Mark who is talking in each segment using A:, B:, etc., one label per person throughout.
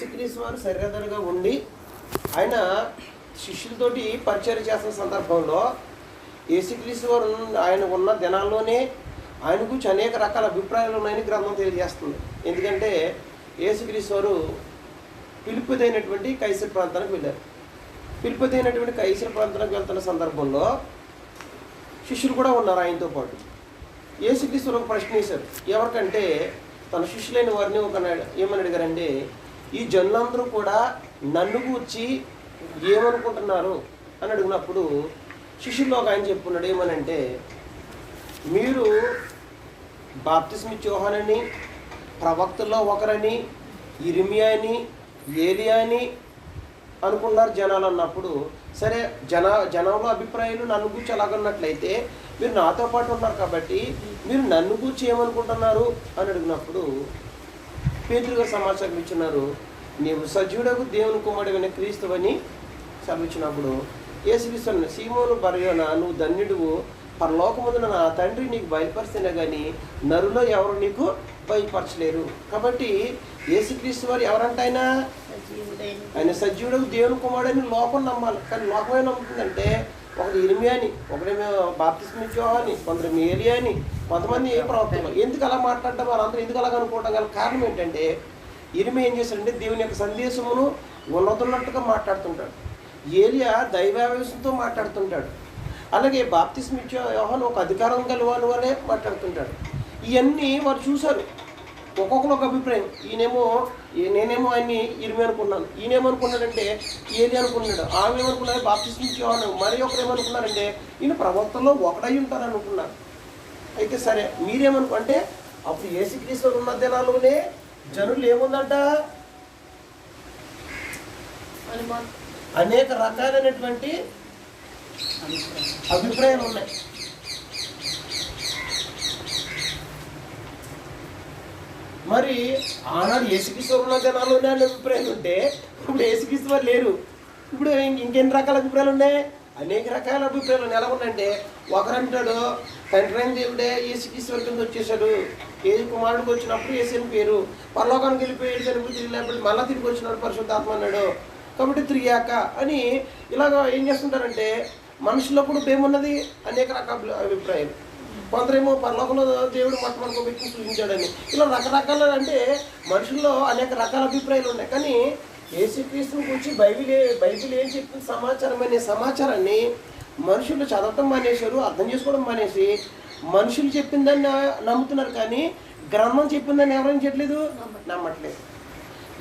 A: యేసుక్రీస్తు వారు శరీరధారిగా ఉండి ఆయన శిష్యులతోటి పరిచయం చేస్తున్న సందర్భంలో యేసుక్రీస్తు వారు ఆయన ఉన్న దినాల్లోనే ఆయన గురించి అనేక రకాల అభిప్రాయాలు ఉన్నాయని గ్రంథం తెలియజేస్తుంది. ఎందుకంటే యేసుక్రీస్తు వారు పిలుపుదైనటువంటి కైసర్ ప్రాంతానికి వెళ్ళారు. పిలుపుదైనటువంటి కైసర్ ప్రాంతానికి వెళ్తున్న సందర్భంలో శిష్యులు కూడా ఉన్నారు ఆయనతో పాటు. యేసుక్రీస్తు ఒక ప్రశ్న వేశారు. ఎవరికంటే తన శిష్యులైన వారిని ఏమని అడిగారంటే, ఈ జనులందరూ కూడా నన్ను గూర్చి ఏమనుకుంటున్నారు అని అడిగినప్పుడు శిష్యుల్లో ఒక ఆయన చెప్పుకున్నాడు. ఏమనంటే, మీరు బాప్తిస్మిచ్చే యోహానని, ప్రవక్తల్లో ఒకరని, ఇర్మియా అని, ఏలియా అని అనుకున్నారు జనాలు అన్నప్పుడు, సరే జనంలో అభిప్రాయాలు నన్ను గూర్చి అలాగన్నట్లయితే మీరు నాతో పాటు ఉన్నారు కాబట్టి మీరు నన్ను గూర్చి ఏమనుకుంటున్నారు అని అడిగినప్పుడు పేతురు గారు సమాచారం ఇచ్చున్నారు. నీవు సజీవుడకు దేవుని కుమారుడైన క్రీస్తువని సెలవిచ్చినప్పుడు యేసుక్రీస్తు, సీమోను బర్యోనా, నువ్వు ధన్యుడువు, పరలోకముందున నా తండ్రి నీకు బయలుపరిస్తేనే కానీ నరులో ఎవరు నీకు బయలుపరచలేరు. కాబట్టి యేసుక్రీస్తు వారు ఎవరంటే ఆయన సజీవుడు దేవుని కుమారుడని లోకం నమ్మాలి. కానీ లోకం ఏం నమ్ముతుందంటే, ఒకటి ఇర్మియా అని, ఒకటేమో బాప్తిస్మిచ్చే యోహాని, కొందరు ఏలియా అని, కొంతమంది ప్రవక్తలు. ఎందుకు అలా మాట్లాడటం, వాళ్ళందరూ ఎందుకు అలాగ అనుకోవడం గల కారణం ఏంటంటే, ఇర్మియా ఏం చేశాడంటే దేవుని యొక్క సందేశమును ఉన్నతున్నట్టుగా మాట్లాడుతుంటాడు. ఏలియా దైవావేశంతో మాట్లాడుతుంటాడు. అలాగే బాప్తిస్మిచ్చే యోహాను ఒక అధికారం గలవాని వలే మాట్లాడుతుంటాడు. ఇవన్నీ వారు చూశారు. ఒక్కొక్కరు ఒక అభిప్రాయం. నేనేమో ఆయన్ని ఇర్మియా అనుకున్నాను, ఈయనేమనుకున్నాడంటే ఏలి అనుకున్నాడు, ఆమె ఏమనుకున్నాడు బాప్తిస్మిచ్చే యోహాను, మరి ఒకరు ఏమనుకున్నారంటే ఈయన ప్రవక్తల్లో ఒకడై ఉంటారు అనుకున్నారు. అయితే సరే మీరేమనుకుంటే అప్పుడు యేసుక్రీస్తు ఉన్న దినాల్లోనే జనులు ఏముందంట, అనేక రకాలైనటువంటి అభిప్రాయాలు ఉన్నాయి. మరి ఆనాడు యేసుక్రీస్తు ఉన్న జనాల్లోనే అనే అభిప్రాయాలు ఉంటే ఇప్పుడు యేసుక్రీస్తు వారు లేరు. ఇప్పుడు ఇంకెన్ని రకాల అభిప్రాయాలు ఉన్నాయి, అనేక రకాల అభిప్రాయాలు ఉన్నాయి. ఎలా ఉన్నాయంటే, ఒకరంటాడు తండ్రి అయిన దేవుడే యేసుక్రీస్తు వారి కింద వచ్చేసాడు, ఏసు కుమారుడికి వచ్చినప్పుడు యేసు అని పేరు, పరలోకానికి వెళ్ళిపోయి చనిపోయి తిరిగి లేకపోతే మళ్ళీ తిరిగి వచ్చినాడు పరిశుద్ధాత్మ అన్నాడు కాబట్టి త్రియాక అని ఇలాగ ఏం చేస్తుంటారంటే, మనుషుల్లో కూడా ఏమున్నది అనేక రకాల అభిప్రాయాలు. కొందరేమో పరలోకంలో దేవుడు మొట్టమొదటి వ్యక్తిని సూచించాడని, ఇలా రకరకాల అంటే మనుషుల్లో అనేక రకాల అభిప్రాయాలు ఉన్నాయి. కానీ యేసుక్రీస్తుని గురించి బైబిల్ ఏం చెప్తున్న సమాచారం అనే సమాచారాన్ని మనుషులు చదవటం మానేశారు, అర్థం చేసుకోవడం మానేసి మనుషులు చెప్పిందని నమ్ముతున్నారు. కానీ గ్రంథం చెప్పిందని ఎవరైనా చెప్పలేదు, నమ్మట్లేదు.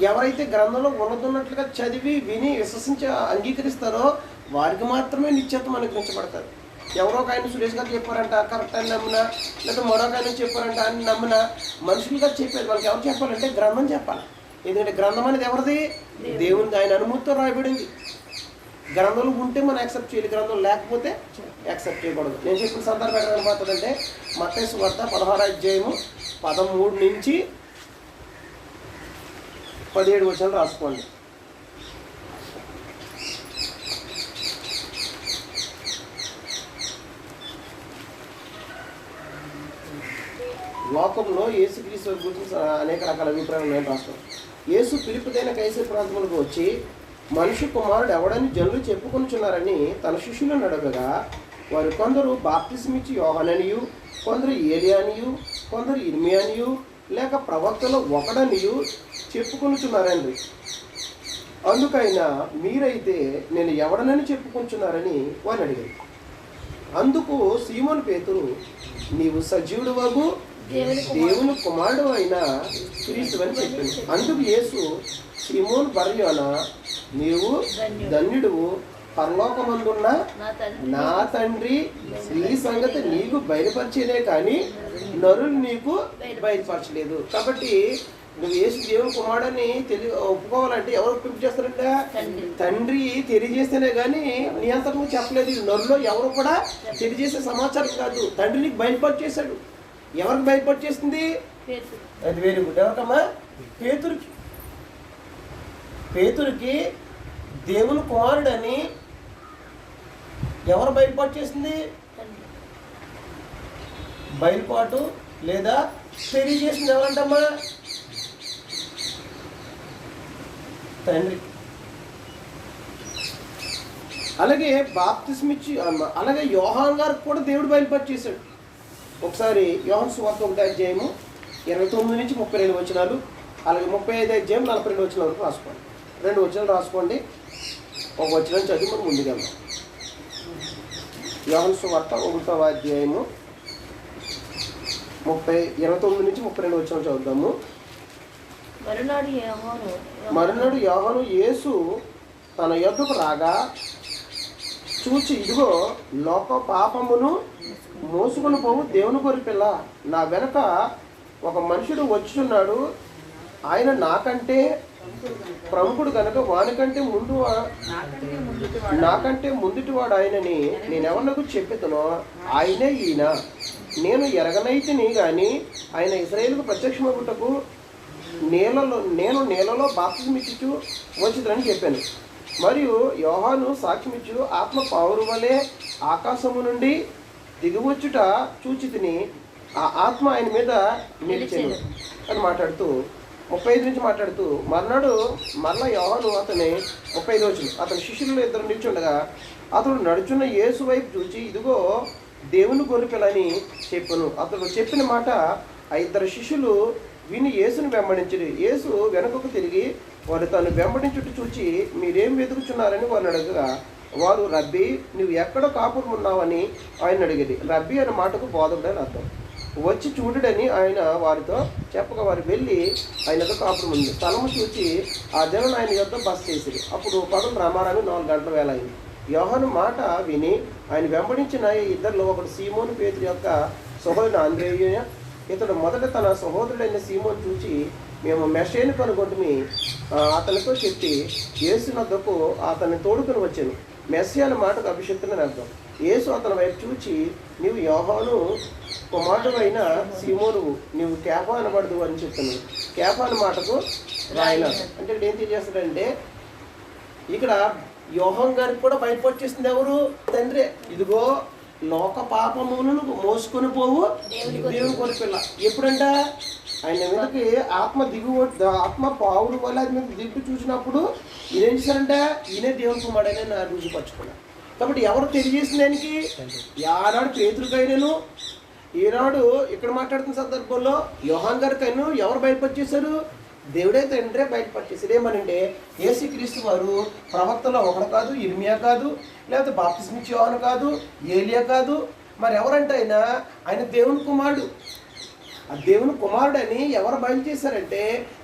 A: ఎవరైతే గ్రంథంలో ఉన్నతున్నట్లుగా చదివి విని విశ్వసించి అంగీకరిస్తారో వారికి మాత్రమే నిత్యత్వం అనుగ్రహించబడతారు. ఎవరో ఒక ఆయన సురేష్ గారు చెప్పారంట కరెక్ట్ అని నమ్మినా, లేకపోతే మరొక ఆయన చెప్పారంట అని నమ్మినా, మనుషులు గారు చెప్పేది వాళ్ళకి ఎవరు చెప్పాలంటే గ్రంథం చెప్పాలి. ఎందుకంటే గ్రంథం అనేది ఎవరిది, దేవుని ఆయన అనుమతితో రాయబడింది. గ్రంథంలో ఉంటే మనం యాక్సెప్ట్ చేయాలి, గ్రంథం లేకపోతే యాక్సెప్ట్ చేయకూడదు. నేను చెప్పిన సందర్భం ఎక్కడ కనబడుతుందంటే మత్తయి సువార్త 16వ అధ్యాయము 13 నుంచి 17 వచనాలు రాసుకోండి. లోకంలో యేసుక్రీస్తు గురించి అనేక రకాల అభిప్రాయాలు ఉన్నాయని రాస్తాం. యేసు పిలుపుదైన కైసర్ ప్రాంతములకు వచ్చి మనిషి కుమారుడు ఎవడని జనులు చెప్పుకొనుచున్నారని తన శిష్యులను అడగగా వారు కొందరు బాప్తిస్మిచ్చే యోహాననియు, కొందరు ఏలియానియు, కొందరు ఇర్మియానియు లేక ప్రవక్తలో ఒకడనియు చెప్పుకొనుచున్నారండి. అందుకైనా మీరైతే నేను ఎవడనని చెప్పుకొనుచున్నారని వారిని అడిగారు. అందుకు సీమోను పేతురు, నీవు సజీవుడు వగు దేవుని కుమారుడు అయిన క్రీస్తు అని చెప్పింది. అందుకు యేసు, సీమోను బర్యోనా, నీవు ధన్యుడువు, పరలోకమందున్న నా తండ్రి ఈ సంగతి నీకు బయలుపరిచేదే కానీ నరులు నీకు బయలుపరచలేదు. కాబట్టి నువ్వు యేసు దేవుని కుమారుడని ఒప్పుకోవాలంటే ఎవరు ఒప్పింపు చేస్తారంట, తండ్రి తెలియజేస్తేనే కానీ నీ అంతా నువ్వు చెప్పలేదు. ఇది నరులో ఎవరు కూడా తెలియజేసే సమాచారం కాదు, తండ్రి నీకు బయలుపరిచేశాడు. ఎవరికి బయలుపరిచేస్తుంది, అది వెరీ గుడ్. ఎవరికమ్మా, పేతురుకి దేవుని కుమారుడని ఎవరు బయలుపాటు చేసింది, బయలుపాటు లేదా తెలియజేసింది ఎవరంటమ్మా, తండ్రి. అలాగే బాప్తిస్మిచ్చి అలాగే యోహాను గారికి కూడా దేవుడు బయలుపరిచేశాడు. ఒకసారి యోహాను సువార్త 1వ అధ్యాయము 29 నుంచి 32 వచనాలు, అలాగే 35వ అధ్యాయం 42 వచనాల వరకు రాసుకోండి. 2 వచనాలు రాసుకోండి, ఒక వచనం చదివి మనం ముందుకెళ్దాం. యోహాను సువార్త 1వ అధ్యాయము 29 నుంచి 32 వచనాలు చదువుదాము. మరునాడు యోహాను యేసు తన యొద్దకు రాగా చూచి, ఇదిగో లోక పాపమును మోసుకొని పోవు దేవుని గొర్రె పిల్ల, నా వెనక ఒక మనుషుడు వచ్చుచున్నాడు, ఆయన నాకంటే ప్రముఖుడు కనుక నాకంటే ముందుటివాడు ఆయనని నేనెవరికి చెప్పెదనో ఆయనే ఈయన. నేను ఎరగనైతిని గాని ఆయన ఇశ్రాయేలుకు ప్రత్యక్షమగుటకు నేను నీళ్ళలో బాప్తిస్మిచ్చు వచ్చిందని చెప్పాను. మరియు యోహాను సాక్ష్యమిచ్చు, ఆత్మ పావురు వలె ఆకాశము నుండి దిగివచ్చుట చూచితిని, ఆ ఆత్మ ఆయన మీద నిలిచెను అని మాట్లాడుతూ 35 నుంచి మాట్లాడుతూ, మరలా యోహాను అతని 35 వచ్చింది. అతని శిష్యులు 2 నిల్చుండగా అతడు నడుచున్న యేసు వైపు చూచి, ఇదిగో దేవుని గొర్రెపిల్లని చెప్పాను. అతడు చెప్పిన మాట 2 శిష్యులు విని యేసుని వెంబడించరు. యేసు వెనుకకు తిరిగి వారు తను వెంబడించుట చూచి, మీరేం వెతుకుచున్నారని వారిని అడగగా, వారు రబ్బీ నువ్వు ఎక్కడ కాపురం ఉన్నావని ఆయన అడిగేది. రబ్బీ అనే మాటకు బోధకుడని అర్థం. వచ్చి చూడడని ఆయన వారితో చెప్పగా వారు వెళ్ళి ఆయనతో కాపురం ఉంది. స్థలము చూచి ఆ జనం ఆయన యొద్ద బస చేసిరి. అప్పుడు పగలు రామారావు 4 గంటల వేళ అయింది. యోహాను మాట విని ఆయన వెంబడించిన ఇద్దరిలో ఒకడు సీమోను పేతురు యొక్క సహోదరుడు అంద్రేయ. ఇతడు మొదట తన సహోదరుడైన సీమోను చూచి, మేము మెషేను కనుగొంటుమి అతనితో చెప్పి యేసునొద్దకు అతన్ని తోడుకొని వచ్చాను. మెస్సి అనే మాటకు అభిషక్తుని అర్థం. యేసు అతని వైపు చూచి, నీవు యోహాను కుమారుడైన సీమోను, నీవు కేఫా అనబడదు అని చెప్తాను. కేఫా అనే మాటకు రాయన అంటే ఇక్కడ ఏం తెలియజేస్తాడంటే, ఇక్కడ యోహాను గారికి కూడా బయటపడిచేస్తుంది ఎవరు? తండ్రి. ఇదిగో లోక పాపములను మోసుకొని పోవు దేవుని గొర్రె పిల్ల. ఎప్పుడంట ఆయన మీదకి ఆత్మ పావుడు వల్ల అది మీద దిగ్గు చూసినప్పుడు ఈయన ఏం చేశారంటే, ఈయనే దేవుని కుమారుడని నా రుజుపరుచుకున్నాను. కాబట్టి ఎవరు తెలియజేసిన దానికి ఆనాడు పేతురుకైనను, ఈనాడు ఇక్కడ మాట్లాడుతున్న సందర్భంలో యోహాను గారికైనా ఎవరు బయటపరిచేశారు? దేవుడే తండ్రే బయటపరిచేశారు. ఏమనంటే యేసుక్రీస్తు వారు ప్రవక్తలో ఒకడు కాదు, ఇర్మియా కాదు, లేకపోతే బాప్తిస్మిచ్చు యోహాను కాదు, ఏలియా కాదు, మరి ఎవరంటే ఆయన దేవుని కుమారుడు. ఆ దేవుని కుమారుడని ఎవరు బయలు చేశారంటే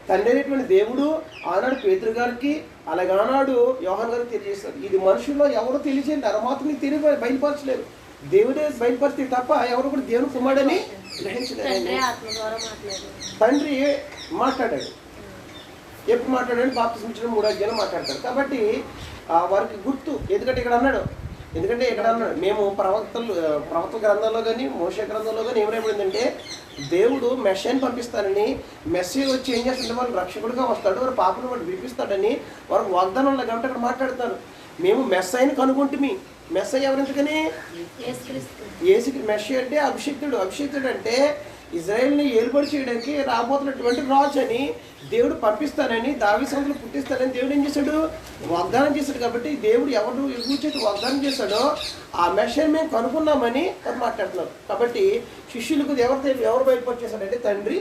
A: తండ్రి అనేటువంటి దేవుడు ఆనాడు పేతురు గారికి, అలాగే ఆనాడు యోహాను గారికి తెలియజేస్తారు. ఇది మనుషుల్లో ఎవరు తెలియజేయండి అరమాత్రం బయలుపరచలేరు. దేవుడే బయలుపరిస్తే తప్ప ఎవరు కూడా దేవుని కుమారుడని గ్రహించలేదు. తండ్రి మాట్లాడాడు. ఎప్పుడు మాట్లాడాడు? బాప్తిస్మిచ్చిన 3 అధ్యాయాలు మాట్లాడతాడు. కాబట్టి వారికి గుర్తు. ఎందుకంటే ఇక్కడ అన్నాడు మేము ప్రవక్త గ్రంథంలో కానీ మోషే గ్రంథంలో కానీ ఏమైపోయిందంటే, దేవుడు మెస్సీని పంపిస్తానని, మెస్సీ వచ్చి ఏం చేస్తుంటే వాళ్ళు రక్షకుడిగా వస్తాడు, వారు పాపను వాడు విడిపిస్తాడని వారు వాగ్దానంలో కాబట్టి అక్కడ మాట్లాడతారు. మేము మెస్సీని కనుగొంటిమి. మెస్సీ ఎవరింతకని? మెస్సీ అంటే అభిషిక్తుడు అంటే ఇజ్రాయెల్ని ఏలుబడి చేయడానికి రాబోతున్నటువంటి రాజు అని దేవుడు పంపిస్తానని, దావీదు సంతతిలో పుట్టిస్తానని దేవుడు ఏం చేశాడు? వాగ్దానం చేశాడు. కాబట్టి దేవుడు ఎవరు ఎదుగుచేసి వాగ్దానం చేశాడో ఆ మెషిన్ మేము కనుక్కున్నామని వారు మాట్లాడుతున్నారు. కాబట్టి శిష్యులకు ఎవరు బయటపరిచేశాడంటే తండ్రి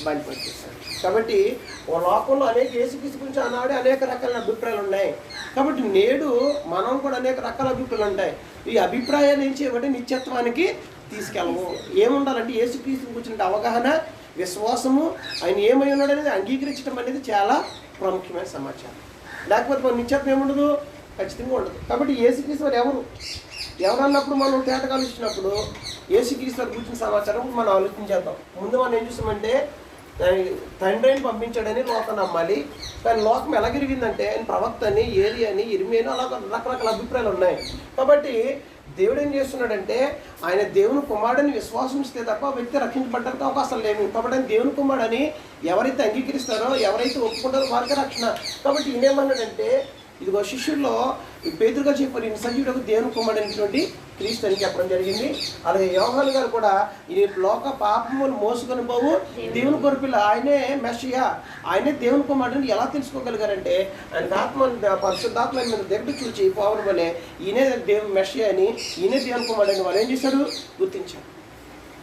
A: బయటపరిచేశాడు. కాబట్టి లోకంలో అనేక యేసుక్రీస్తు గురించి ఆనాడే అనేక రకాల అభిప్రాయాలు ఉన్నాయి. కాబట్టి నేడు మనం కూడా అనేక రకాల అభిప్రాయాలు ఉంటాయి. ఈ అభిప్రాయాలు ఏం చేయబట్టి నిత్యత్వానికి తీసుకెళ్ళము. ఏముండాలంటే యేసుక్రీస్తు గురించిన అవగాహన, విశ్వాసము, ఆయన ఏమై ఉన్నాడనేది అంగీకరించడం అనేది చాలా ప్రాముఖ్యమైన సమాచారం. లేకపోతే మన నిత్యత్వం ఏముండదు, ఖచ్చితంగా ఉండదు. కాబట్టి యేసుక్రీస్తు వారు ఎవరన్నప్పుడు మనం తేటకాలు ఇచ్చినప్పుడు యేసుక్రీస్తు వారి గురించిన సమాచారం మనం ఆలోచించేద్దాం. ముందు మనం ఏం చూస్తామంటే తండ్రిని పంపించాడని లోకం నమ్మాలి. కానీ లోకం ఎలాగిరిగిందంటే ఆయన ప్రవక్తని, ఏలియాని, ఇర్మియాని అలా రకరకాల అభిప్రాయాలు ఉన్నాయి. కాబట్టి దేవుడు ఏం చేస్తున్నాడంటే ఆయన దేవుని కుమారుడిని విశ్వాసం ఇస్తే తప్ప వ్యక్తి రక్షించబడ్డానికి అవకాశం లేవు. కాబట్టి ఆయన దేవుని కుమారుడని ఎవరైతే అంగీకరిస్తారో, ఎవరైతే ఒప్పుకుంటారో వారికి రక్షణ. కాబట్టి ఈయనేమన్నాడంటే, ఇదిగో శిష్యుల్లో పేతురుగా చెప్పారు, ఈయన సజీవుడు దేవుని కుమారుడు అనేటువంటి క్రీస్తు అని చెప్పడం జరిగింది. అలాగే యోహాను గారు కూడా ఈ లోక పాపములు మోసుకొని పోవు దేవుని గొర్రెపిల్ల, ఆయనే మెస్సియా, ఆయనే దేవుని కుమారుడిని ఎలా తెలుసుకోగలిగారంటే ఆయన ఆత్మ పరిశుద్ధాత్మ మీద దగ్గర చూచి పౌలు వలె ఈయనే దేవుని మెస్సియా అని, ఈయనే దేవుని కుమారుడిని వాళ్ళు ఏం చేశారు, గుర్తించారు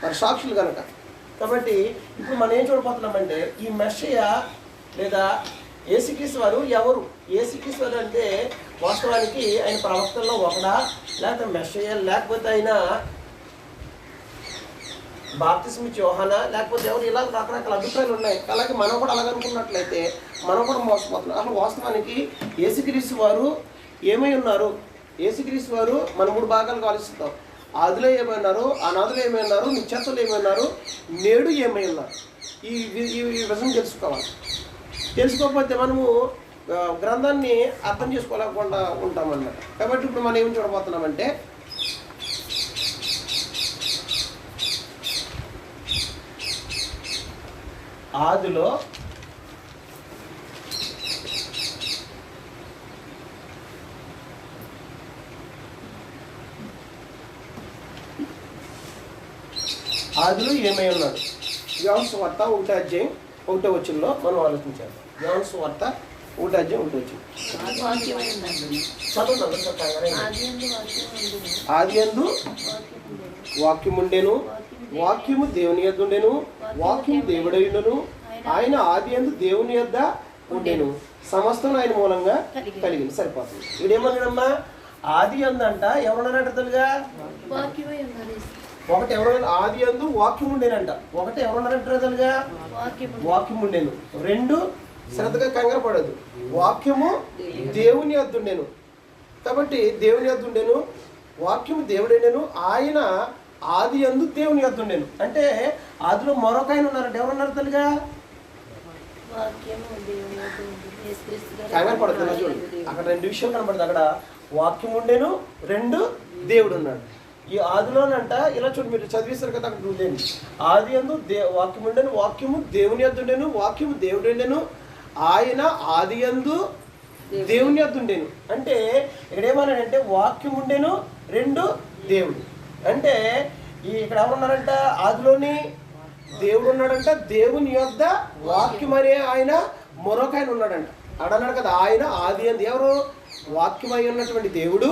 A: మరి సాక్షులు కనుక. కాబట్టి ఇప్పుడు మనం ఏం చూడబోతున్నామంటే ఈ మెస్సియా లేదా యేసుక్రీస్తు వారు ఎవరు? యేసుక్రీస్తు వారు అంటే వాస్తవానికి ఆయన ప్రవక్తల్లో ఒకడా, లేకపోతే మెస్సియా, లేకపోతే ఆయన బాప్తిస్మ ఇచ్చే యోహానా, లేకపోతే ఎవరు, ఇలా రకరకాల అభిప్రాయాలు ఉన్నాయి. అలాగే మనం కూడా అలాగనుకున్నట్లయితే మనం కూడా మోసపోతున్నాం. అసలు వాస్తవానికి యేసుక్రీస్తు వారు ఏమై ఉన్నారు? యేసుక్రీస్తు వారు మన 3 భాగాలుగా ఆలోచిస్తాం. ఆదిలో ఏమైనారు, అనాదిలో ఏమైనారు, నిత్యత్వంలో ఏమైనారు, నేడు ఏమై ఉన్నారు. ఈ విషయం తెలుసుకోవాలి. తెలుసుకోకపోతే మనము గ్రంథాన్ని అర్థం చేసుకోలేకుండా ఉంటామన్నమాట. కాబట్టి ఇప్పుడు మనం ఏం చూడబోతున్నామంటే ఆదిలో ఏమై ఉన్నారు? యోహాను సువార్త 1వ అధ్యాయం 1వ వచనంలో మనం ఆలోచించాలి. యోహాను సువార్త 1వ అధ్యాయం 1వ వచనం చదువుతాం. ఆదియందు వాక్యముండెను, వాక్యము దేవుని యొద్ద ఉండెను, వాక్యము దేవుడైనను, ఆయన ఆదియందు దేవుని యొద్ద ఉండెను, సమస్తం ఆయన మూలంగా కలిగింది. సరిపోతుంది. ఇదేమన్నాడమ్మా? ఆది అందంట ఎవరున్నారంట తెలుగా? ఒకటి ఎవరైనా ఆది అందు వాక్యం ఉండేనంట. ఒకటి ఎవరున్నారంటారు తెలుగా? వాక్యం ఉండేను. 2 శ్రద్ధగా కంగారు పడదు, వాక్యము దేవుని యొద్ద ఉండెను. కాబట్టి దేవుని యొద్ద ఉండెను, వాక్యము దేవుడైనను, ఆయన ఆది అందు దేవుని యొద్ద ఉండెను. అంటే ఆదిలో మరొక ఆయన ఉన్నారంట. ఎవరున్నారు తెలుగా? కంగారు పడుతున్నా చూడండి, అక్కడ 2 విషయాలు కనపడుతుంది. అక్కడ వాక్యం ఉండేను, 2 దేవుడు ఉన్నాడు. ఈ ఆదిలోనంట ఇలా చూడు, మీరు చదివిస్తారు కదా అక్కడ ఉండేను. ఆది అందు వాక్యం ఉండేను, వాక్యము దేవుని యొద్ద ఉండేను, వాక్యము దేవుడు ఉండేను, ఆయన ఆది అందు దేవుని యొద్ద ఉండేను. అంటే ఇక్కడ ఏమన్నాడంటే వాక్యం ఉండేను, 2 దేవుడు. అంటే ఇక్కడ ఎవరున్నారంట? ఆదిలోని దేవుడు ఉన్నాడంట, దేవుని యొద్ద వాక్యం అనే ఆయన మరొక ఆయన ఉన్నాడంట. అడన్నాడు కదా, ఆయన ఆది అందు ఎవరు? వాక్యమై ఉన్నటువంటి దేవుడు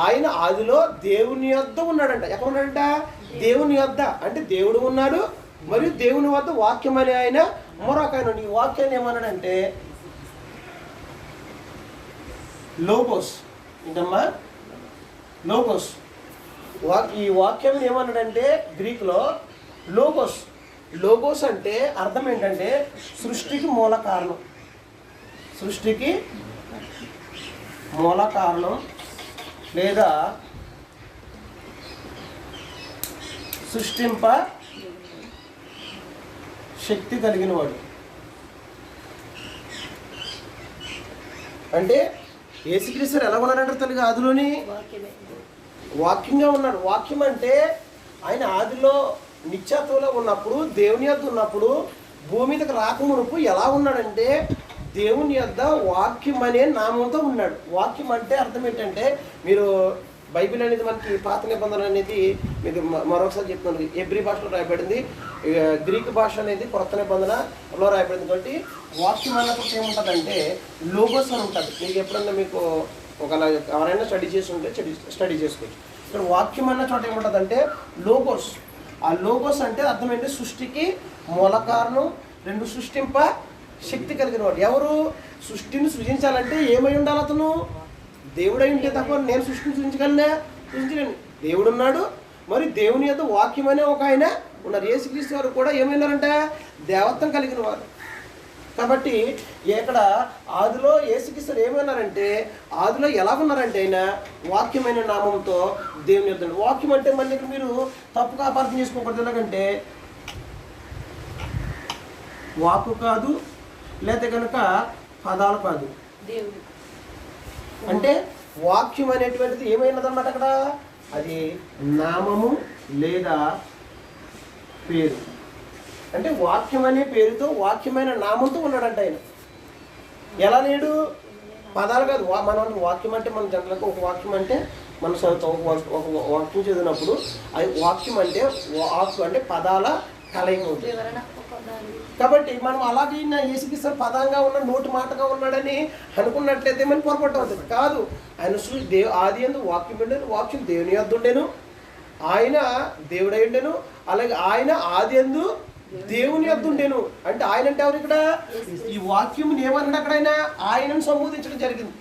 A: ఆయన ఆదిలో దేవుని యొద్ద ఉన్నాడంట. ఎక్కడ ఉన్నాడంట? దేవుని యొద్ద. అంటే దేవుడు ఉన్నాడు, మరియు దేవుని వద్ద వాక్యం అనే ఆయన మరొక ఆయన. ఈ వాక్యాన్ని ఏమన్నాడంటే లోగోస్. ఏంటమ్మా? లోగోస్. ఈ వాక్యం ఏమన్నాడంటే గ్రీకులో లోగోస్. లోగోస్ అంటే అర్థం ఏంటంటే సృష్టికి మూల కారణం. సృష్టికి మూల కారణం లేదా సృష్టింప శక్తి కలిగిన వాడు. అంటే యేసుక్రీస్తు ఎలా ఉన్నారంటారు తెలుగు? ఆదిలోని వాక్యంగా ఉన్నాడు. వాక్యం అంటే ఆయన ఆదిలో నిత్యత్వంలో ఉన్నప్పుడు, దేవుని యొద్ద ఉన్నప్పుడు, భూమి మీదకి రాకమునుపు ఎలా ఉన్నాడంటే దేవుని యొద్ద వాక్యం అనే నామంతో ఉన్నాడు. వాక్యం అంటే అర్థం ఏంటంటే, మీరు బైబిల్ అనేది మనకి పాత నిబంధన అనేది మీకు మరొకసారి చెప్తున్నాను, ఎబ్రి భాషలో రాయబడింది, గ్రీక్ భాష అనేది కొత్త నిబంధనలో రాయబడింది. కాబట్టి వాక్యం అన్నప్పుడు ఏముంటుందంటే లోగోస్ అని ఉంటుంది. మీకు ఎప్పుడన్నా మీకు ఒకలా ఎవరైనా స్టడీ చేసి ఉంటే స్టడీ చేసుకోవచ్చు. ఇక్కడ వాక్యం అన్న చోట ఏముంటుందంటే లోగోస్. ఆ లోగోస్ అంటే అర్థం ఏంటి? సృష్టికి మూల కారణం, 2 సృష్టింప శక్తి కలిగిన వాడు. ఎవరు? సృష్టిని సృజించాలంటే ఏమై ఉండాలి? అతను దేవుడై ఉంటే తప్ప నేను సృష్టిని సృజించగలనా? సృజించలేను. దేవుడు ఉన్నాడు, మరి దేవుని యొక్క వాక్యం అనే ఒక ఆయన ఉన్నారు. యేసుక్రీస్తు వారు కూడా ఏమైనారంటే దేవత్వం కలిగిన వారు. కాబట్టి ఇక్కడ ఆదిలో యేసుక్రీస్తు ఏమన్నారంటే ఆదిలో ఎలా ఉన్నారంటే ఆయన వాక్యమైన నామంతో దేవుని యొక్క. వాక్యం అంటే మళ్ళీ ఇక్కడ మీరు తప్పుగా అపార్థం చేసుకోకూడదు. ఎలాగంటే వాక్కు కాదు, లేకపోతే కనుక పదాలు కాదు, దేవుడు అంటే వాక్యం అనేటువంటిది ఏమైనదన్నమాట అక్కడ? అది నామము లేదా పేరు. అంటే వాక్యం అనే పేరుతో వాక్యమైన నామంతో ఉన్నాడంట ఆయన. ఎలా లేడు? పదాలు కాదు. మనం వాక్యం అంటే మన జనరల్గా ఒక వాక్యం అంటే మన ఒక వాక్యం చదివినప్పుడు అది వాక్యం అంటే వాక్ అంటే పదాల కలయిక ఉంటుంది. కాబట్టి మనం అలాగే యేసుక్రీస్తు పదంగా ఉన్నాడు, నోటి మాటగా ఉన్నాడని అనుకున్నట్లయితే మనం పొరపాటు అవుతుంది. కాదు, ఆయన ఆది యందు వాక్యం ఉండేను, వాక్యం దేవుని యొద్ద ఉండేను, ఆయన దేవుడై ఉండేను. అలాగే ఆయన ఆది యందు దేవుని యొద్ద ఉండేను అంటే ఆయన అంటే ఎవరు? ఇక్కడ ఈ వాక్యం ఏమన్నాడు? అక్కడ ఆయనను సంబోధించడం జరిగింది.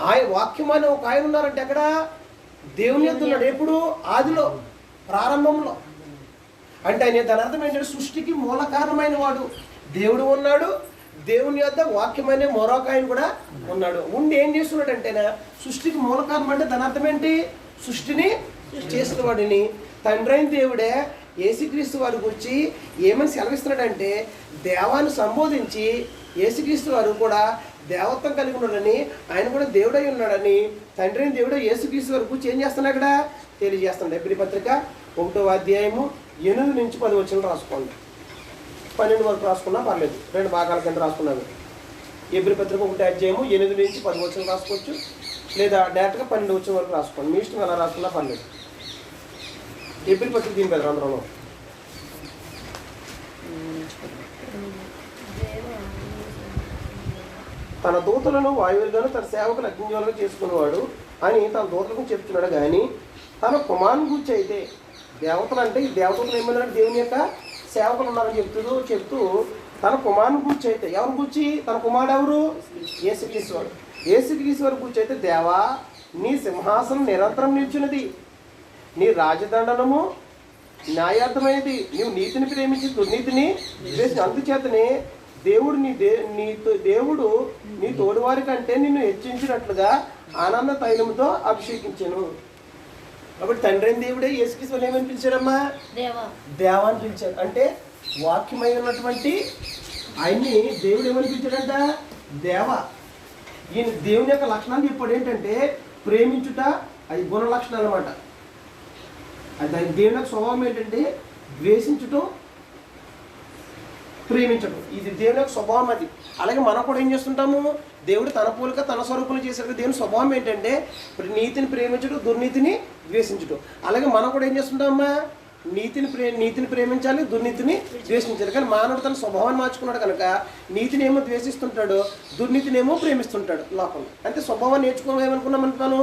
A: ఆయన వాక్యం అని ఒక ఆయన ఉన్నారంటే అక్కడ దేవుని యొద్ద ఉన్నాడు. ఎప్పుడు? ఆదిలో, ప్రారంభంలో. అంటే ఆయన దాని అర్థం ఏంటంటే సృష్టికి మూల కారణమైన వాడు దేవుడు ఉన్నాడు. దేవుని యొద్ద వాక్యమైన మరొక ఆయన కూడా ఉన్నాడు. ఉండి ఏం చేస్తున్నాడు అంటేనా సృష్టికి మూల కారణం అంటే దాని అర్థం ఏంటి? సృష్టిని చేసిన వాడిని తండ్రి అయిన దేవుడే యేసుక్రీస్తు వారి గురించి ఏమని సెలవిస్తున్నాడంటే దేవాన్ని సంబోధించి యేసుక్రీస్తు వారు కూడా దేవత్వం కలిగి ఉన్నాడని, ఆయన కూడా దేవుడై ఉన్నాడని తండ్రి అయిన దేవుడు యేసుక్రీస్తు వారి గురించి ఏం చేస్తున్నాడు అక్కడ తెలియజేస్తున్నాడు. హెబ్రీ పత్రిక 1వ అధ్యాయము 8 నుంచి 10 వచనాలు రాసుకోండి. 12 వరకు రాసుకున్నా పర్లేదు, 2 భాగాల కింద రాసుకున్నాను. హెబ్రీ పత్రిక 1వ అధ్యాయము 8 నుంచి 10 వచనాలు రాసుకోవచ్చు, లేదా డైరెక్ట్గా 12 వచనం వరకు రాసుకోండి. మీ ఇష్టం ఎలా రాసుకున్నా పర్లేదు. హెబ్రీ పత్రిక దీని పెద్ద అందరూ తన దూతలను వాయువులుగాను తన సేవకులు అగ్నిజ్వాలుగా చేసుకునేవాడు అని తన దూతలకు చెప్తున్నాడు. కానీ తన కుమారుని గురించి అయితే దేవతలు అంటే ఈ దేవతలు ఏమన్నాడు? దేవుని యొక్క సేవకులు ఉన్నారని చెప్తూ తన కుమారుని గురించి అయితే ఎవరి గురించి? తన కుమారుడు ఎవరు? యేసుక్రీస్తు వారు. యేసుక్రీస్తు వారి గురించి అయితే దేవా నీ సింహాసనం నిరంతరం నిల్చున్నది, నీ రాజదండనము న్యాయార్థమైనది, నీవు నీతిని ప్రేమించి దుర్నీతిని ద్వేషించి, అందుచేతనే దేవుడు దేవుడు నీ తోడువారి కంటే నిన్ను హెచ్చించినట్లుగా ఆనంద తైలముతో అభిషేకించెను. కాబట్టి తండ్రి అయిన దేవుడే యేసుక్రీస్తు ఏమని పిలిచాడమ్మా? దేవా అని పిలిచాడు. అంటే వాక్యమై ఉన్నటువంటి ఆయన్ని దేవుడు ఏమని పిలిచాడంట? దేవ. ఈయన దేవుని యొక్క లక్షణాలు చెప్పాడు. ఏంటంటే ప్రేమించుట, అది గుణ లక్షణాలు అనమాట. అది దేవుని యొక్క స్వభావం ఏంటంటే ద్వేషించటం, ప్రేమించడం. ఇది దేవుని యొక్క స్వభావం. అది అలాగే మనం కూడా ఏం చేస్తుంటాము? దేవుడు తన పోలిక తన స్వరూపంలో చేశారు. దేవుని స్వభావం ఏంటంటే నీతిని ప్రేమించడం, దుర్నీతిని ద్వేషించడం. అలాగే మనం కూడా ఏం చేస్తుంటామమ్మా? నీతిని ప్రేమించాలి, దుర్నీతిని ద్వేషించాలి. కానీ మానవుడు తన స్వభావాన్ని మార్చుకున్నాడు కనుక నీతిని ఏమో ద్వేషిస్తుంటాడు, దుర్నీతిని ఏమో ప్రేమిస్తుంటాడు లోపల. అంటే స్వభావాన్ని నేర్చుకోవాలనుకున్నాం తను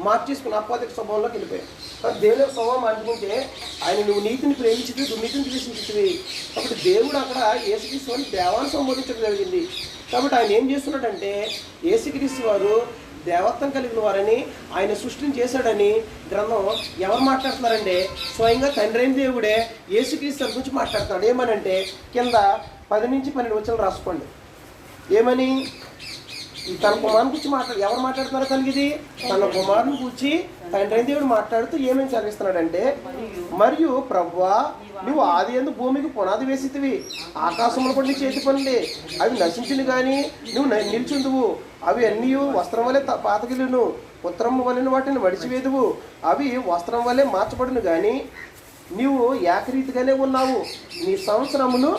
A: మార్చేసుకుని అపోదిక స్వభావంలోకి వెళ్ళిపోయాడు. దేవుని యొక్క స్వభావం మార్చుకుంటే ఆయన నువ్వు నీతిని ప్రేమించితే దుర్నీతిని ద్వేషించితివి. కాబట్టి దేవుడు అక్కడ యేసుక్రీస్తుని దేవాన్ని సంబోధించడం జరిగింది. కాబట్టి ఆయన ఏం చేస్తున్నాడంటే యేసుక్రీస్తు వారు దేవత్వం కలిగిన వారని, ఆయన సృష్టిని చేశాడని గ్రంథం ఎవరు మాట్లాడుతున్నారంటే స్వయంగా తండ్రి అయిన దేవుడే యేసుక్రీస్తు గురించి మాట్లాడుతున్నాడు. ఏమనంటే కింద 10 నుంచి 12 వచనాలు రాసుకోండి. ఏమని? తన కుమారుని గురించి ఎవరు మాట్లాడుతున్నారో తనకిది తన కుమారుని గురించి తండ్రి అయిన దేవుడు మాట్లాడుతూ ఏమేమి చదివిస్తున్నాడంటే, మరియు ప్రభువా నువ్వు ఆది యందు భూమికి పునాది వేసితివి, ఆకాశంలో కూడా నీ చేతి పనులే, అవి నశించును కానీ నువ్వు నిల్చుందువు, అవి అన్నీ వస్త్రం వలె పాతగిలును, ఉత్తరం వలెను వాటిని మడిచివేదువు, అవి వస్త్రం వలె మార్చబడును కానీ నీవు ఏకరీతిగానే ఉన్నావు, నీ సంవత్సరములు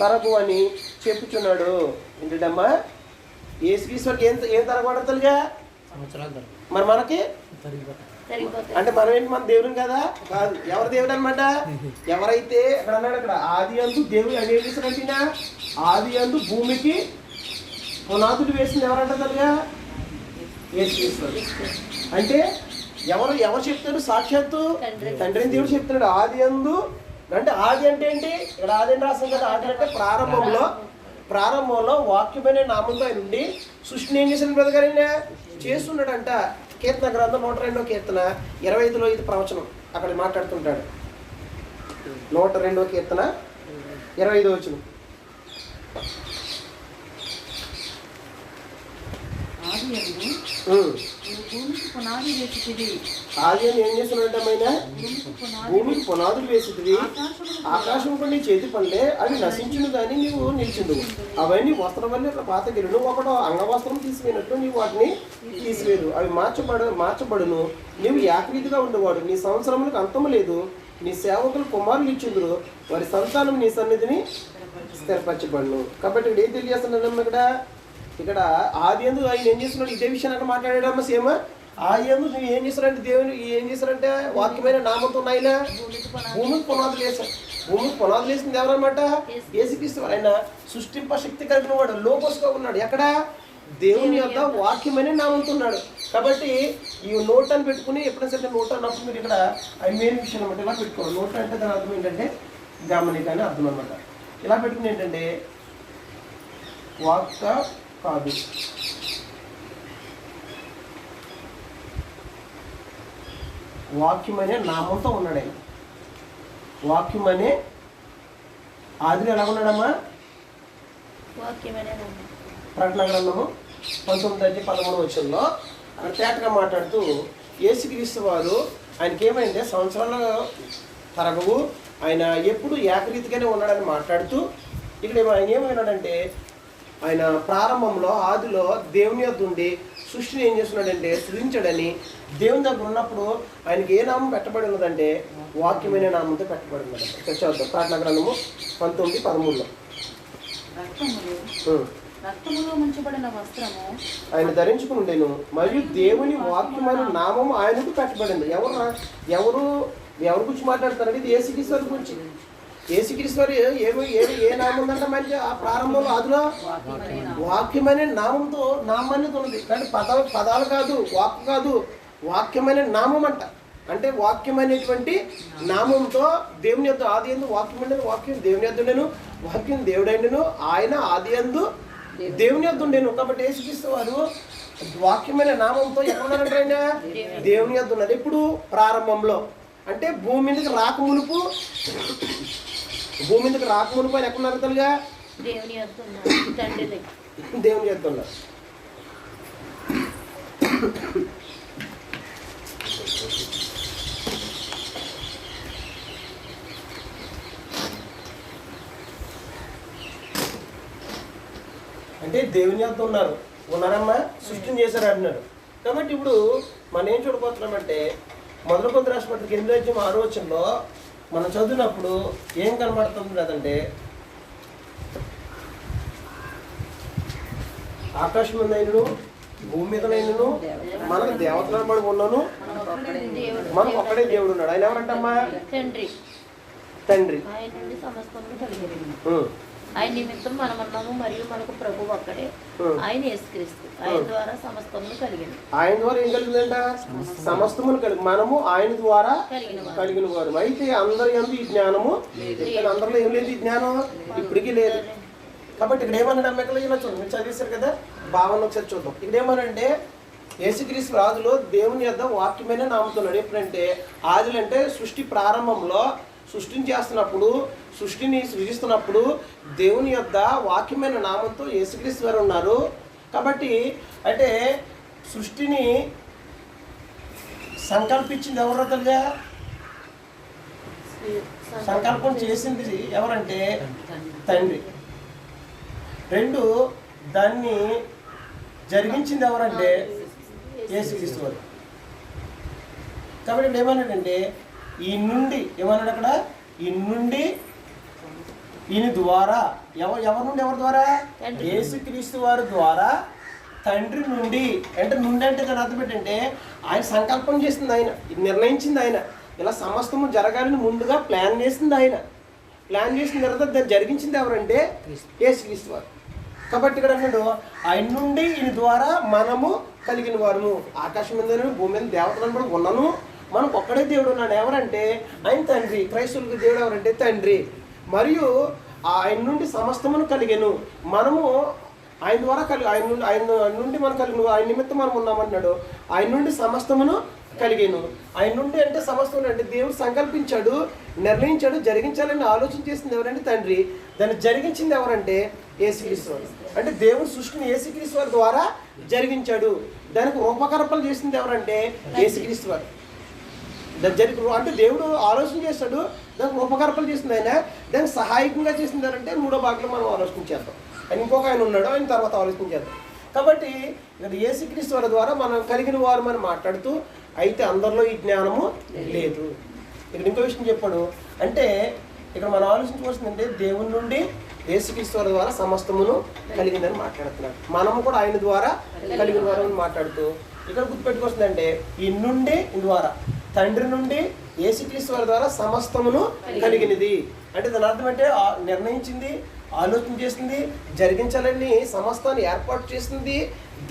A: తరగు అని చెప్పుచున్నాడు. ఏంటమ్మా? యేసుక్రీస్తుకి ఏం తరగబడతలుగా? మరి మనకి అంటే మనం ఏంటి? మన దేవుడు కదా? కాదు. ఎవరు దేవుడు అనమాట? ఎవరైతే అక్కడ అన్నాడు, అక్కడ ఆది యందు దేవుడు అని ఏం చేశాడంటే ఆది యందు భూమికి పునాదులు వేసింది ఎవరంటలుగా? యేసుక్రీస్తు. అంటే ఎవరు చెప్తాడు? సాక్షాత్తు తండ్రి అయిన దేవుడు చెప్తున్నాడు. ఆది యందు అంటే ఆది అంటే ఏంటి? ఇక్కడ ఆది అని రాస్తాం కదా. ఆది అంటే ప్రారంభంలో వాక్యమైన నామంతో ఆయన ఉండి సృష్టిని ఏం చేసిన బ్రదగారైనా చేస్తున్నాడంట. కీర్తన గ్రంథం 102వ కీర్తన 25లో ఇది ప్రవచనం అక్కడ మాట్లాడుతుంటాడు. 102వ కీర్తన 25వ వచనం. ఆది ఏం చేస్తున్నాడంటే భూమికి పునాదులు వేసితివి, ఆకాశం కూడా నీ చేతి పనులే, అవి నశించును కానీ నీవు నిలిచిండు, అవన్నీ వస్త్రం వల్ల పాతగిరును, ఒకటో అంగవస్త్రం తీసిపోయినట్టు నీవు వాటిని తీసివేదు, అవి మార్చబడును, నీవు ఏకరీతిగా ఉండేవాడు, నీ సంవత్సరములకు అంతము లేదు, నీ సేవకులు కుమారులు ఇచ్చిందురు, వారి సంతానం నీ సన్నిధిని స్థిరపరచబడును. కాబట్టి ఇక్కడ ఏం తెలియజేస్తున్నాడమ్మ? ఇక్కడ ఆది యందు ఆయన ఏం చేస్తున్నాడు? ఇదే విషయాన్ని అక్కడ మాట్లాడాడమ్మ. సేమ నువ్వు ఏం చేశారంటే దేవుని ఏం చేశారంటే వాక్యమైన నామంతో ఆయన భూమికి పునాదులు వేశారు. భూమికి పునాదులు వేసింది ఎవరన్నమాట? యేసుక్రీస్తు. ఆయన సృష్టింప శక్తి కలిగిన వాడు, లోకోస్గా ఉన్నాడు. ఎక్కడ? దేవుని యొక్క వాక్యమనే నామంతో ఉన్నాడు. కాబట్టి ఈ నోట్ అని పెట్టుకుని ఎప్పుడైనా సరే నోట్ అన్నప్పుడు మీరు ఇక్కడ అది మెయిన్ విషయం అనమాట. ఇలా పెట్టుకోవాలి. నోట్ అంటే దాని అర్థం ఏంటంటే గమనిక అని అర్థం అనమాట. ఇలా పెట్టుకుని ఏంటంటే వాక్ కాదు, వాక్యమనే నామంతో ఉన్నాడు ఆయన. వాక్యమనే ఆదిలో ఎలా ఉన్నాడమ్మా? ప్రకటన గ్రంథము 19:13 అక్కడ తేటగా మాట్లాడుతూ యేసుక్రీస్తు వారు ఆయనకి ఏమైంది సంవత్సరాల తరగవు, ఆయన ఎప్పుడు ఏకరీతిగానే ఉన్నాడని మాట్లాడుతూ ఇక్కడ ఆయన ఏమైనాడంటే ఆయన ప్రారంభంలో ఆదిలో దేవుని యొద్ద ఉండి సృష్టిని ఏం చేస్తున్నాడంటే సృజించాడని దేవుని దగ్గర ఉన్నప్పుడు ఆయనకి ఏ నామం పెట్టబడి ఉన్నదంటే వాక్యమైన నామంతో పెట్టబడి ఉన్నదంట. చదువుతాం ప్రకటన గ్రంథము 19:13 ఆయన ధరించుకుని ఉండేను మరియు దేవుని వాక్యమైన నామం ఆయనకు పెట్టబడింది. ఎవరు గురించి మాట్లాడతారంటే ఇది యేసుక్రీస్తు వారి గురించి. యేసుక్రీస్తు వారు ఏ నామం ఉందంటే మంచి ఆ ప్రారంభంలో ఆదిలో వాక్యమైన నామంతో నామాన్ని ఉన్నది. కానీ పదాలు కాదు, వాక్ కాదు, వాక్యమైన నామం అంట. అంటే వాక్యమైనటువంటి నామంతో దేవుని యొద్ద ఆది యందు వాక్యమైన వాక్యం దేవుని యొద్ద ఉండేను, వాక్యం దేవుడైండును, ఆయన ఆది యందు దేవుని యొద్ద ఉండేను. కాబట్టి యేసుక్రీస్తు వారు వాక్యమైన నామంతో ఎక్కడ ఉన్నారంటే ఆయన దేవుని యొద్ద ఉన్నారు. ఇప్పుడు ప్రారంభంలో అంటే భూమి మీదకి రాకమునుపు ఆయన ఎక్కడ ఉన్నారు? తల్లిగా దేవుని యొద్ద ఉన్నారు. అంటే దేవుని యొద్ద ఉన్నారమ్మా, సృష్టిని చేశారు అంటున్నారు. కాబట్టి ఇప్పుడు మనం ఏం చూడబోతున్నామంటే 1 కొరింథీయుల రాసిన పత్రిక 8:6 మనం చదివినప్పుడు ఏం కనబడుతుంది లేదంటే ఆకాశం మీదైనను భూమి మీదనైనను మనకు దేవతలను పడి ఉన్నాను, మనకు ఒక్కడే దేవుడు ఉన్నాడు. ఆయన ఎవరంటమ్మా? తండ్రి.
B: ఆయన నిమిత్తం మనమన్నాము మరియు మనకు ప్రభు ఒక్కడే, ఆయన యేసుక్రీస్తు. ఆయన ద్వారా సమస్తమును కలిగింది.
A: ఆయన ద్వారా ఏం కలిగిందంట? సమస్తమును కలిగి మనము ఆయన ద్వారా కలిగిన వారు. అయితే అందరి యందు ఈ జ్ఞానము, అందరిలో ఏం లేదు ఈ జ్ఞానం, ఇప్పటికీ లేదు. కాబట్టి ఇక్కడ ఏమన్నాడు అమ్మకలు? ఇలా చూడండి, మీరు చదివేశారు కదా, భావన ఒకసారి చూద్దాం. ఇక్కడ ఏమనంటే యేసుక్రీస్తు ఆదిలో దేవుని యొద్ద వాక్యమైన నామతున్నాడు. ఎప్పుడంటే ఆదిలో అంటే సృష్టి ప్రారంభంలో సృష్టిని చేస్తున్నప్పుడు, సృష్టిని సృజిస్తున్నప్పుడు దేవుని యొద్ద వాక్యమైన నామంతో యేసుక్రీస్తు వారు ఉన్నారు. కాబట్టి అంటే సృష్టిని సంకల్పించింది ఎవరు? తల్లిగా సంకల్పం చేసింది ఎవరంటే తండ్రి. 2 దాన్ని జరిగించింది ఎవరంటే యేసుక్రీస్తు వారు. కాబట్టి ఏమన్నాడంటే ఈ నుండి ఏమన్నాడు అక్కడ? ఈ నుండి ఈయన ద్వారా ఎవరి నుండి ఎవరి ద్వారా? యేసుక్రీస్తు వారి ద్వారా తండ్రి నుండి. అంటే నుండి అంటే దాని అర్థం ఏంటంటే ఆయన సంకల్పం చేసింది, ఆయన నిర్ణయించింది, ఆయన ఇలా సమస్తము జరగాలని ముందుగా ప్లాన్ చేసింది ఆయన. ప్లాన్ చేసిన తర్వాత దాన్ని జరిగించింది ఎవరంటే యేసుక్రీస్తు వారు. కాబట్టి ఇక్కడ అన్నాడు ఆయన నుండి ఈయన ద్వారా మనము కలిగిన వారు. ఆకాశం మీద భూమి మీద దేవతలను కూడా ఉన్నాను, మనకు ఒక్కడే దేవుడు ఉన్నాడు. ఎవరంటే ఆయన తండ్రి. క్రైస్తవులకు దేవుడు ఎవరంటే తండ్రి. మరియు ఆయన నుండి సమస్తమును కలిగెను, మనము ఆయన ద్వారా ఆయన నుండి మనం కలిగిన, ఆయన నిమిత్తం మనం ఉన్నామంటున్నాడు. ఆయన నుండి సమస్తమును కలిగెను. ఆయన నుండి అంటే సమస్తం అంటే దేవుడు సంకల్పించాడు, నిర్ణయించాడు, జరిగించాలని ఆలోచన చేసింది ఎవరంటే తండ్రి. దాన్ని జరిగించింది ఎవరంటే యేసుక్రీస్తు వారు. అంటే దేవుడు సృష్టిని యేసుక్రీస్తు వారి ద్వారా జరిగించాడు. దానికి రూపకల్పన చేసింది ఎవరంటే యేసుక్రీస్తు వారు. అంటే దేవుడు ఆలోచన చేస్తాడు, దానికి రూపకల్పన చేసింది ఆయన. దానికి సహాయకంగా చేసింది అంటే 3వ భాగంలో మనం ఆలోచించేద్దాం. ఆయన ఇంకొక ఆయన ఉన్నాడు, ఆయన తర్వాత ఆలోచించేద్దాం. కాబట్టి ఇక్కడ యేసుక్రీస్తు వారి ద్వారా మనం కలిగిన వారు మనం మాట్లాడుతూ, అయితే అందరిలో ఈ జ్ఞానము లేదు. ఇక్కడ ఇంకో విషయం చెప్పాడు. అంటే ఇక్కడ మనం ఆలోచించవలసిందంటే దేవుని నుండి యేసుక్రీస్తు వారి ద్వారా సమస్తమును కలిగిందని మాట్లాడుతున్నాడు. మనము కూడా ఆయన ద్వారా కలిగిన వారని మాట్లాడుతూ ఇక్కడ గుర్తుపెట్టుకొస్తుందంటే ఈ నుండి ద్వారా తండ్రి నుండి యేసుక్రీస్తు వారి ద్వారా సమస్తమును కలిగినది అంటే దాని అర్థం అంటే నిర్ణయించింది, ఆలోచన చేసింది, జరిగించాలని సమస్తాన్ని ఏర్పాటు చేసింది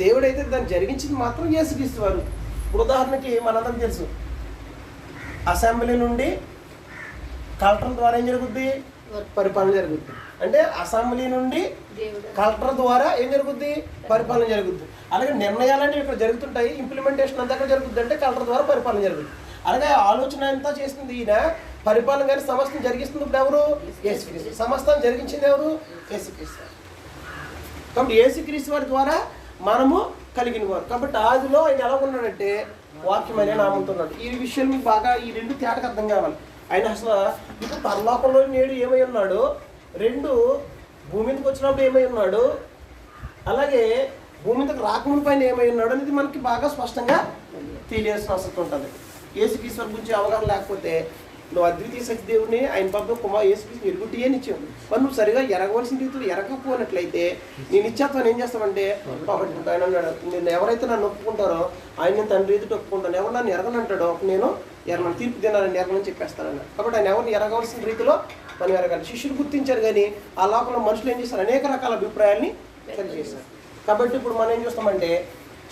A: దేవుడైతే దాన్ని జరిగించింది మాత్రం యేసుక్రీస్తు వారు. ఇప్పుడు ఉదాహరణకి మనందరం తెలుసు అసెంబ్లీ నుండి కలెక్టర్ ద్వారా ఏం జరుగుద్ది? పరిపాలన జరుగుద్ది. అంటే అసెంబ్లీ నుండి కలెక్టర్ ద్వారా ఏం జరుగుద్ది? పరిపాలన జరుగుద్ది. అలాగే నిర్ణయాలన్నీ ఇక్కడ జరుగుతుంటాయి, ఇంప్లిమెంటేషన్ అంతా ఎక్కడ జరుగుద్ది అంటే కలెక్టర్ ద్వారా పరిపాలన జరుగుద్ది. అలాగే ఆలోచన అంతా చేస్తుంది ఈయన, పరిపాలన కానీ సమస్తం జరిగిస్తుంది ఇప్పుడు ఎవరు? యేసుక్రీస్తు. సమస్తం జరిగించింది ఎవరు? యేసుక్రీస్తు. కాబట్టి యేసుక్రీస్తు వారి ద్వారా మనము కలిగిన వారు. కాబట్టి ఆదిలో ఆయన ఎలా ఉన్నాడంటే వాక్యం అనే నామంతో ఉన్నాడు. ఈ విషయం మీకు బాగా ఈ రెండు తేటకు అర్థం కావాలి. ఆయన అసలు ఇప్పుడు పరలోకంలో నేడు ఏమై ఉన్నాడు, రెండు భూమి మీదకి వచ్చినప్పుడు ఏమై ఉన్నాడు, అలాగే భూమి మీదకి రాకముందు పైన ఏమై ఉన్నాడు అనేది మనకి బాగా స్పష్టంగా తెలియాల్సిన అవసరం ఉంటుంది. యేసుక్రీస్తు గురించి అవగాహన లేకపోతే నువ్వు అద్వితీయ సత్యదేవుని ఆయన పంపిన కుమార్ యేసుక్రీస్తు ఎరుగుటి అని ఇచ్చావు. మరి నువ్వు సరిగా ఎరగవలసిన రీతిలో ఎరగకపోయినట్లయితే నీ నిత్యత్వాన్ని ఏం చేస్తావంటే ఒకటి ఆయన అన్నాడు, నేను ఎవరైతే నన్ను ఒప్పుకుంటారో ఆయన నేను తండ్రి ఎదుట ఒప్పుకుంటాను, ఎవరు నన్ను ఎరగనంటాడో నేను ఎరగను, తీర్పు తినాలని ఎరగనని చెప్పేస్తానన్నాడు. కాబట్టి ఆయన ఎవరిని ఎరగవలసిన రీతిలో మనం ఎరగాలి. శిష్యులు గుర్తించారు కానీ ఆ లోకంలో మనుషులు ఏం చేస్తారు? అనేక రకాల అభిప్రాయాల్ని తెలియజేశారు. కాబట్టి ఇప్పుడు మనం ఏం చేస్తామంటే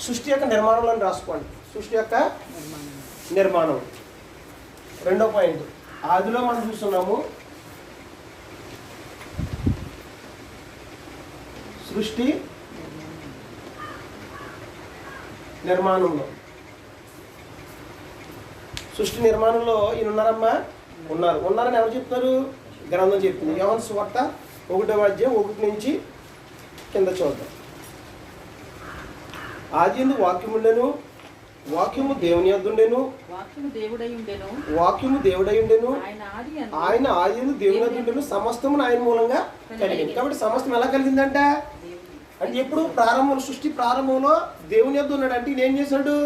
A: సృష్టి యొక్క నిర్మాణంలో రాసుకోండి. సృష్టి యొక్క నిర్మాణం రెండో పాయింట్. ఆదిలో మనం చూస్తున్నాము సృష్టి నిర్మాణంలో. సృష్టి నిర్మాణంలో ఈయన ఉన్నారమ్మా? ఉన్నారని ఎవరు చెప్తున్నారు? గ్రంథం చెప్తుంది. యోహాను సువార్త 1వ అధ్యాయం 1 నుంచి కింద చూద్దాం. ఆదియందు వాక్యము ఉండెను, వాక్యము దేవుని యొద్ద ఉండెను, వాక్యము దేవుడై ఉండెను, ఆయన ఆదియందు దేవుని యొద్ద ఉండెను, సమస్తము ఆయన మూలంగా కలిగింది. కాబట్టి సమస్తం ఎలా కలిగిందంట అంటే ఎప్పుడు ప్రారంభంలో సృష్టి ప్రారంభంలో దేవుని యొద్ద ఉన్నాడు. అంటే ఈయన ఏం చేశాడు?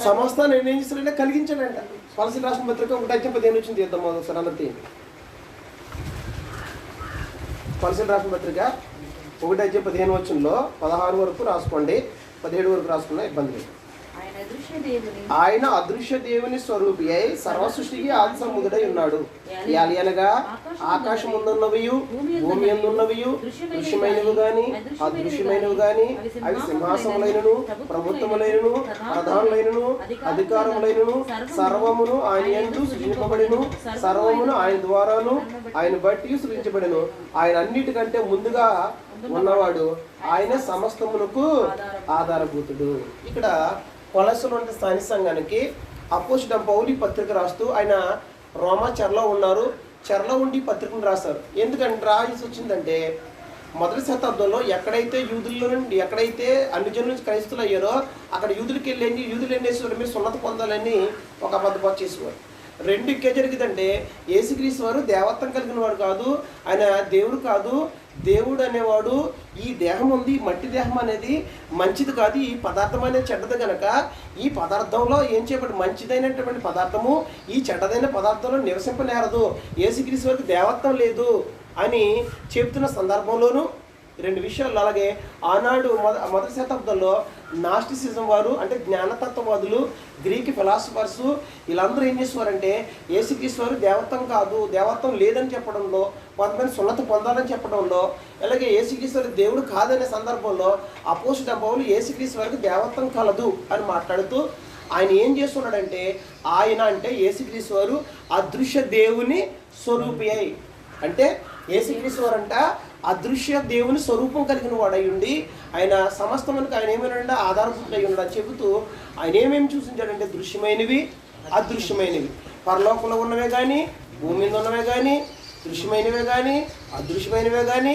A: సమస్తాన్ని ఏం చేస్తాడంటే కలిగించాడంట. కొలసీలు రాసిన పత్రిక 1:15 వచ్చింది తీద్దాం ఒకసారి అందరి. కొలసీలు రాసిన పత్రిక 1:15 వచ్చంలో 16 వరకు రాసుకోండి, 17 వరకు రాసుకున్నా ఇబ్బంది లేదు. ఆయన అదృశ్య దేవుని స్వరూపి అయి సర్వ సృష్టికి ఆది సంబుధుడై ఉన్నాడు. అనగా ఆకాశం ముందున్నవియు భూమి అందున్నవియు దృశ్యమైనవి గాని అదృశ్యమైనవి గాని అవి సింహాసములైనను ప్రభుత్వములైనను ప్రధానులైనను అధికారములైనను సర్వమును ఆయన యందు సృజింపబడెను, సర్వమును ఆయన ద్వారాను ఆయన బట్టి సృజించబడెను. ఆయన అన్నిటికంటే ముందుగా ఉన్నవాడు, ఆయన సమస్తమునకు ఆధారభూతుడు. ఇక్కడ కొలసలు ఉండే స్థానిక సంఘానికి అపోస్తలుడైన పౌలు పత్రిక రాస్తూ ఆయన రోమా చెరలో ఉన్నారు. చెరలో ఉండి పత్రికను రాశారు. ఎందుకంటే రాయాల్సి వచ్చిందంటే మొదటి శతాబ్దంలో ఎక్కడైతే యూదుల్లో నుండి ఎక్కడైతే అన్ని జనుల నుంచి క్రైస్తులు అయ్యారో అక్కడ యూదులకి వెళ్ళండి, యూదులు ఏం చేసేవారు? మీరు సున్నత పొందాలని ఒక అబద్ధపాటు చేసేవారు. రెండు ఇంకే జరిగిందంటే యేసుక్రీస్తు వారు దేవత్వం కలిగిన వాడు కాదు, ఆయన దేవుడు కాదు. దేవుడు అనేవాడు ఈ దేహం ఉంది, మట్టి దేహం అనేది మంచిది కాదు, ఈ పదార్థం అనేది చెడ్డది కనుక ఈ పదార్థంలో ఏం చేయబడి మంచిదైనటువంటి పదార్థము ఈ చెడ్డదైన పదార్థంలో నివసింపనేరదు, యేసుక్రీస్తు వారికి దేవత్వం లేదు అని చెప్తున్న సందర్భంలోనూ రెండు విషయాలు. అలాగే ఆనాడు మొదటి శతాబ్దంలో నాస్టిసిజం వారు అంటే జ్ఞానతత్వవాదులు, గ్రీక్ ఫిలాసఫర్స్ వీళ్ళందరూ ఏం చేసేవారంటే యేసుక్రీస్తు వారు దేవత్వం కాదు, దేవత్వం లేదని చెప్పడంలో, కొంతమంది సున్నత పొందాలని చెప్పడంలో, అలాగే యేసుక్రీస్తు వారు దేవుడు కాదనే సందర్భంలో అపోస్తలుడైన పౌలు యేసుక్రీస్తు వారికి దేవత్వం కలదు అని మాట్లాడుతూ ఆయన ఏం చేస్తున్నాడంటే ఆయన అంటే యేసుక్రీస్తు వారు అదృశ్య దేవుని స్వరూపి అయి, అంటే యేసుక్రీస్తు వారు అంట అదృశ్య దేవుని స్వరూపం కలిగిన వాడై ఉండి ఆయన సమస్తమునికి ఆయన ఏమైనా ఆధారభూతుడై ఉన్నాడు అని చెబుతూ ఆయన ఏమేమి చూసించాడంటే దృశ్యమైనవి అదృశ్యమైనవి, పరలోకంలో ఉన్నవే కానీ భూమి మీద ఉన్నవే కానీ దృశ్యమైనవే కానీ అదృశ్యమైనవే కానీ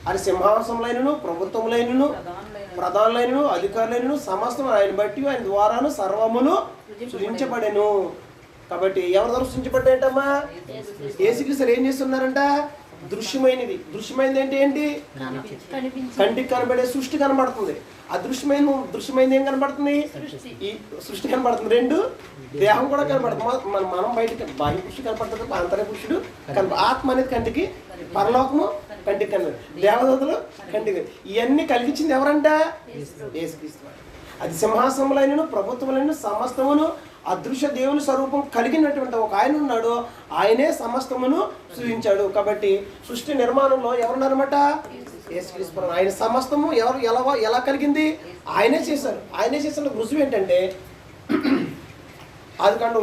A: అది సింహాసనములైనను ప్రభుత్వములైనను ప్రధానులైనను అధికారులైనను సమస్తం ఆయన బట్టి ఆయన ద్వారాను సర్వమును సృజించబడెను. కాబట్టి ఎవరి ద్వారా సృజించబడ్డాయంటమ్మా? యేసుక్రీస్తు ఏం చేస్తున్నారంట? దృశ్యమైనది. దృశ్యమైనది అంటే ఏంటి? కంటికి కనబడే సృష్టి కనబడుతుంది. దృశ్యమైనది ఏం కనబడుతుంది? ఈ సృష్టి కనబడుతుంది. రెండు దేహం కూడా కనబడుతుంది. మనం బయటకి బాహ్య పురుషుడు కనపడుతుంది, ఆంతర్య పురుషుడు ఆత్మ అనేది కంటికి పరలోకము కంటికి కనబడి, దేవదూతలు కంటికి, ఇవన్నీ కలిగించింది ఎవరంట? యేసుక్రీస్తు. అది సింహాసనములైనను ప్రభుత్వములైన సమస్తమును అదృశ్య దేవుని స్వరూపం కలిగినటువంటి ఒక ఆయన ఉన్నాడు. ఆయనే సమస్తమును సృజించాడు. కాబట్టి సృష్టి నిర్మాణంలో ఎవరున్నారన్నమాట? యేసుక్రీస్తు. ఆయన సమస్తము ఎలా కలిగింది? ఆయనే చేశారు. ఆయనే చేసిన రుజువు ఏంటంటే అది కండు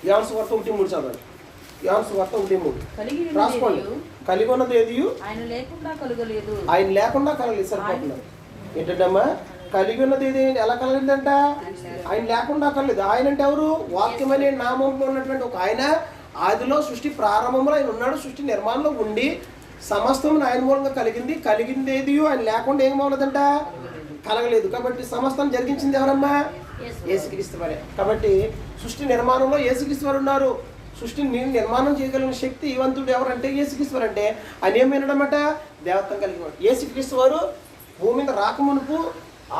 A: యోహాను సువార్త 1:3 చదవండి. యోహాను సువార్త 1:3 రాసుకోండి. కలిగి ఉన్నది ఏది ఆయన లేకుండా కలగలేదు. సరిపోతున్నారు ఏంటంటమ్మా? కలిగి ఉన్నది ఏది ఎలా కలగలేదంట? ఆయన లేకుండా కలగలేదు. ఆయన అంటే ఎవరు? వాక్యం అనే నామంలో ఉన్నటువంటి ఒక ఆయన. ఆదిలో సృష్టి ప్రారంభంలో ఆయన ఉన్నాడు. సృష్టి నిర్మాణంలో ఉండి సమస్తం ఆయన మూలంగా కలిగింది ఏది ఆయన లేకుండా ఏం అవ్వలేదంట? కలగలేదు. కాబట్టి సమస్తం జరిగించింది ఎవరమ్మా? యేసుక్రీస్తు వారే. కాబట్టి సృష్టి నిర్మాణంలో యేసుక్రీస్తు వారు ఉన్నారు. సృష్టిని నిర్మాణం చేయగలిగిన శక్తి ఇవంతుడు ఎవరంటే యేసుక్రీస్తు వారు. అంటే ఆయన ఏమైనాడన్నమాట? దేవత్వం కలిగిన వాడు. యేసుక్రీస్తు వారు భూమి మీద రాకమునుపు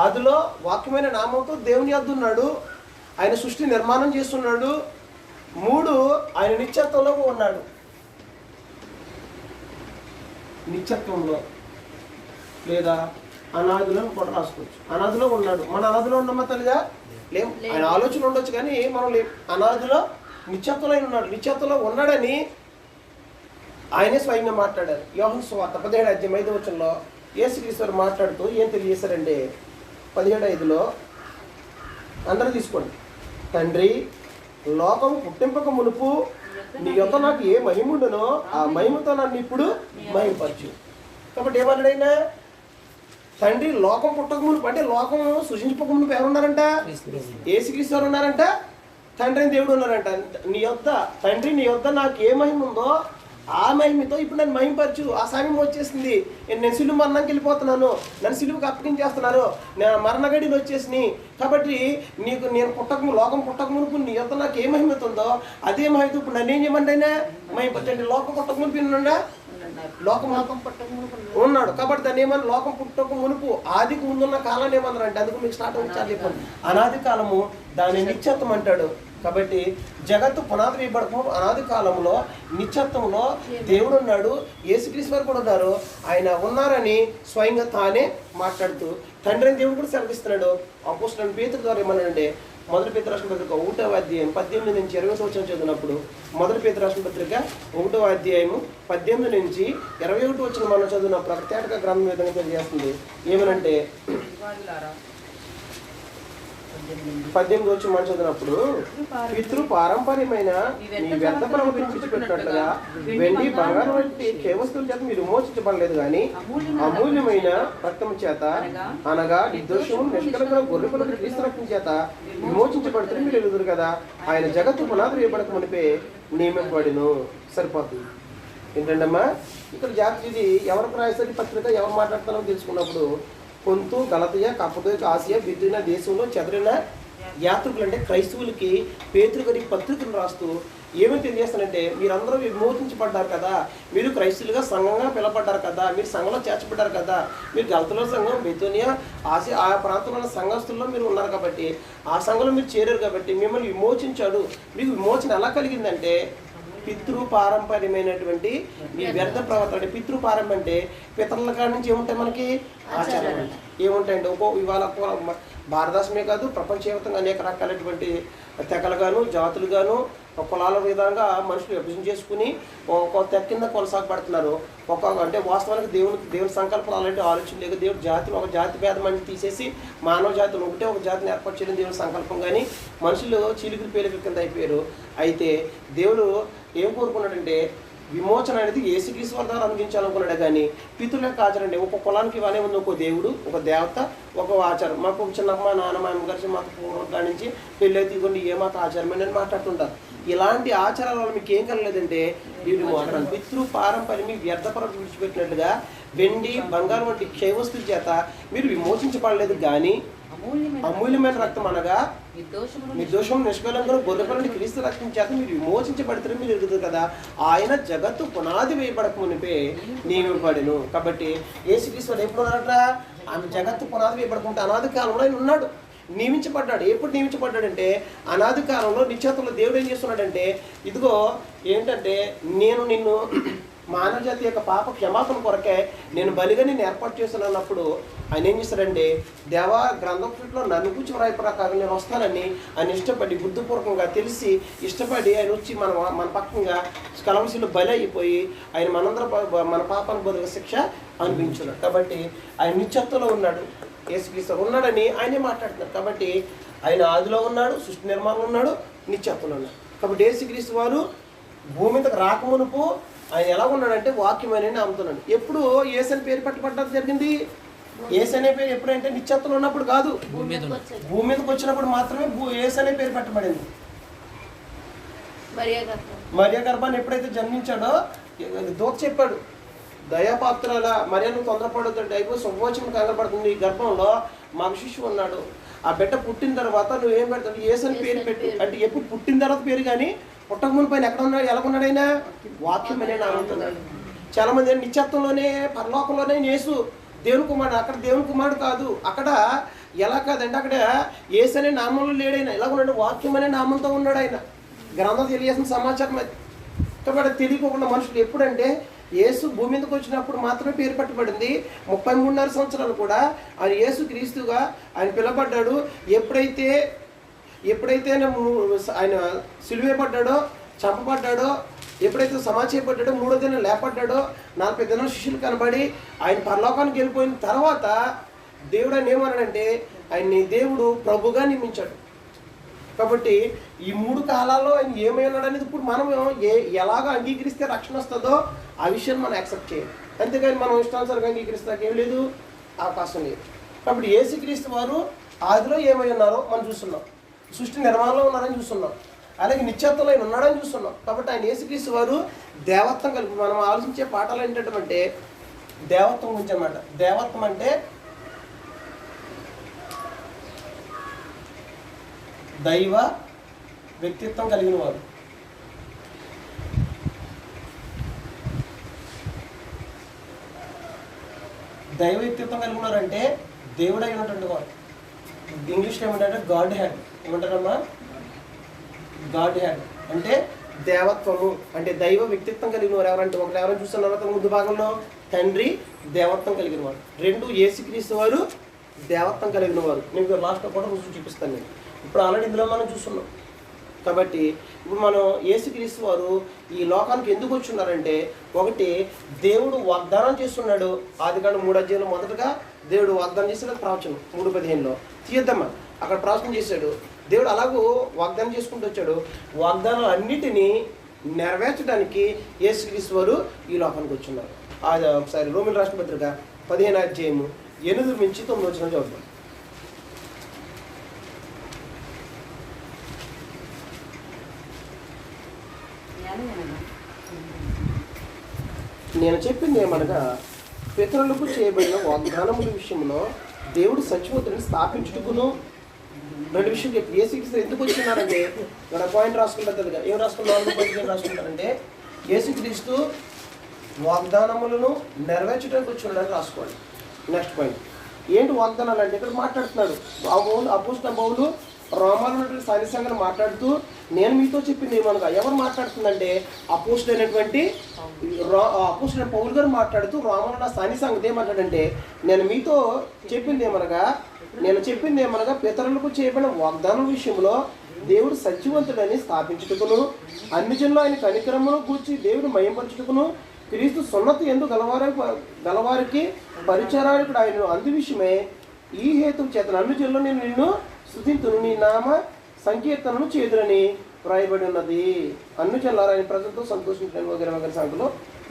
A: ఆదిలో వాక్యమైన నామంతో దేవుని యొద్ద ఉన్నాడు. ఆయన సృష్టి నిర్మాణం చేస్తున్నాడు. 3 ఆయన నిత్యత్వంలో ఉన్నాడు. నిత్యత్వంలో లేదా అనాదిలో కూడా రాసుకోవచ్చు. అనాదిలో ఉన్నాడు. మన అనాదిలో ఉన్నామా తల్లిగా? లేం. ఆయన ఆలోచన ఉండొచ్చు కానీ మనం లేం. అనాదిలో నిత్యత్వంలో ఉన్నాడు. నిత్యత్వంలో ఉన్నాడని ఆయనే స్వయంగా మాట్లాడారు. యోహాను సువార్త 17:5 యేసుక్రీస్తు మాట్లాడుతూ ఏం తెలియజేశారంటే 17:5 అందరూ తీసుకోండి. తండ్రి, లోకం పుట్టింపక మునుపు నీ యొక్క నాకు ఏ మహిముండునో ఆ మహిమతో నన్ను ఇప్పుడు మహిమపరచు. కాబట్టి ఏమన్నాడైనా? తండ్రి లోకం పుట్టక మునుపు అంటే లోకం సృజించక మునుపు ఎవరున్నారంట? యేసుక్రీస్తు ఉన్నారంట. తండ్రి దేవుడు ఉన్నారంట. నీ యొద్ద తండ్రి నీ యొద్ద నాకు ఏ మహిమ ఉందో ఆ మహిమతో ఇప్పుడు నన్ను మహిమపరచు. ఆ సమయం వచ్చేసింది. నేను సిలువ మరణంకి వెళ్ళిపోతున్నాను. నన్ను సిలువకి అప్పగించేస్తున్నారు. నేను మరణగడిని వచ్చేసినాయి. కాబట్టి నేను లోకం పుట్టక మునుపు నీ యొద్ద నాకు ఏ మహిమత ఉందో అదే మహిమతో ఇప్పుడు నన్ను ఏం చేయమంటే అయినా మహిమపరచండి. లోకం పుట్టక మునుపు ఉన్నాడా? లోకం ఉన్నాడు. కాబట్టి దాన్ని ఏమన్నా లోకం పుట్టక మునుపు ఆదికి ముందున్న కాలాన్ని ఏమన్నారు అంటే అందుకు మీకు స్టార్ట్ వచ్చారు చెప్పండి. అనాది కాలము దాని నిత్యత్వం అంటాడు. కాబట్టి జగత్తు పునాది వేయబడకు అనాది కాలంలో నిత్యత్వంలో దేవుడు ఉన్నాడు. యేసుక్రీస్తు వారు కూడా ఉన్నారు. ఆయన ఉన్నారని స్వయంగా తానే మాట్లాడుతూ తండ్రిని దేవుడు కూడా సెలవిస్తున్నాడు. అపోస్తలుడైన పేతురు ద్వారా ఏమన్నాడంటే మొదటి పేతురు రాసిన పత్రిక 1వ అధ్యాయం 18 నుంచి 20 సంవత్సరం చదివినప్పుడు మొదటి పేతురు రాసిన పత్రిక 1వ అధ్యాయము 18 నుంచి 21 వచ్చిన మనం చదివినప్పుడు ప్రత్యేక గ్రంథం విధంగా తెలియజేస్తుంది. ఏమనంటే 18 వచ్చి మనం చదివినప్పుడు పితృ పారంపర్యమైన మీ వ్యర్థ ప్రవృత్తిని విడిచిపెట్టినట్లుగా వెండి బంగారం వంటి కేవస్తుల చేత మీరు విమోచించబడలేదు కానీ అమూల్యమైన రక్తం చేత అనగా నిర్దోషము నిష్కలంకమైన గొర్రె పిల్లల క్రీస్తు రక్తం చేత విమోచించబడితే మీరు ఎదురు కదా. ఆయన జగత్తు పునాది వేయబడక మునిపే నియమింపబడిను. సరిపోతుంది. ఏంటండమ్మా ఇక్కడ జాతి ఇది ఎవరికి రాసేది పత్రిక ఎవరు మాట్లాడుతున్నారో తెలుసుకున్నప్పుడు పొంతు గలతయ కప్పదోయ ఆసియా బిద్దున దేశంలో చెదరిన యాత్రికులు అంటే క్రైస్తవులకి పేతురు గారి పత్రికను రాస్తూ ఏమని తెలియజేస్తానంటే మీరందరూ విమోచించబడ్డారు కదా, మీరు క్రైస్తవులుగా సంఘంగా పిలవబడ్డారు కదా, మీరు సంఘంలో చేర్చబడ్డారు కదా, మీరు గలతలో సంఘం బెతోనియా ఆసియా ఆ ప్రాంతంలో ఉన్న సంఘస్థుల్లో మీరు ఉన్నారు కాబట్టి ఆ సంఘంలో మీరు చేరారు కాబట్టి మిమ్మల్ని విమోచించాడు. మీకు విమోచన ఎలా కలిగిందంటే పితృపారంపర్యమైనటువంటి మీ వ్యర్థ ప్రవర్తన. అంటే పితృపారంపర్యం అంటే పితరుల కాడి నుంచి ఏముంటాయి మనకి ఆచారం ఏముంటాయండి. ఇవాళ భారతదేశమే కాదు ప్రపంచవ్యాప్తంగా అనేక రకాలైనటువంటి తెగలుగాను జాతులుగాను కులాల విధంగా మనుషులు విభజన చేసుకుని ఒక తెగ కింద కొనసాగబడుతున్నారు. అంటే వాస్తవానికి దేవుని సంకల్పం అలాంటి ఆలోచన లేదు. దేవుడు ఒక జాతి భేదం అని తీసేసి మానవ జాతులు ఒకటే ఒక జాతిని ఏర్పాటు చేయడం దేవుని సంకల్పం. కానీ మనుషులు చీలికలు పేలికల కింద అయిపోయారు. అయితే దేవుడు ఏం కోరుకున్నాడంటే విమోచన అనేది యేసుక్రీస్తు వారి ద్వారా అందించాలనుకున్నాడు. కానీ పితృల యొక్క ఆచారం అండి ఒక కులానికి ఇవన్నీ ఉంది. ఒక దేవుడు, ఒక దేవత, ఒక ఆచారం. మాకు చిన్నమ్మ నాన్నమ్మ అమ్మగారి మాకు పూర్వం నుంచి పెళ్ళైతే ఇవ్వండి ఏ మాకు ఆచారం అని మాట్లాడుతుంటారు. ఇలాంటి ఆచారాల వల్ల మీకు ఏం కలగలేదంటే వీడు మాట్లాడాలి. పితృ పారంపర్యం మీ వ్యర్థపరం విడిచిపెట్టినట్లుగా వెండి బంగారం వంటి క్షయవస్తుల చేత మీరు విమోచించబడలేదు కానీ అమూల్యమైన రక్తం అనగా నిర్దోషం నిష్కలంకరం గొర్రెపిల్లని క్రీస్తు రక్తం చేత మీరు విమోచించబడితే మీరు ఎదుగుతారు కదా. ఆయన జగత్తు పునాది వేయబడక మునిపే నియమింపబడెను. కాబట్టి యేసుక్రీస్తు ఎప్పుడు ఉన్నారట? ఆమె జగత్తు పునాది వేయబడుకుంటే అనాది కాలంలో ఆయన ఉన్నాడు, నియమించబడ్డాడు. ఎప్పుడు నియమించబడ్డాడంటే అనాది కాలంలో నిత్యత్వంలో దేవుడు ఏం చేస్తున్నాడంటే ఇదిగో ఏంటంటే నేను నిన్ను మానవ జాతి యొక్క పాప క్షమాపణ కొరకే నేను బలిగా నేను ఏర్పాటు చేస్తున్నప్పుడు ఆయన ఏం చేశాడంటే దేవా గ్రంథంలో నన్ను కూర్చి వ్రాయి ప్రకారం నేను వస్తానని ఆయన ఇష్టపడి బుద్ధిపూర్వకంగా తెలిసి ఇష్టపడి ఆయన వచ్చి మన పక్షంగా కలవసిలో బలి అయిపోయి ఆయన మన పాపానికి బదులుగా శిక్ష అనిపించున్నాడు. కాబట్టి ఆయన నిత్యత్వంలో ఉన్నాడు, యేసుక్రీస్తు ఉన్నాడని ఆయనే మాట్లాడుతున్నారు. కాబట్టి ఆయన ఆదిలో ఉన్నాడు, సృష్టి నిర్మాణంలో ఉన్నాడు, నిత్యత్వంలో ఉన్నాడు. కాబట్టి యేసుక్రీస్తు వారు భూమి మీదకి రాకమునుపు ఆయన ఎలా ఉన్నాడంటే వాక్యం అని నమ్ముతున్నాడు. ఎప్పుడు యేసు అని పేరు పెట్టబడ్డం జరిగింది? యేసు అనే పేరు ఎప్పుడంటే నిత్యత్వంలో ఉన్నప్పుడు కాదు, భూమి మీదకి వచ్చినప్పుడు మాత్రమే యేసు అనే పేరు పెట్టబడింది. మరియా గర్భాన్ని ఎప్పుడైతే జన్మించాడో దూత చెప్పాడు, దయాపాత్రాల మరియను తొందరపడుతుంది అయిపోయి శుభవచనం కంగపడుతుంది, ఈ గర్భంలో మగ శిశువు ఉన్నాడు, ఆ బిడ్డ పుట్టిన తర్వాత నువ్వేం పెడతావు? యేసు అని పేరు పెట్టు అంటే ఎప్పుడు పుట్టిన తర్వాత పేరు కానీ పుట్టక ముందు పైన ఎక్కడ ఉన్నాడు, ఎలా ఉన్నాడు? ఆయన వాక్యం అనే నమ్ముతున్నాడు. చాలా మంది నిత్యత్వంలోనే పరలోకంలోనే యేసు దేవుని కుమారుడు, అక్కడ దేవుని కుమారుడు కాదు, అక్కడ ఎలా కాదంటే అక్కడ యేసు అనే నామంలో లేడైనా, ఎలా ఉన్నాడు? వాక్యం అనే నామంతో ఉన్నాడు. ఆయన గ్రంథం తెలియాల్సిన సమాచారం అది. కాబట్టి తెలియకుండా మనుషులు ఎప్పుడంటే యేసు భూమి మీదకి వచ్చినప్పుడు మాత్రమే పేరు పెట్టబడింది. 33.5 సంవత్సరాలు కూడా ఆయన యేసు క్రీస్తుగా ఆయన పిలబడ్డాడు. ఎప్పుడైతే ఆయన సిలువేయబడ్డాడో, చంపబడ్డాడో, ఎప్పుడైతే సమాధి చేయబడ్డాడో, 3వ దినం లేపడ్డాడో, 40 దినాలు శిష్యులు కనబడి ఆయన పరలోకానికి వెళ్ళిపోయిన తర్వాత దేవుడు ఆయన ఏమన్నాడంటే ఆయన్ని దేవుడు ప్రభుగా నియమించాడు. కాబట్టి ఈ 3 కాలాల్లో ఆయన ఏమై ఉన్నాడు అనేది ఇప్పుడు మనం ఎలాగ అంగీకరిస్తే రక్షణ వస్తుందో ఆ విషయాన్ని మనం యాక్సెప్ట్ చేయాలి. అంతేగాని మనం ఇష్టానుసారంగా అంగీకరిస్తాక ఏం లేదు, అవకాశం లేదు. కాబట్టి యేసుక్రీస్తు వారు ఆదిలో ఏమై ఉన్నారో మనం చూస్తున్నాం, సృష్టి నిర్మాణంలో ఉన్నారని చూస్తున్నాం, అలాగే నిత్యత్వంలో ఆయన ఉన్నాడని చూస్తున్నాం. కాబట్టి ఆయన యేసుక్రీస్తు వారు దేవత్వం కలిపి మనం ఆలోచించే పాఠాలు ఏంటంటే దేవత్వం గురించి అన్నమాట. దేవత్వం అంటే దైవ వ్యక్తిత్వం కలిగిన వారు. దైవ వ్యక్తిత్వం కలిగిన వారు అంటే దేవుడు అయినటువంటి వారు. ఇంగ్లీష్లో ఏమంటారంటే గాడ్ హ్యాడ్. ఏమంటారమ్మా? గాడ్ హ్యాడ్ అంటే దేవత్వము అంటే దైవ వ్యక్తిత్వం కలిగిన వారు. ఎవరంటే ఒకరు ఎవరైనా చూస్తున్నారు ముందు భాగంలో తండ్రి దేవత్వం కలిగిన వారు, 2 యేసుక్రీస్తు వారు దేవత్వం కలిగిన వారు. నేను లాస్ట్లో కూడా రుజువు చూపిస్తాను. నేను ఇప్పుడు ఆల్రెడీ ఇందులో మనం చూస్తున్నాం. కాబట్టి ఇప్పుడు మనం యేసుక్రీస్తు వారు ఈ లోకానికి ఎందుకు వచ్చున్నారంటే, ఒకటి దేవుడు వాగ్దానం చేస్తున్నాడు. ఆదికాండం 3వ అధ్యాయంలో మొదటగా దేవుడు వాగ్దానం చేశాడు. ప్రవచనం 3:15లో తీయద్దమ్మా అక్కడ ప్రవచనం చేశాడు. దేవుడు అలాగూ వాగ్దానం చేసుకుంటూ వచ్చాడు. వాగ్దానాలు అన్నిటినీ నెరవేర్చడానికి యేసుక్రీస్తు వారు ఈ లోకానికి వచ్చున్నారు. అది ఒకసారి రోమిల రాష్ట్ర పత్రిక 15వ అధ్యాయము 8-9 వచ్చిన చదువుతాం. నేను చెప్పింది ఏమనగా, పితరులకు చేయబడిన వాగ్దానముల విషయంలో దేవుడు సత్యవంతుడిని స్థాపించుటకును 2 విషయం చెప్పి యేసుక్రీస్తు ఎందుకు వచ్చినారంటే ఇక్కడ పాయింట్ రాసుకుంటారు. ఏం రాసుకుంటారంటే యేసుక్రీస్తు వాగ్దానములను నెరవేర్చడానికి వచ్చినాడని రాసుకోండి. నెక్స్ట్ పాయింట్ ఏంటి వాగ్దానాలు అంటే ఇక్కడ మాట్లాడుతున్నాడు అపోస్తలుడైన పౌలు రోమాలో ఉన్నటువంటి సాని సంఘాన్ని మాట్లాడుతూ నేను మీతో చెప్పింది ఏమనగా, ఎవరు మాట్లాడుతుందంటే అపోస్తలుడైనటువంటి పౌలు గారు మాట్లాడుతూ రోమాలో ఉన్న సాని సంఘం ఏమంటాడంటే నేను మీతో చెప్పింది ఏమనగా పితరులకు చేయబడిన వాగ్దానం విషయంలో దేవుడు సత్యవంతుడని స్థాపించుటకును అన్ని జనులు ఆయన కనికరమును గూర్చి దేవుడు మయంపరచుటకును క్రీస్తు సున్నతి ఎందు గలవారికి పరిచారానికి ఆయన అందు విషయమే ఈ హేతు చేత అన్ని జనులు నేను నిన్ను స్తుతింతును, నీ నామ సంకీర్తనను చేదురని వ్రాయబడి ఉన్నది. అన్ని జనులారా ఆయన ప్రజలతో సంతోషించడానికి వగైరా సంగతిలో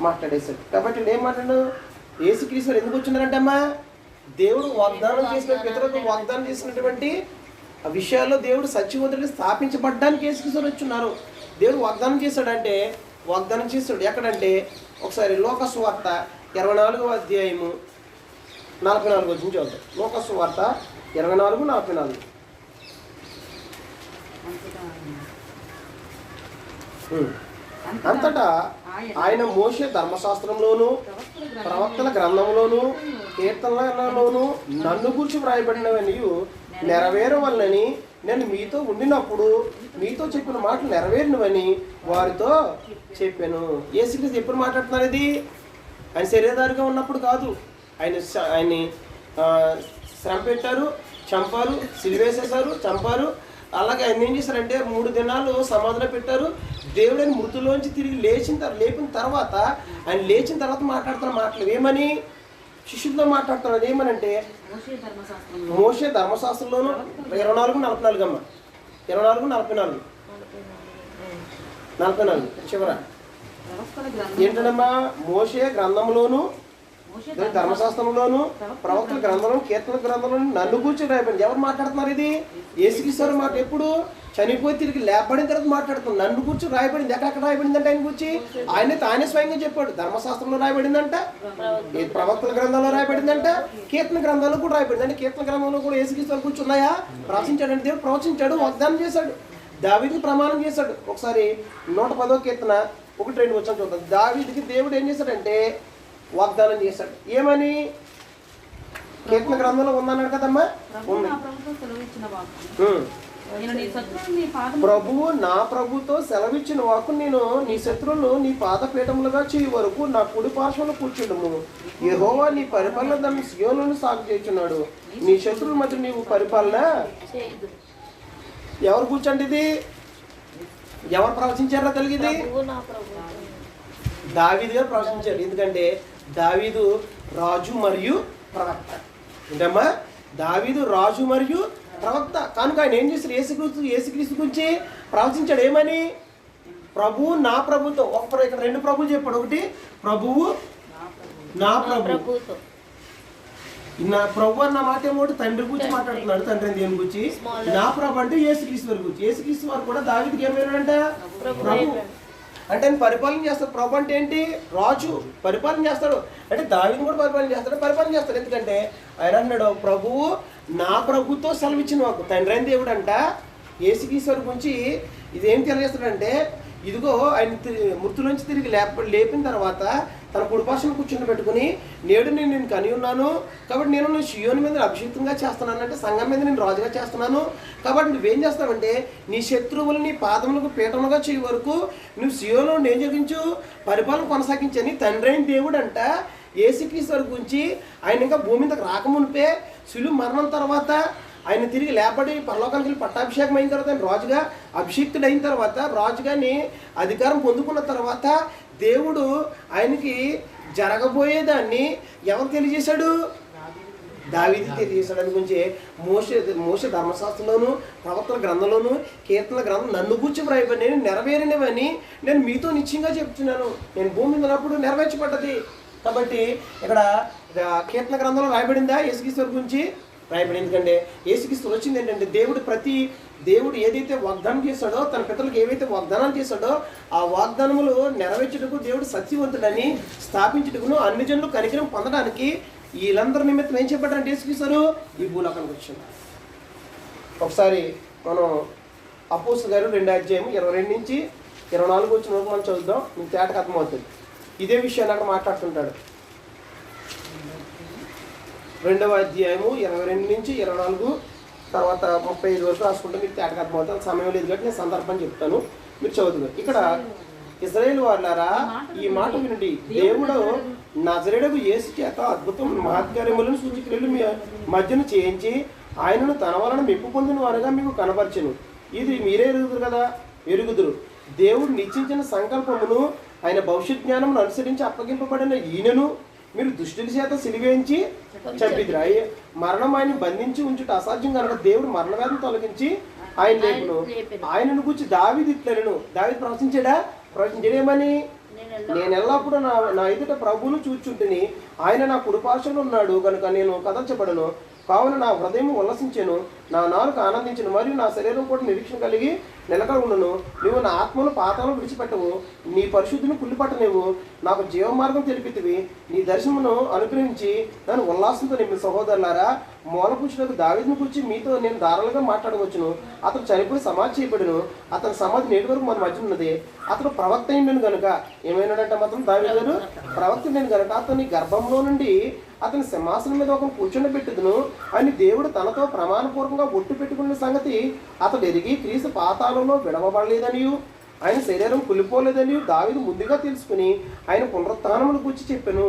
A: మాట్లాడేశాడు. కాబట్టి ఏం మాట్లాడు యేసుక్రీస్తు ఎందుకు వచ్చినారంటే అమ్మా దేవుడు వాగ్దానం చేసిన పితరులకు వాగ్దానం చేసినటువంటి ఆ విషయాల్లో దేవుడు సత్యవంతుడిని స్థాపించబడ్డానికి యేసుక్రీస్తు వచ్చున్నారు. దేవుడు వాగ్దానం చేశాడంటే వాగ్దానం చేశాడు ఎక్కడంటే ఒకసారి లోక సువార్త 24వ అధ్యాయము 44 వచ్చిన చదువుతాం. లోక సువార్త 24:44 అంతటా ఆయన మోషే ధర్మశాస్త్రంలోను ప్రవక్తల గ్రంథంలోను కీర్తనలలోను నన్ను గూర్చి వ్రాయబడినవనియు నెరవేరవల్లని నేను మీతో ఉండినప్పుడు మీతో చెప్పిన మాటలు నెరవేరినవని వారితో చెప్పాను. యేసుక్రీస్తు ఎప్పుడు మాట్లాడుతున్నారు? ఇది ఆయన శరీరధారిగా ఉన్నప్పుడు కాదు. ఆయన్ని శ్రమ పెట్టారు, చంపారు, సిలువేసేశారు, చంపారు. అలాగే ఆయన ఏం చేశారంటే 3 దినాలు సమాధిలో పెట్టారు. దేవుడు ఆయన మృతుల్లోంచి తిరిగి లేపిన తర్వాత ఆయన లేచిన తర్వాత మాట్లాడుతున్న మాటలు ఏమని శిష్యులతో మాట్లాడుతున్నారు. ఏమనంటే మోషే ధర్మశాస్త్రంలోను 24:44 అమ్మ 24:44 చివర ఏంటమ్మా? మోషే గ్రంథంలోను ధర్మశాస్త్రంలోను ప్రవక్తల గ్రంథంలోను కీర్తన గ్రంథంలోను నన్ను కూర్చొని రాయబడింది. ఎవరు మాట్లాడుతున్నారు? ఇది యేసుక్రీస్తు మాట. ఎప్పుడు చనిపోయి తిరిగి లేపబడిన తర్వాత మాట్లాడుతున్నాను. నన్ను కూర్చొని రాయబడింది. ఎక్కడ రాయబడిందంటే ఆయన గురించి తానే స్వయంగా చెప్పాడు. ధర్మశాస్త్రంలో రాయబడిందంట, ప్రవక్తల గ్రంథంలో రాయబడిందంట, కీర్తన గ్రంథంలో కూడా రాయబడింది. అంటే కీర్తన గ్రంథంలో కూడా యేసుక్రీస్తు కూర్చున్నాయా? ప్రవచించాడు. దేవుడు ప్రవచించాడు, వాగ్దానం చేశాడు, దావీదుకి ప్రమాణం చేశాడు. ఒకసారి 110వ కీర్తన 1-2 వచ్చాను చూద్దాం. దావీదుకి దేవుడు ఏం చేశాడంటే వాగ్దానం చేశాడు. ఏమని? కీర్తన గ్రంథంలో ఉందన్నాడు కదమ్మా. ప్రభువు నా ప్రభుతో సెలవిచ్చిన వాకు నేను నీ శత్రువులను నీ పాదపీఠములుగా చేయి వరకు నా కుడి పార్శ్వంలో కూర్చుండుము. యెహోవా నీ పరిపాలన దాన్ని సియోనును సాగు చేస్తున్నాడు. నీ శత్రువుల మధ్య నీవు పరిపాలన ఎవరు కూర్చోండి? ఇది ఎవరు ప్రవచించారో తెలియదు. దావీదు గారు ప్రవచించారు. ఎందుకంటే దావీదు రాజు మరియు ప్రవక్త. ఏంటమ్మా? దావీదు రాజు మరియు ప్రవక్త కనుక ఆయన ఏం చేశారు? యేసుక్రీస్తు గురించి ప్రవచించాడు. ఏమని? ప్రభువు నా ప్రభుతో. ఇక్కడ 2 ప్రభువులు చెప్పాడు. ఒకటి ప్రభువు నా ప్రభుతో. నా ప్రభు అన్న మాట ఏమోటి తండ్రి గురించి మాట్లాడుతున్నాడు. తండ్రి దేని గురించి? నా ప్రభు అంటే యేసుక్రీస్తు వారి గురించి. యేసుక్రీస్తు వారు కూడా దావీదుకి ఏమైనాడంట? ప్రభు అంటే ఆయన పరిపాలన చేస్తాడు. ప్రభు అంటే ఏంటి? రాజు పరిపాలన చేస్తాడు. అంటే దావీదుని కూడా పరిపాలన చేస్తాడు. ఎందుకంటే ఆయన అన్నాడు ప్రభువు నా ప్రభుతో సెలవిచ్చిన వాకు. తండ్రి అయిన దేవుడు అంట యేసుక్రీస్తు గురించి ఇదేం తెలియజేస్తాడంటే ఇదిగో ఆయన మృతులోంచి తిరిగి లేపిన తర్వాత తన కుడిపార్శ్వను కూర్చుని పెట్టుకుని నేడు నేను కని ఉన్నాను కాబట్టి నేను సియోను మీద అభిషేకంగా చేస్తున్నాను. అంటే సంఘం మీద నేను రాజుగా చేస్తున్నాను. కాబట్టి నువ్వేం చేస్తావంటే నీ శత్రువులు నీ పాదములకు పీఠముగా చేయ వరకు నువ్వు సియోను నేను జరిగించు పరిపాలన కొనసాగించని తండ్రి అయిన దేవుడు అంట యేసుక్రీస్తు గురించి ఆయన ఇంకా భూమి మీదకి రాకమునిపే శిలువ మరణం తర్వాత ఆయన తిరిగి లేపడి పరలోకానికి వెళ్ళి పట్టాభిషేకం అయిన తర్వాత ఆయన రాజుగా అభిషిక్తుడు అయిన తర్వాత రాజుగాని అధికారం పొందుకున్న తర్వాత దేవుడు ఆయనకి జరగబోయేదాన్ని ఎవరు తెలియజేశాడు? దావీదు తెలియజేశాడు. అని గురించి మోషే ధర్మశాస్త్రంలోను ప్రవక్తల గ్రంథంలోను కీర్తన గ్రంథం నన్ను గూర్చి వ్రాయబడి నేను నెరవేరినవని నేను మీతో నిశ్చయంగా చెప్తున్నాను. నేను భూమి మీద ఉన్నప్పుడు నెరవేర్చబడ్డది. కాబట్టి ఇక్కడ కీర్తన గ్రంథంలో రాయబడిందా యేసుక్రీస్తు గురించి? రాయబడింది. ఎందుకంటే యేసుక్రీస్తు వచ్చింది ఏంటంటే దేవుడు ఏదైతే వాగ్దానం చేశాడో తన పితరులకు ఏవైతే వాగ్దానాలు చేశాడో ఆ వాగ్దానములు నెరవేర్చుటకు దేవుడు సత్యవంతుడని స్థాపించుటకును అన్ని జనులు కనికరం పొందడానికి వీళ్ళందరి నిమిత్తం ఏం చెప్పాడంటే యేసుక్రీస్తు ఈ భూలోకానికి వచ్చాడు. ఒకసారి మనం అపోస్తలుల గారు 2వ అధ్యాయం 22 నుంచి 24 వచ్చిన వరకు మనం చదువుదాం. మీకు తేటకు అర్థమవుతుంది. ఇదే విషయాన్ని అక్కడ మాట్లాడుతుంటాడు. 2వ అధ్యాయము 22 నుంచి 24 తర్వాత 35 వరకు రాసుకుంటే మీకు తేటకు అర్థమవుతుంది. సమయం లేదు కాబట్టి నేను సందర్భం చెప్తాను, మీరు చదువుతున్నారు. ఇక్కడ ఇశ్రాయేలు వాళ్ళారా ఈ మాట వినండి. దేవుడు నజరేయుడగు యేసు చేత అద్భుతం మహత్కార్యములను సూచక్రియలు మీ మధ్యను చేయించి ఆయనను తన వలన మెప్పు పొందిన వారుగా మీకు కనపరచెను. ఇది మీరే ఎరుగుదురు. దేవుడు నిశ్చయించిన సంకల్పమును ఆయన భవిష్యత్ జ్ఞానమును అనుసరించి అప్పగింపబడిన ఈయనను మీరు దుష్టుల చేత సిలివేయించి చంపిద్దురు. మరణం ఆయన బంధించి ఉంచుట అసాధ్యం కనుక దేవుడు మరణవ్యాధిని తొలగించి ఆయన లేపును. ఆయనను గురించి దావీదు ఇట్లనెను. దావీదు ప్రవచించడేమని? నేను ఎల్లప్పుడూ నా ఎదుట ప్రభువును చూచుంటిని. ఆయన నా కుడిపార్శ్వలో ఉన్నాడు కనుక నేను కదల్చబడను. కావున నా హృదయం ఉల్లసించెను, నా నాలుక ఆనందించను, మరియు నా శరీరం కూడా నిరీక్షణ కలిగి నిలకడను. నువ్వు నా ఆత్మను పాతాలను విడిచిపెట్టవు, నీ పరిశుద్ధిని కుళ్ళిపట్టనివ్వు. నాకు జీవమార్గం తెలిపితివి. నీ దర్శనమును అనుగ్రహించి నన్ను ఉల్లాసంతో నింపి. సహోదరులారా, మూలపురుషులకు దావీదును గురించి మీతో నేను ధారాళంగా మాట్లాడవచ్చును. అతను చనిపోయి సమాధి చేయబడును. అతని సమాధి నేటి వరకు మన మధ్య ఉన్నది. అతను ప్రవక్త అయిండను కనుక ఏమైనాడంటే మాత్రం దావీదు గారు ప్రవక్త నేను కనుక అతని గర్భంలో నుండి అతని సింహాసనం మీద ఒకరు కూర్చుండబెట్టుదును అని దేవుడు తనతో ప్రమాణపూర్వకంగా ఒట్టు పెట్టుకున్న సంగతి అతడు ఎరిగి క్రీస్తు పాతాళంలో విడవబడలేదనియు ఆయన శరీరం కులిపోలేదని దావీదు ముందుగా తెలుసుకుని ఆయన పునరుత్థానమును గురించి చెప్పాను.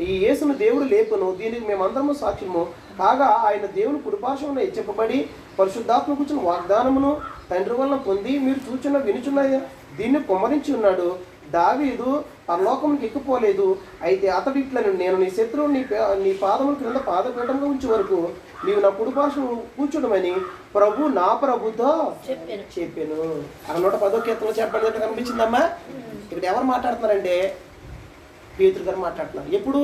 A: ఈ యేసును దేవుడు లేపను, దీనికి మేమందరము సాక్ష్యము. కాగా ఆయన దేవుని కుడిపార్శ్వమున హెచ్చింపబడి పరిశుద్ధాత్మ కూర్చున్న వాగ్దానమును తండ్రి వలన పొంది మీరు చూచున్న వినుచున్న దీన్ని కుమ్మరించి ఉన్నాడు. దావీదు పరలోకమునికి ఎక్కిపోలేదు, అయితే అతడు ఇట్లను నేను నీ శత్రువు నీ పాదముల క్రింద పాదపీఠంగా ఉంచే వరకు నీవు నా కుడిపార్శ్వం కూర్చోడమని ప్రభు నా ప్రభుతో చెప్పాను. 110వ కీర్తనలో చెప్పడం కనిపించిందమ్మా. ఇక్కడ ఎవరు మాట్లాడుతున్నారంటే పేతురు గారు మాట్లాడుతున్నారు. ఎప్పుడు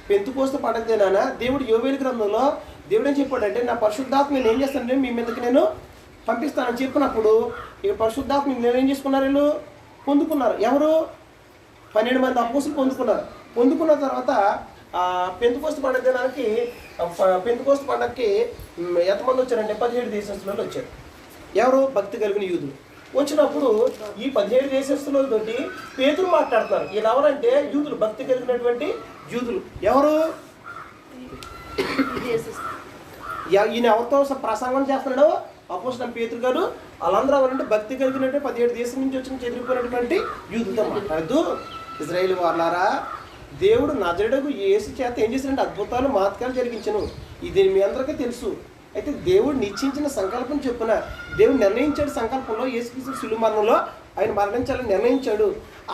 A: పెంతుకోస్తు పండగదేనా దేవుడు యోవేలు గ్రంథంలో దేవుడు ఏం చెప్పాడంటే నా పరిశుద్ధాత్మ నేను ఏం చేస్తానంటే మీ మీదకి నేను పంపిస్తానని చెప్పినప్పుడు ఇక పరిశుద్ధాత్మ నేను ఏం చేసుకున్నారు, వీళ్ళు పొందుకున్నారు. ఎవరు? 12 మంది అపోస్తులు పొందుకున్నారు. పొందుకున్న తర్వాత పెంతుకోస్తు పండగకి పెంతుకోస్తు పండగకి ఎంతమంది వచ్చారంటే 17 దేశస్తులలో వచ్చారు. ఎవరు? భక్తి కలిగిన యూదులు వచ్చినప్పుడు ఈ 17 దేశస్తులతోటి పేతురు మాట్లాడుతున్నారు. వీళ్ళు ఎవరంటే యూదులు, భక్తి కలిగినటువంటి యూదులు. ఎవరు? ఈయన ఎవరితో ప్రసంగం చేస్తున్నాడో అపోస్తలుడైన పేతురు గారు. వాళ్ళందరూ ఎవరంటే భక్తి కలిగినట్టు 17 దేశం నుంచి వచ్చిన చెదిరిపోయినటువంటి యూదులతో మాట్లాడుతూ, ఇజ్రాయేల్ వాళ్ళారా, దేవుడు నజరేయుడగు యేసు చేత ఏం చేశారంటే అద్భుతాలు మహత్కారాలు జరిగించను. ఇది మీ అందరికీ తెలుసు. అయితే దేవుడు నిశ్చయించిన సంకల్పం చెప్పున దేవుడు నిర్ణయించాడు. సంకల్పంలో యేసుక్రీస్తు శిలువ మరణంలో ఆయన మరణించాలని నిర్ణయించాడు.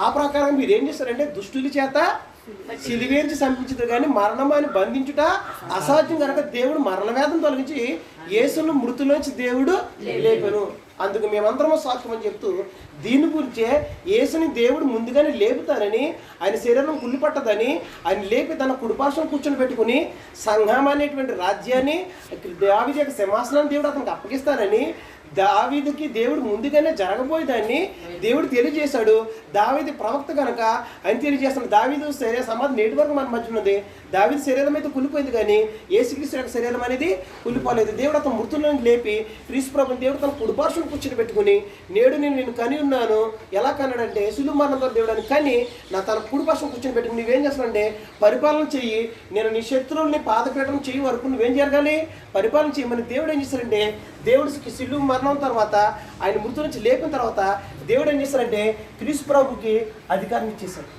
A: ఆ ప్రకారం మీరు ఏం చేస్తారంటే దుష్టుల చేత సిలివేర్చి సంపించదు కానీ మరణం అని బంధించుట అసాధ్యం కనుక దేవుడు మరణ వేదం తొలగించి యేసును మృతులోంచి దేవుడు లేపాను. అందుకు మేమందరము సాక్ష్యం అని చెప్తూ దీని గురించే యేసుని దేవుడు ముందుగానే లేపుతానని, ఆయన శరీరం కుళ్ళి పట్టదని ఆయన లేపి తన కుడిపార్శ్వం కూర్చొని పెట్టుకుని సంఘం అనేటువంటి రాజ్యాన్ని దావీదు యొక్క సింహాసనాన్ని దేవుడు అతనికి అప్పగిస్తానని దావీదుకి దేవుడు ముందుగానే జరగబోయేదాన్ని దేవుడు తెలియజేశాడు. దావీదు ప్రవక్త కనుక ఆయన తెలియజేస్తాడు. దావీదు శరీర సమాధి నేటి వరకు మన మధ్య ఉన్నది. దావీదు శరీరం అయితే కులిపోయింది కానీ యేసుక్రీస్తు యొక్క శరీరం అనేది కులిపోలేదు. దేవుడు అతను మృతులను లేపి క్రీస్తు ప్రభుని దేవుడు తన కుడిపార్శ్వం కూర్చొని పెట్టుకుని నేడు నేను కని ఉన్నాను. ఎలా కన్నాడంటే శిలువ మరణంతో దేవుడు అని కానీ నా తన కుడిపార్శ్వం కూర్చొని పెట్టుకుని నువ్వేం చేస్తానంటే పరిపాలన చెయ్యి, నేను నీ శత్రువుల్ని పాదపీఠం చెయ్యి వరకు నువ్వేం జరగాలి, పరిపాలన చేయమని దేవుడు ఏం చేస్తాడంటే దేవుడికి శిలువ మరణం తర్వాత ఆయన మృతు నుంచి లేపిన తర్వాత దేవుడు ఏం చేస్తారంటే క్రీస్తు ప్రభుకి అధికారం ఇచ్చేశాడు.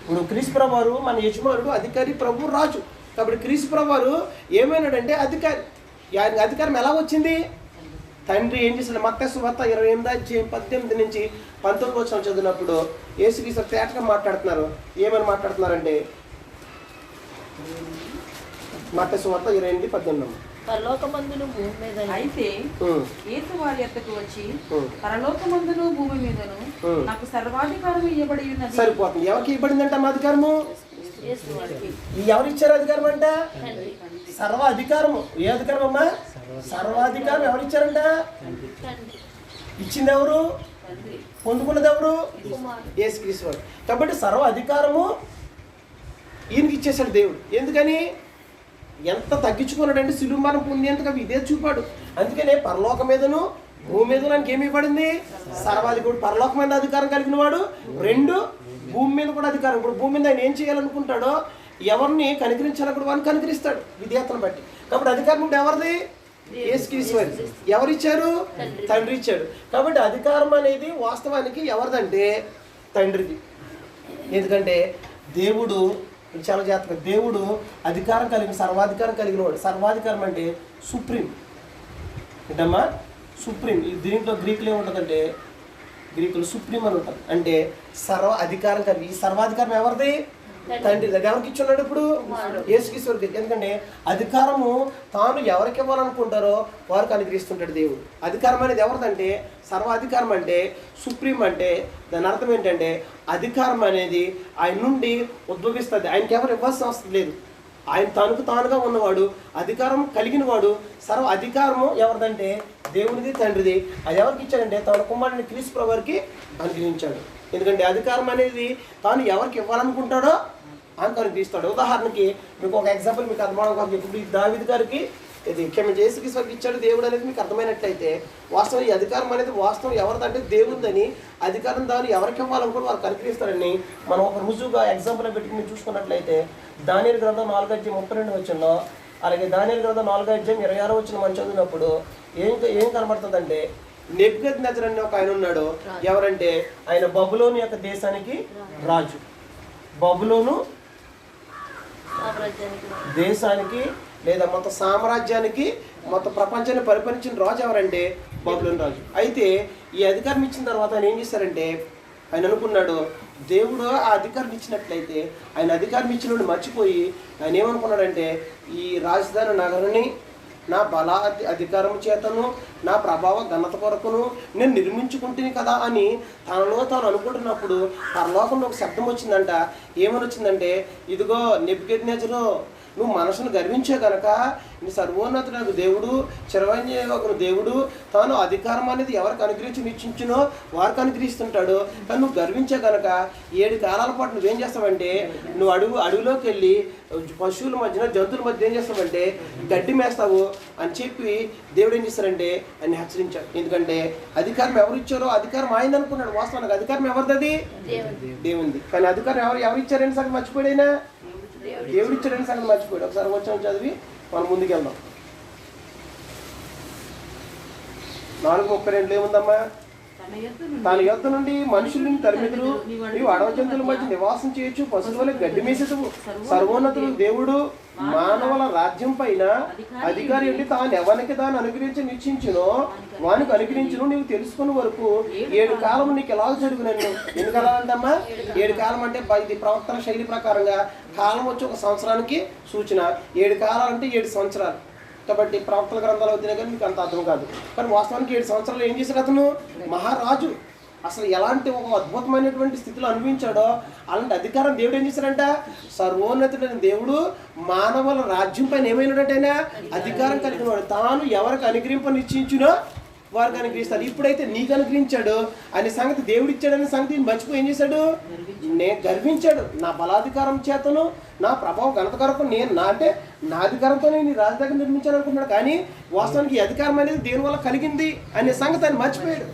A: ఇప్పుడు క్రీస్తు ప్రభు వారు మన యజమానుడు, అధికారి, ప్రభు, రాజు. కాబట్టి క్రీస్తు ప్రభు వారు ఏమైనాడంటే అధికారి. ఆయన అధికారం ఎలా వచ్చింది? తండ్రి ఏం చేశాడు? మత్తయి సువార్త 28:18 నుంచి 19 చదివినప్పుడు యేసుక్రీస్తు తేటగా మాట్లాడుతున్నారు. ఏమని మాట్లాడుతున్నారంటే మత్తయి సువార్త 28:18
B: పరలోకమందును భూమి మీద
C: అయితే యేసు వారి యొద్దకు వచ్చి పరలోకమందును భూమి మీదను నాకు సర్వాధికారం ఇవ్వబడి ఉన్నది.
A: సరిపోతుంది. ఎవరికి ఇవ్వబడిందంట మా అధికారము? ఎవరు ఇచ్చారు అధికారం అంట? సర్వ అధికారము. ఏ అధికారం అమ్మా? సర్వాధికారం ఎవరు ఇచ్చారంట? ఇచ్చింది ఎవరు? పొందుకున్నది ఎవరు? యేసుక్రీస్తు వారు. కాబట్టి సర్వ అధికారము ఈయనకి ఇచ్చేశాడు దేవుడు. ఎందుకని? ఎంత తగ్గించుకున్నాడంటే శిలువ మరణం పొందేంతగా ఇదే చూపాడు. అందుకనే పరలోకం మీదను భూమి మీద నాకు ఏమి ఇవ్వబడింది? సర్వాధికారుడు. పరలోకమైన అధికారం కలిగిన వాడు. 2 భూమి మీద కూడా అధికారం. ఇప్పుడు భూమి మీద ఆయన ఏం చేయాలనుకుంటాడో ఎవరిని కనికరించాలనుకుంటే వాడిని కనికరిస్తాడు విధేయతను బట్టి. కాబట్టి అధికారం ఇప్పుడు ఎవరిది? యేసుక్రీస్తు వారిది. ఎవరు ఇచ్చారు? తండ్రి ఇచ్చాడు. కాబట్టి అధికారం అనేది వాస్తవానికి ఎవరిదంటే తండ్రిది. ఎందుకంటే దేవుడు చాలా జాగ్రత్తగా దేవుడు అధికారం కలిగిన సర్వాధికారం కలిగిన వాడు. సర్వాధికారం అంటే సుప్రీం. ఏంటమ్మా? సుప్రీం. దీంట్లో గ్రీకులో ఏముంటుందంటే గ్రీకులు సుప్రీం అని ఉంటుంది. అంటే సర్వ అధికారం కలిగి. ఈ సర్వాధికారం ఎవరిది? తండ్రి. ఎవరికి ఇచ్చున్నాడు? ఇప్పుడు యేసుక్రీస్తుకి. ఎందుకంటే అధికారము తాను ఎవరికి ఇవ్వాలనుకుంటారో వారికి అనుగ్రహిస్తుంటాడు దేవుడు. అధికారం అనేది ఎవరిదంటే సర్వాధికారం అంటే సుప్రీం. అంటే దాని అర్థం ఏంటంటే అధికారం అనేది ఆయన నుండి ఉద్భవిస్తుంది. ఆయనకి ఎవరు ఇవ్వాల్సిన అవసరం లేదు. ఆయన తనకు తానుగా ఉన్నవాడు, అధికారం కలిగిన వాడు. సర్వ అధికారము ఎవరిదంటే దేవునిది, తండ్రిది. అది ఎవరికి ఇచ్చాడంటే తన కుమారుడిని క్రీస్తు ప్రభు వారికి అనుగ్రహించాడు. ఎందుకంటే అధికారం అనేది తాను ఎవరికి ఇవ్వాలనుకుంటాడో ఆయనకు అనుగ్రహిస్తాడు. ఉదాహరణకి మీకు ఒక ఎగ్జాంపుల్ మీకు అర్థమవడం కోసం ఇప్పుడు దావీదు గారికి ఇది యేసుక్రీస్తుకి ఇచ్చాడు దేవుడు అనేది మీకు అర్థమైనట్లయితే వాస్తవం ఈ అధికారం అనేది వాస్తవం ఎవరిదంటే దేవుందని, అధికారం దాన్ని ఎవరికి ఇవ్వాలనుకుని వారు కనిపిస్తారని మనం ఒక రుజువుగా ఎగ్జాంపుల్ పెట్టుకుని చూసుకున్నట్లయితే దానియేలు గ్రంథం 4:32 అలాగే దానియేలు గ్రంథం 4:26 మనం చదివినప్పుడు ఏం కనబడుతుందంటే నెబుకద్నెజరు అనే ఒక ఆయన ఉన్నాడు. ఎవరంటే ఆయన బబులోను యొక్క దేశానికి రాజు. బబులోను దేశానికి లేదా మొత్తం సామ్రాజ్యానికి మొత్తం ప్రపంచాన్ని పరిపాలించిన రాజు ఎవరంటే బబులోను రాజు. అయితే ఈ అధికారం ఇచ్చిన తర్వాత ఆయన ఏం చేశారంటే ఆయన అనుకున్నాడు దేవుడు ఆ అధికారం ఇచ్చినట్లయితే ఆయన అధికారం ఇచ్చినోడు మర్చిపోయి ఆయన ఏమనుకున్నాడంటే ఈ రాజధాని నగరాన్ని నా బల అధికారం చేతను నా ప్రభావ ఘనత కొరకును నేను నిర్మించుకుంటుంది కదా అని తనలో తాను అనుకుంటున్నప్పుడు పరలోకంలో ఒక శబ్దం వచ్చిందంట. ఏమని వచ్చిందంటే, ఇదిగో నెబుకద్నెజరు, నువ్వు మనసును గర్వించే కనుక నీ సర్వోన్నతుడు దేవుడు, చిరవంజయకు దేవుడు తాను అధికారం అనేది ఎవరికి అనుగ్రహించి నిశ్చించునో వారికి అనుగ్రహిస్తుంటాడు. కానీ నువ్వు గర్వించే కనుక 7 కాలాల పాటు నువ్వేం చేస్తావంటే నువ్వు అడవిలోకి వెళ్ళి పశువుల మధ్యన జంతువుల మధ్య ఏం చేస్తావంటే గడ్డి మేస్తావు అని చెప్పి దేవుడు ఏం చేస్తారంటే అని హెచ్చరించాడు. ఎందుకంటే అధికారం ఎవరు ఇచ్చారో అధికారం ఆయన అనుకున్నాడు. వాస్తవానికి అధికారం ఎవరిది? దేవుంది. కానీ అధికారం ఎవరు ఇచ్చారని సంగతి మర్చిపోయాడైనా దేవుడు ఇచ్చాడని సంగతి మర్చిపోయాడు. ఒకసారి వచ్చాము చదివి మనం ముందుకు వెళ్దాం. 4:32 ఏముందమ్మా? తన యొద్ద నుండి మనుషులను తరిమిదురు, నీవు అడవి జంతువుల మధ్య నివాసం చేయొచ్చు, పశువుల వలె గడ్డి మేసేదువు. సర్వోన్నతుడు దేవుడు మానవుల రాజ్యం పైన అధికారి ఉండి తాను ఎవరికి తాను అనుగ్రహించి నిశ్చయించునో వానికి అనుగ్రహించును నీవు తెలుసుకున్న వరకు 7 కాలం నీకు ఎలా జరుగునన్ను. ఎందుకు అలా అంటమ్మా? 7 కాలం అంటే ఇది ప్రవర్తన శైలి ప్రకారంగా కాలం వచ్చి ఒక సంవత్సరానికి సూచన. 7 కాలాలు అంటే 7 సంవత్సరాలు. కాబట్టి ప్రవక్తల గ్రంథాలు అవుతున్నాయి కానీ మీకు అంత అర్థం కాదు. కానీ వాస్తవానికి 7 సంవత్సరాలు ఏం చేశాడు అతను? మహారాజు. అసలు ఎలాంటి ఒక అద్భుతమైనటువంటి స్థితిలో అనుభవించాడో అలాంటి అధికారం దేవుడు ఏం చేశాడంట? సర్వోన్నతుడైన దేవుడు మానవుల రాజ్యం పైన ఏమైనాడంటైనా అధికారం కలిగినవాడు. తాను ఎవరికి అనుగ్రహింప నిశ్చయించునో వారికి అనుగ్రహిస్తాడు. ఇప్పుడైతే నీకు అనుగ్రహించాడు అనే సంగతి దేవుడు ఇచ్చాడనే సంగతి మర్చిపోయి ఏం చేశాడు? నేను గర్వించాడు. నా బలాధికారం చేతను నా ప్రభావం ఘనత కొరకు నేను నా అధికారంతో నేను రాజధాని నిర్మించాను అనుకున్నాడు. కానీ వాస్తవానికి ఈ అధికారం అనేది దేని వల్ల కలిగింది అనే సంగతి ఆయన మర్చిపోయాడు.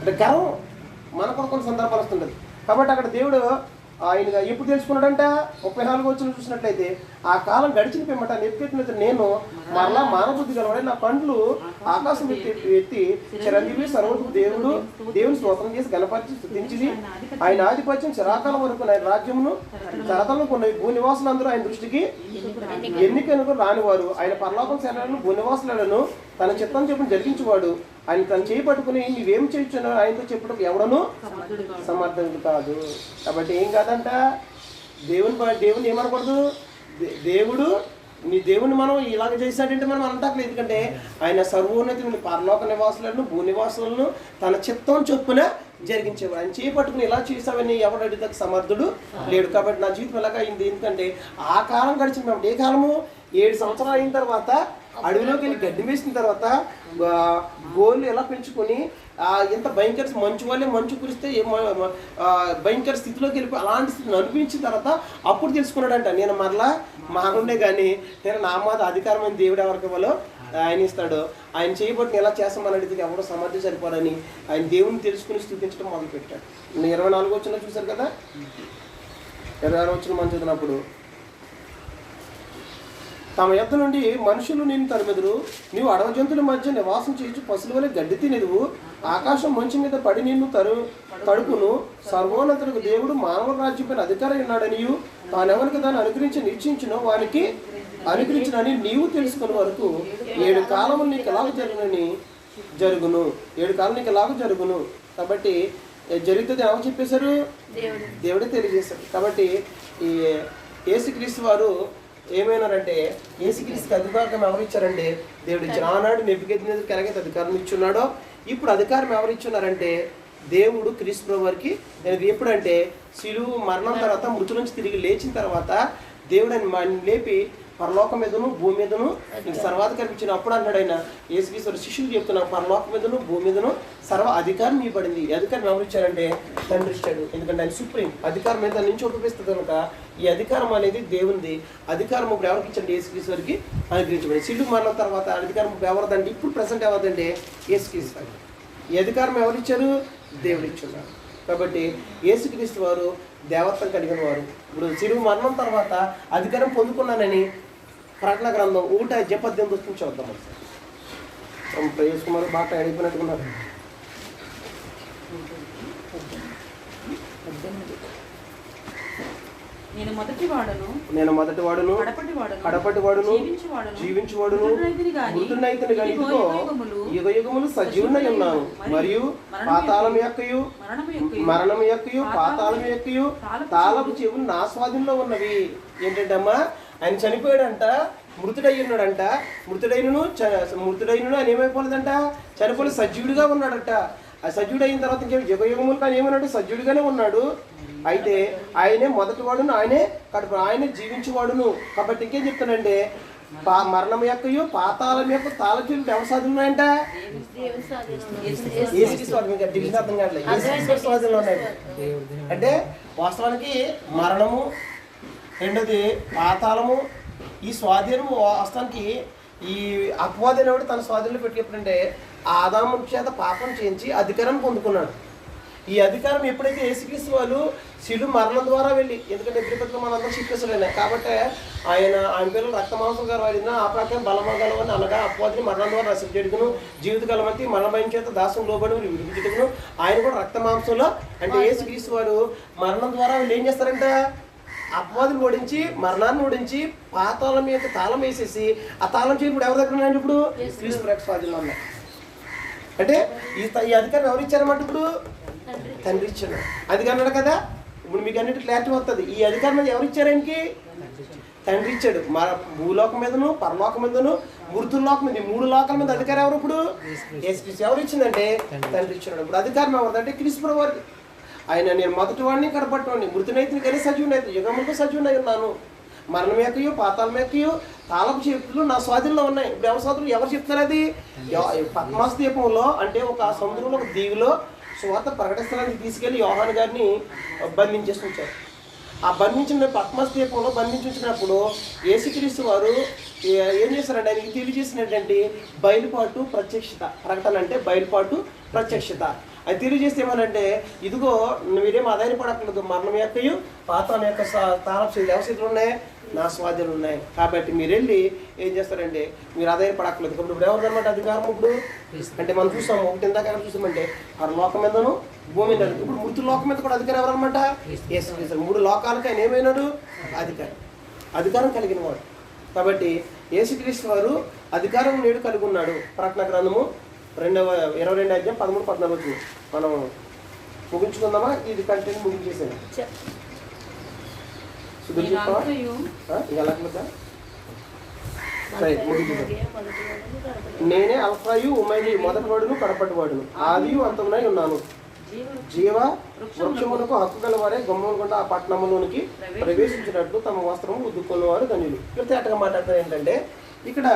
A: అంటే గర్వం మనకు కొన్ని సందర్భాలు వస్తుంటుంది. కాబట్టి అక్కడ దేవుడు ఆయన ఎప్పుడు తెలుసుకున్నాడంట? 34 చూసినట్లయితే ఆ కాలం గడిచిన పిమ్మట నెబుకద్నెజరు నేను మరలా మానబుద్ధి కలవాడే, నా కండ్లు ఆకాశం ఎత్తి చిరంజీవి సర్వోన్నతుడు దేవుని స్తోత్రం చేసి గణపరిచి స్తుతించింది. ఆయన ఆధిపత్యం చిరాకాలం వరకు ఆయన రాజ్యమును తరతలకు ఉన్న భూనివాసులు అందరూ ఆయన దృష్టికి ఎన్నికనుకు రానివారు. ఆయన పరలోకం శరణను భూనివాసులను తన చిత్తం చెప్పిన జరిగించేవాడు. ఆయన తను చేపట్టుకుని నీవేం చేయొచ్చు ఆయనతో చెప్పడం ఎవడనూ సమర్థుడు కాదు. కాబట్టి ఏం కాదంట, దేవుని ఏమనకూడదు. దేవుని మనం ఇలాగ చేశాడంటే మనం అంటలేదు. ఎందుకంటే ఆయన సర్వోన్నతుని పరలోక నివాసులను భూనివాసులను తన చిత్తం చొప్పున జరిగించేవాడు. ఆయన చేపట్టుకుని ఇలా చేసావని ఎవడు అడిగితే సమర్థుడు లేడు. కాబట్టి నా జీవితం ఎలాగ అయింది? ఎందుకంటే ఆ కాలం గడిచింది. కాబట్టి ఏ కాలము? 7 సంవత్సరాలు అయిన తర్వాత అడవిలోకి వెళ్ళి గడ్డి వేసిన తర్వాత గోళ్ళు ఎలా పెంచుకొని ఎంత భయంకర మంచు వల్లే మంచు కురిస్తే భయంకర స్థితిలోకి వెళ్ళిపోయి అలాంటి స్థితిని అనిపించిన తర్వాత అప్పుడు తెలుసుకున్నాడంట, నేను మరలా మాగుండే కానీ నేను నా మాట అధికారమైన దేవుడు ఎవరికి ఇవ్వాలో ఆయన ఇస్తాడు. ఆయన చేయబట్టి ఎలా చేస్తామని అడిగితే ఎవడో సమర్థి సరిపోడని ఆయన దేవుని తెలుసుకుని స్థుతించడం మొదలుపెట్టాడు. 24 చూశారు కదా. 26 మనం చదివినప్పుడు తమ యొద్ద నుండి మనుషులు నేను తరిమెదురు, నీవు అడవి జంతువుల మధ్య నివాసం చేయొచ్చు, పశువుల వలె గడ్డి తినేదువు, ఆకాశం మంచు మీద పడి నిన్ను తడుపును. సర్వోన్నతులకు దేవుడు మానవ రాజ్యం పైన అధికారం ఉన్నాడనియు తానెవరికి దాన్ని అనుగ్రహించి నిశ్చయించునో వానికి అనుగ్రహించినని నీవు తెలుసుకున్న వరకు 7 కాలములు నీకు ఎలాగ జరుగును. 7 కాలం నీకు ఎలాగ జరుగును. కాబట్టి జరుగుతుంది ఎవరు చెప్పేశారు? దేవుడే తెలియజేశారు. కాబట్టి ఈ యేసుక్రీస్తు వారు ఏమైనారంటే యేసుక్రీస్తుకి అధికారం ఎవరు ఇచ్చారంటే దేవుడు ఇచ్చారు. ఆనాడు నెబుకద్నెజరుకి ఎలాగైతే అధికారం ఇచ్చున్నాడో ఇప్పుడు అధికారం ఎవరు ఇచ్చున్నారంటే దేవుడు క్రీస్తు వారికి. ఎప్పుడంటే శిలువ మరణం తర్వాత మృతుల నుంచి తిరిగి లేచిన తర్వాత దేవుడు ఆయన లేపి పరలోకం మీదను భూమి మీదను సర్వాధికారం ఇచ్చిన. అప్పుడు అన్నాడు ఆయన యేసుక్రీస్తు శిష్యులు చెప్తున్నారు, పరలోకం మీదను భూమి మీదను సర్వ అధికారం ఇవ్వబడింది. అధికారం ఎవరు ఇచ్చారంటే తండ్రి ఇచ్చాడు. ఎందుకంటే ఆయన సుప్రీం అధికారం మీద నుంచి ఉపయోగిస్తుంది కనుక ఈ అధికారం అనేది దేవునిది. అధికారం ఇప్పుడు ఎవరికి ఇచ్చండి? యేసుక్రీస్తు వారికి అనుగ్రహించబడింది. సిలువ మరణం తర్వాత అధికారం ఎవరిదండి? ఇప్పుడు ప్రెసెంట్ ఎవరిదండి? యేసుక్రీస్తు వారికి. ఈ అధికారం ఎవరిచ్చారు? దేవుడు ఇచ్చున్నారు. కాబట్టి యేసుక్రీస్తు వారు దేవత్వం కలిగిన వారు. ఇప్పుడు సిలువ మరణం తర్వాత అధికారం పొందుకున్నానని ప్రకటన గ్రంథం 1:18 చూద్దాం. ప్రవేశకుమారు బాగా అడిగిపోయినట్టుకున్నారు.
C: నేను మొదటి వాడును కడపటి వాడును జీవించువాడును మృతునైతిని గాని ఇదిగో యుగయుగములు సజీవునై ఉన్నాను మరియు మరణం యొక్కయు పాతాళం యొక్కయు తాళపు చెవులు నా స్వాధీనంలో ఉన్నవి. ఏంటంటమ్మా, ఆయన చనిపోయాడంట, మృతుడయ్యున్నాడంట. మృతుడైనను ఆయన ఏమైపోలేదంట? చనిపోయి సజీవుడిగా ఉన్నాడట. ఆ సజీవుడు అయిన తర్వాత ఇంకేం యుగయుగములు కానీ ఏమన్నాడు? సజీవుడిగానే ఉన్నాడు. అయితే ఆయనే మొదటి వాడును, ఆయనే ఆయనే జీవించేవాడును. కాబట్టి ఇంకేం చెప్తానంటే మరణం యొక్కయు పాతాళం యొక్క తాళచూలు ఎవరి స్వాధీనంలో ఉన్నాయంట? డివిజన్ అర్థం కావట్లేదు. స్వాధీనంలో ఉన్నాయి. అంటే వాస్తవానికి మరణము, రెండోది పాతాళము, ఈ స్వాధీనము వాస్తవానికి ఈ అపవాదైనవాడు తన స్వాధీనంలో పెట్టుకెప్పుడంటే ఆదాము చేత పాపం చేయించి అధికారం పొందుకున్నాడు. ఈ అధికారం ఎప్పుడైతే యేసుక్రీస్తు వాళ్ళు శిలువ మరణం ద్వారా వెళ్ళి, ఎందుకంటే ఎబ్రిపతిలో మనందరం చిక్కేసలేనే కాబట్టి ఆయన పేరు రక్త మాంసం గారు వాడిన ఆ ప్రకారం బలమగలవని అనగా అపవాదిని మరణం ద్వారా రసించేడుకును జీవితకాలం అంతా మరణభయం చేత దాసం లోబడి విడిపించుటకును ఆయన కూడా రక్త మాంసంలో అంటే యేసుక్రీస్తు వారు మరణం ద్వారా వీళ్ళు ఏం చేస్తారంట? అపవాదిని ఓడించి మరణాన్ని ఓడించి పాతాళం యొక్క తాళం వేసేసి ఆ తాళం చేసి ఇప్పుడు ఎవరి దగ్గర ఉన్నాయండి? ఇప్పుడు క్రీస్తు స్వాధీనంలో ఉన్నాయి. అంటే ఈ అధికారం ఎవరు ఇచ్చారన్నమాట? ఇప్పుడు తండ్రి ఇచ్చాడు. అది అన్నాడు కదా. ఇప్పుడు మీకు అన్నిటి క్లారిటీ వస్తుంది. ఈ అధికారం మీద ఎవరు ఇచ్చారు? ఆయనకి తండ్రి ఇచ్చాడు. భూలోకం మీదను, పరలోకం మీదను, మృతుల్లోకం మీద, 3 లోకాల మీద అధికారం ఎవరు? ఇప్పుడు యేసుక్రీస్తు. ఎవరు ఇచ్చిందంటే తండ్రి ఇచ్చాడు. ఇప్పుడు అధికారం ఎవరిదంటే క్రీస్తు వారికి. ఆయన నేను మొదటి వాడిని కడపట్టివాడిని మృతునైతిని కానీ సజీవునైతే యుగములకు సజీవునై ఉన్నాను. మరణం యొక్కయు పాతాళం యొక్కయు తాళపు చేతులు నా స్వాధీనంలో ఉన్నాయి. ఇప్పుడు ఎవరి స్వాధీనం? ఎవరు చెప్తారు? అది పద్మాస ద్వీపంలో అంటే ఒక సముద్రంలో ఒక దీవిలో సువార్త ప్రకటిస్తానికి తీసుకెళ్లి యోహాను గారిని బంధించేసి ఉంచారు. ఆ బంధించిన పద్మాస ద్వీపంలో బంధించినప్పుడు యేసుక్రీస్తు వారు ఏం చేశారంటే ఆయనకి తెలియజేసినటువంటి బయలుపాటు ప్రత్యక్షత. ప్రకటన అంటే బయలుపాటు ప్రత్యక్షత. అది తెలియజేస్తే ఏమనంటే ఇదిగో మీరేం ఆధారపడక్కర్లేదు, మరణం యొక్కయు పాతాళం యొక్క తాళపు చేతులు ఎవరి చేతులు ఉన్నాయి? నా స్వాధీనం ఉన్నాయి. కాబట్టి మీరు వెళ్ళి ఏం చేస్తారంటే మీరు ఆధారపడక్కర్లేదు. ఇప్పుడు ఎవరిదన్నమాట అధికారం? ఇప్పుడు అంటే మనం చూస్తాము ఒకటి ఇందాక చూసామంటే పరలోకం మీదను భూమి మీద. ఇప్పుడు మృతులోకం మీద కూడా అధికారం ఎవరన్నమాట? యేసుక్రీస్తు. 3 లోకాలకు ఆయన ఏమైనాడు? అధికారం కలిగిన వాడు. కాబట్టి యేసుక్రీస్తు వారు అధికారం నేడు కలిగి ఉన్నాడు. ప్రకటన గ్రంథము 22:13-14 మనం ముగించుకుందామా? ఇది కంటెంట్ ముగించేసాను. నేనే అల్ఫాయు ఉమైయు మొదటి వాడును కడపటి వాడును ఆదియు అంతమునై ఉన్నాను. జీవ వృక్షమునకు హక్కు గల వారే గుమ్మమునుకుంటా ఆ పట్టణంలోనికి ప్రవేశించినట్లు తమ వస్త్రము ఉద్దుకున్న వారు ధన్యులు. ఇక్కడ తేటగా మాట్లాడతారు ఏంటంటే ఇక్కడ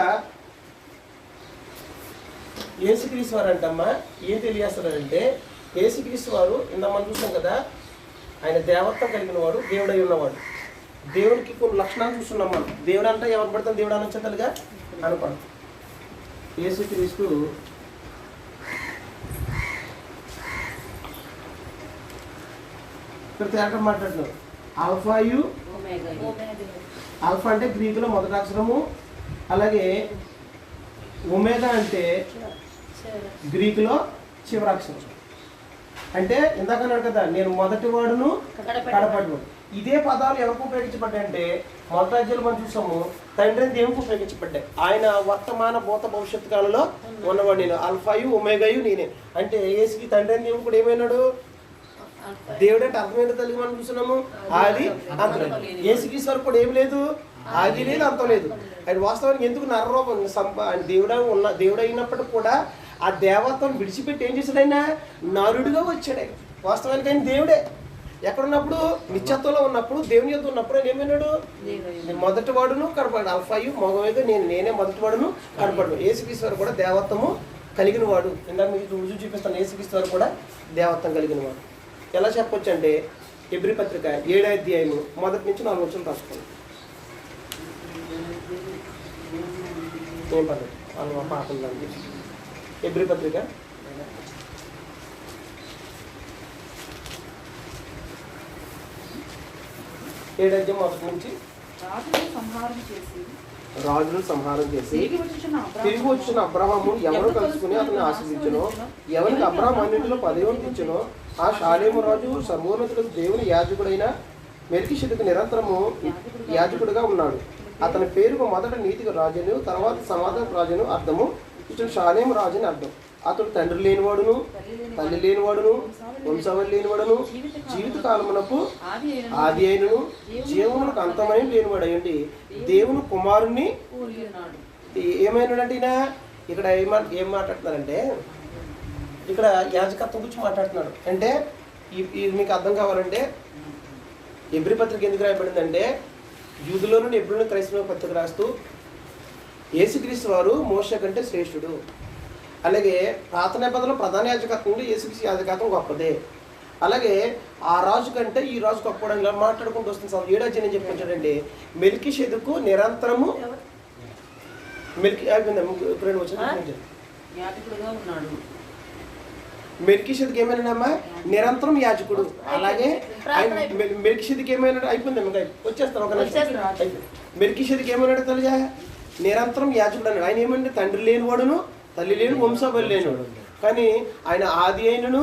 C: యేసుక్రీస్తు వారు అంటమ్మా ఏం తెలియజేస్తారంటే యేసుక్రీస్తు వారు ఇంత మనం చూసాం కదా, ఆయన దేవత్వం కలిగిన వాడు, దేవుడై ఉన్నవాడు. దేవుడికి కొన్ని లక్షణాలు చూస్తున్నాం మనం. దేవుడు అంటే ఎవరు పడతాం? దేవుడు అనొచ్చటలుగా అనుకోండి. యేసుక్రీస్తు ఇక్కడ తేట మాట్లాడుతున్నారు. ఆల్ఫాయు ఆల్ఫా అంటే గ్రీకులో మొదటి అక్షరము, అలాగే ఒమేగా అంటే గ్రీకులో చివరి అక్షరం. అంటే ఇందాక అన్నాడు కదా నేను మొదటి వాడును కడపటి. ఇదే పదాలు ఎవరికి ఉపయోగించబడ్డాయంటే మొదటి అధ్యాయంలో మనం చూసాము తండ్రి దేవునికి ఉపయోగించబడ్డాయి. ఆయన వర్తమాన భూత భవిష్యత్తు కాలంలో ఉన్నవాడు నేను, అల్ఫాయు ఒమేగాయు నేనే. అంటే యేసుకి తండ్రి దేవుడు కూడా ఏమైనాడు? దేవుడు అంటే అర్థమైన తల్లి మనం చూస్తున్నాము ఆది అంతం లేదు. యేసుక్రీస్తు వరకు కూడా ఏమి లేదు, ఆది లేదు అంతం లేదు. ఆయన వాస్తవానికి ఎందుకు నరరూపం దేవుడు అయినప్పటికి కూడా ఆ దేవత్వం విడిచిపెట్టి ఏం చేశాడు? ఆయన నరుడుగా వచ్చాడు. వాస్తవానికి ఆయన దేవుడే. ఎక్కడున్నప్పుడు నిత్యత్వంలో ఉన్నప్పుడు దేవుని యొద్ద ఉన్నప్పుడు ఆయన ఏమైనాడు? మొదటి వాడును కడపడు. అల్ఫాయు మగవేగా నేనే మొదటి వాడును కడపడు. యేసుక్రీస్తు వారు కూడా దేవత్వము కలిగిన వాడు. ఇందాక మీకు రుజువు చూపిస్తాను. యేసుక్రీస్తు వారు కూడా దేవత్వం కలిగిన వాడు. ఎలా చెప్పొచ్చు అంటే హెబ్రీ పత్రిక 7వ అధ్యాయము 1 నుంచి 4 వచనం రాసుకోండి. ఏం పర్లేదు వాళ్ళు పాపండి. హెబ్రీ పత్రిక 7వ అధ్యాయం 1 నుంచి రాజును సంహారం చేసి తిరిగి వచ్చిన అబ్రహాము ఎవరు కలుసుకుని అతన్ని ఆశీర్వదించునో, ఎవరికి అబ్రహాం అన్నింటిలో 10వ వంతు ఇచ్చునో ఆ షాలేము రాజు సర్వోన్నతులకు దేవుని యాజకుడైన మెల్కీషెదెకు నిరంతరము యాజకుడిగా ఉన్నాడు. అతని పేరుకు మొదట నీతికి రాజును, తర్వాత సమాధాన రాజును అర్థము. ఇతడు షాలేము రాజు అని అర్థం. అతడు తండ్రి లేనివాడును, తల్లి లేనివాడును, వంశావళి లేనివాడును, జీవిత కాలమునకు ఆది అయినను జీవమునకు అంతమైన లేనివాడు అయ్యండి దేవుని కుమారుణ్ణి ఏమైనాడంటే ఈయన ఇక్కడ ఏం మాట్లాడుతున్నారంటే, ఇక్కడ యాజకత్వం గురించి మాట్లాడుతున్నాడు. అంటే ఇది మీకు అర్థం కావాలంటే హెబ్రీ పత్రిక ఎందుకు రాయబడిందంటే, యూదులో నుండి హెబ్రీలోని క్రైస్తవ పత్రిక రాస్తూ యేసుక్రీస్తు వారు మోషే కంటే శ్రేష్ఠుడు, అలాగే పాత నిబంధనలో ప్రధాన యాజకత్వం నుండి యేసుక్రీస్తు యాజకత్వం గొప్పదే, అలాగే ఆ రాజు కంటే ఈ రాజు గొప్పడు ఇలా మాట్లాడుకుంటూ వస్తుంది. 7వ అధ్యాయం చెప్పుకొచ్చాడండి, మెల్కీషెదెకు నిరంతరము మెల్కీషెదెకు ఏమైనాడమ్మా నిరంతరం యాజకుడు. అలాగే మెల్కీషెదెకు ఏమైనా అయిపోయింది వచ్చేస్తాను ఒక నిమిషం. మెల్కీషెదెకు ఏమైనాడు తెలుసా, నిరంతరం యాజకుడు అన్నాడు. ఆయన ఏమంటే తండ్రి లేనివాడును, తల్లి లేని, వంశావళి లేనివాడు, కానీ ఆయన ఆది అయినను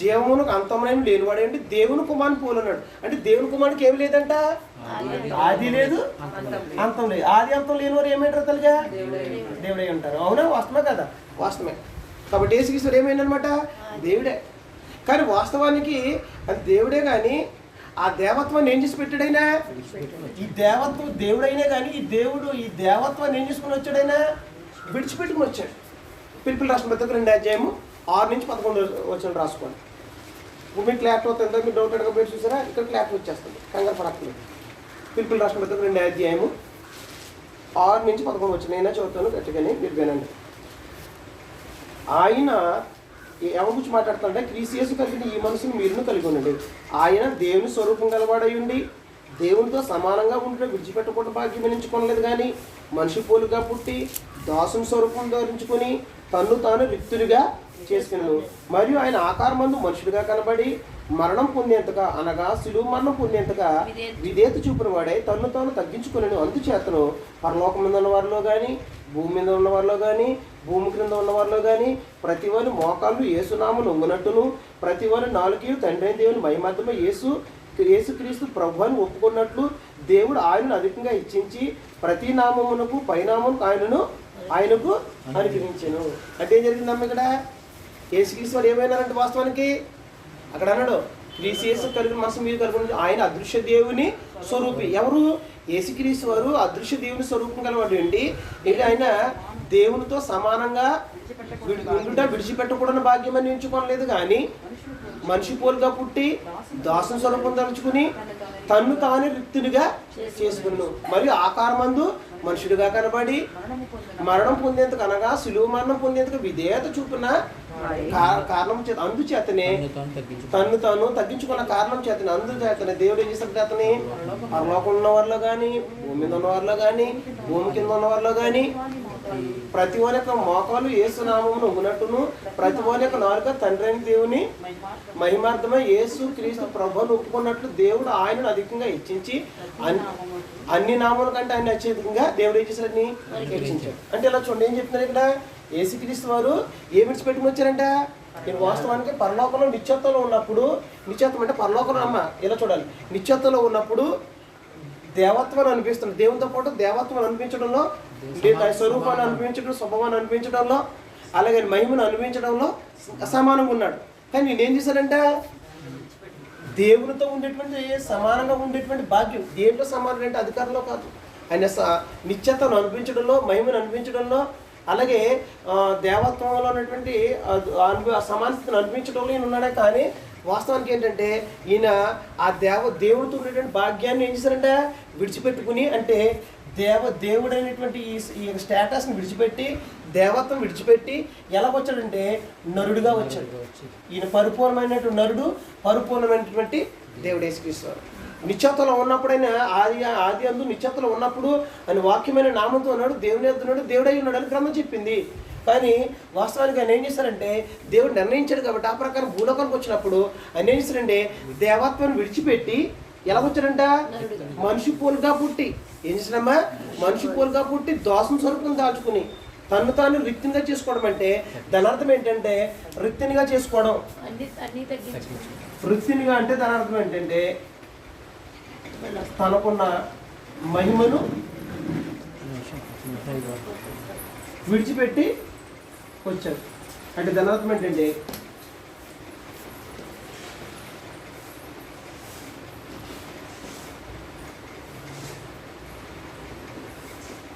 C: జీవమునకు అంతమైన లేనివాడు అంటే దేవుని కుమారుని పోలన్నాడు. అంటే దేవుని కుమారునికి ఏమి లేదంట, ఆది లేదు అంతం లేదు. ఆది అంతం లేనివారు ఏమంటారు తెలుసా, దేవుడే అంటారు. అవునా, వాస్తవమే కదా, వాస్తవమే. కాబట్టి యేసుక్రీస్తు ఏమైందనమాట, దేవుడే. కానీ వాస్తవానికి అది దేవుడే, కానీ ఆ దేవత్వాన్ని ఏం చేసి పెట్టాడైనా, ఈ దేవత్వం దేవుడైనా కానీ ఈ దేవత్వాన్ని ఏం చేసుకుని వచ్చాడైనా, విడిచిపెట్టుకుని వచ్చాడు. పిలుపులు రాష్ట్ర పత్రిక 2వ అధ్యాయము 6 నుంచి 11 వచనం రాసుకోండి. మీకు క్లారిటీ అవుతుంది, మీరు డౌట్ అడగబోయి చూసారా, ఇక్కడ క్లారిటీ వచ్చేస్తుంది, కంగారు పడక్కలేదు. పిలుపులు రాష్ట్ర పత్రిక 2వ అధ్యాయము 6 నుంచి 11 వచనం నేనే చదువుతాను, గట్టిగానే మీరు వినండి. ఆయన ఎవరి గురించి మాట్లాడుతుంటే, క్రీస్తు యేసు కలిగిన ఈ మనసును మీరును కలిగి ఉండండి. ఆయన దేవుని స్వరూపం గలవాడై ఉండి దేవునితో సమానంగా ఉంటే విడిచిపెట్టకుండా భాగ్యం ఎంచుకోలేదు, కానీ మనిషి పోలుగా పుట్టి దాసుని స్వరూపం ధరించుకొని తన్ను తాను రిక్తుడిగా చేసుకున్నాను. మరియు ఆయన ఆకారమందు మనుషుడిగా కనబడి మరణం పొందేంతగా, అనగా శిలువ మరణం పొందేంతగా విధేయత చూపిన వాడే తన్ను తాను తగ్గించుకున్నాను. అందుచేతను పరలోకం మీద ఉన్న వారిలో కానీ, భూమి మీద ఉన్న వారిలో కానీ, భూమి క్రింద ఉన్న వారిలో కానీ ప్రతి వారి మోకాళ్ళు యేసునామమును వంగునట్టును, ప్రతి వారి నాలుక తండ్రి దేవుని మహిమార్థమై యేసుక్రీస్తు ప్రభు అని ఒప్పుకున్నట్లు దేవుడు ఆయనను అధికంగా ఇచ్చించి ప్రతి నామమునకు పైనామమునకు ఆయనకు అనుగ్రహించాను. అంటే ఏం జరిగిందమ్మ ఇక్కడ, యేసుక్రీస్తు వారు ఏమైనారంటే వాస్తవానికి అక్కడ అన్నాడు, యేసు కలిగిన మనసు మీరు కలిగి ఆయన అదృశ్య దేవుని స్వరూపి. ఎవరు, యేసుక్రీస్తు వారు అదృశ్య దేవుని స్వరూపం కలవాడు అండి. ఆయన దేవునితో సమానంగా విడిచిపెట్టకూడని భాగ్యం అని ఎంచుకోలేదు, కానీ మనిషి పోలుగా పుట్టి దాసుని స్వరూపం ధరించుకుని తన్ను తాను రిక్తుడిగా చేసుకున్నాను. మరియు ఆకారమందు మనుషుడిగా కనబడి మరణం పొందేందుకు, అనగా సులువు మరణం పొందేందుకు విధేయత చూపిన కారణం చేత, అందుచేతనే తన్ను తాను తగ్గించుకున్న కారణం చేతనే, అందుచేతనే దేవుడు ఏం చేస్తాడు, అతని పరలోకం ఉన్న వారిలో కానీ, భూమి మీద ఉన్న వారిలో కానీ, భూమి కింద ఉన్న వారిలో కానీ ప్రతి వారి యొక్క మోకాలు యేసునామమును ఉన్నట్టును, ప్రతి వారి యొక్క నాలుక తండ్రి అయిన దేవుని మహిమార్థమై యేసు క్రీస్తు ప్రభువును ఒప్పుకున్నట్లు దేవుడు ఆయనను అధికంగా హెచ్చించి అన్ని నామముల కంటే ఆయన అత్యధికంగా దేవుడు ఏం చేశాడని హెచ్చించాడు. అంటే ఇలా చూడండి, ఏం చెప్తున్నారు ఇక్కడ, యేసుక్రీస్తు వారు ఏమి విడిచిపెట్టుకుని వచ్చారంట, నేను వాస్తవానికి పరలోకంలో నిత్యత్వంలో ఉన్నప్పుడు, నిత్యత్వం అంటే పరలోకంలో అమ్మ ఇలా చూడాలి, నిత్యత్వంలో ఉన్నప్పుడు దేవత్వాన్ని అనిపిస్తుంది, దేవునితో పాటు దేవత్వాన్ని అనిపించడంలో, స్వరూపాన్ని అనిపించడం, స్వభావాన్ని అనిపించడంలో, అలాగే మహిమను అనిపించడంలో సమానంగా ఉన్నాడు. కానీ నేనేం చేశానంటే, దేవునితో ఉండేటువంటి సమానంగా ఉండేటువంటి భాగ్యం దేంట్లో సమానం అంటే అధికారంలో కాదు, ఆయన నిత్యత్వం అనిపించడంలో, మహిమను అనిపించడంలో, అలాగే దేవత్వంలో ఉన్నటువంటి సమానతను అనిపించడంలో ఈయన ఉన్నాడే. కానీ వాస్తవానికి ఏంటంటే ఈయన ఆ దేవుడితో ఉండేటువంటి భాగ్యాన్ని ఏం చేశారంటే విడిచిపెట్టుకుని, అంటే దేవుడైనటువంటి ఈ స్టేటస్ని విడిచిపెట్టి దేవత్వం విడిచిపెట్టి ఎలా వచ్చాడంటే నరుడుగా వచ్చాడు. ఈయన పరిపూర్ణమైనటువంటి నరుడు, పరిపూర్ణమైనటువంటి దేవుడు యేసుక్రీస్తు. నిశ్చతలో ఉన్నప్పుడైనా ఆది అందు నిశ్చతలో ఉన్నప్పుడు ఆయన వాక్యమైన నామంతో ఉన్నాడు, దేవుని ఎత్తున్నాడు, దేవుడై ఉన్నాడు అని గ్రంథం చెప్పింది. కానీ వాస్తవానికి ఆయన ఏం చేశారంటే దేవుడు నిర్ణయించాడు కాబట్టి ఆ ప్రకారం భూలోకానికి వచ్చినప్పుడు ఆయన ఏం చేశారంటే దేవత్వాన్ని విడిచిపెట్టి ఎలా వచ్చాడంట మనిషి పోలుగా పుట్టి. ఏం చేసినమ్మా? మనిషి పోలుగా పుట్టి దోషం స్వరూపం దాల్చుకుని తను తాను రిక్తినిగా చేసుకోవడం అంటే దాని అర్థం ఏంటంటే రిక్తినిగా చేసుకోవడం. రిక్తినిగా అంటే దాని అర్థం ఏంటంటే తనకున్న మహిమను విడిచిపెట్టి వచ్చాడు అంటే దాని అర్థం ఏంటంటే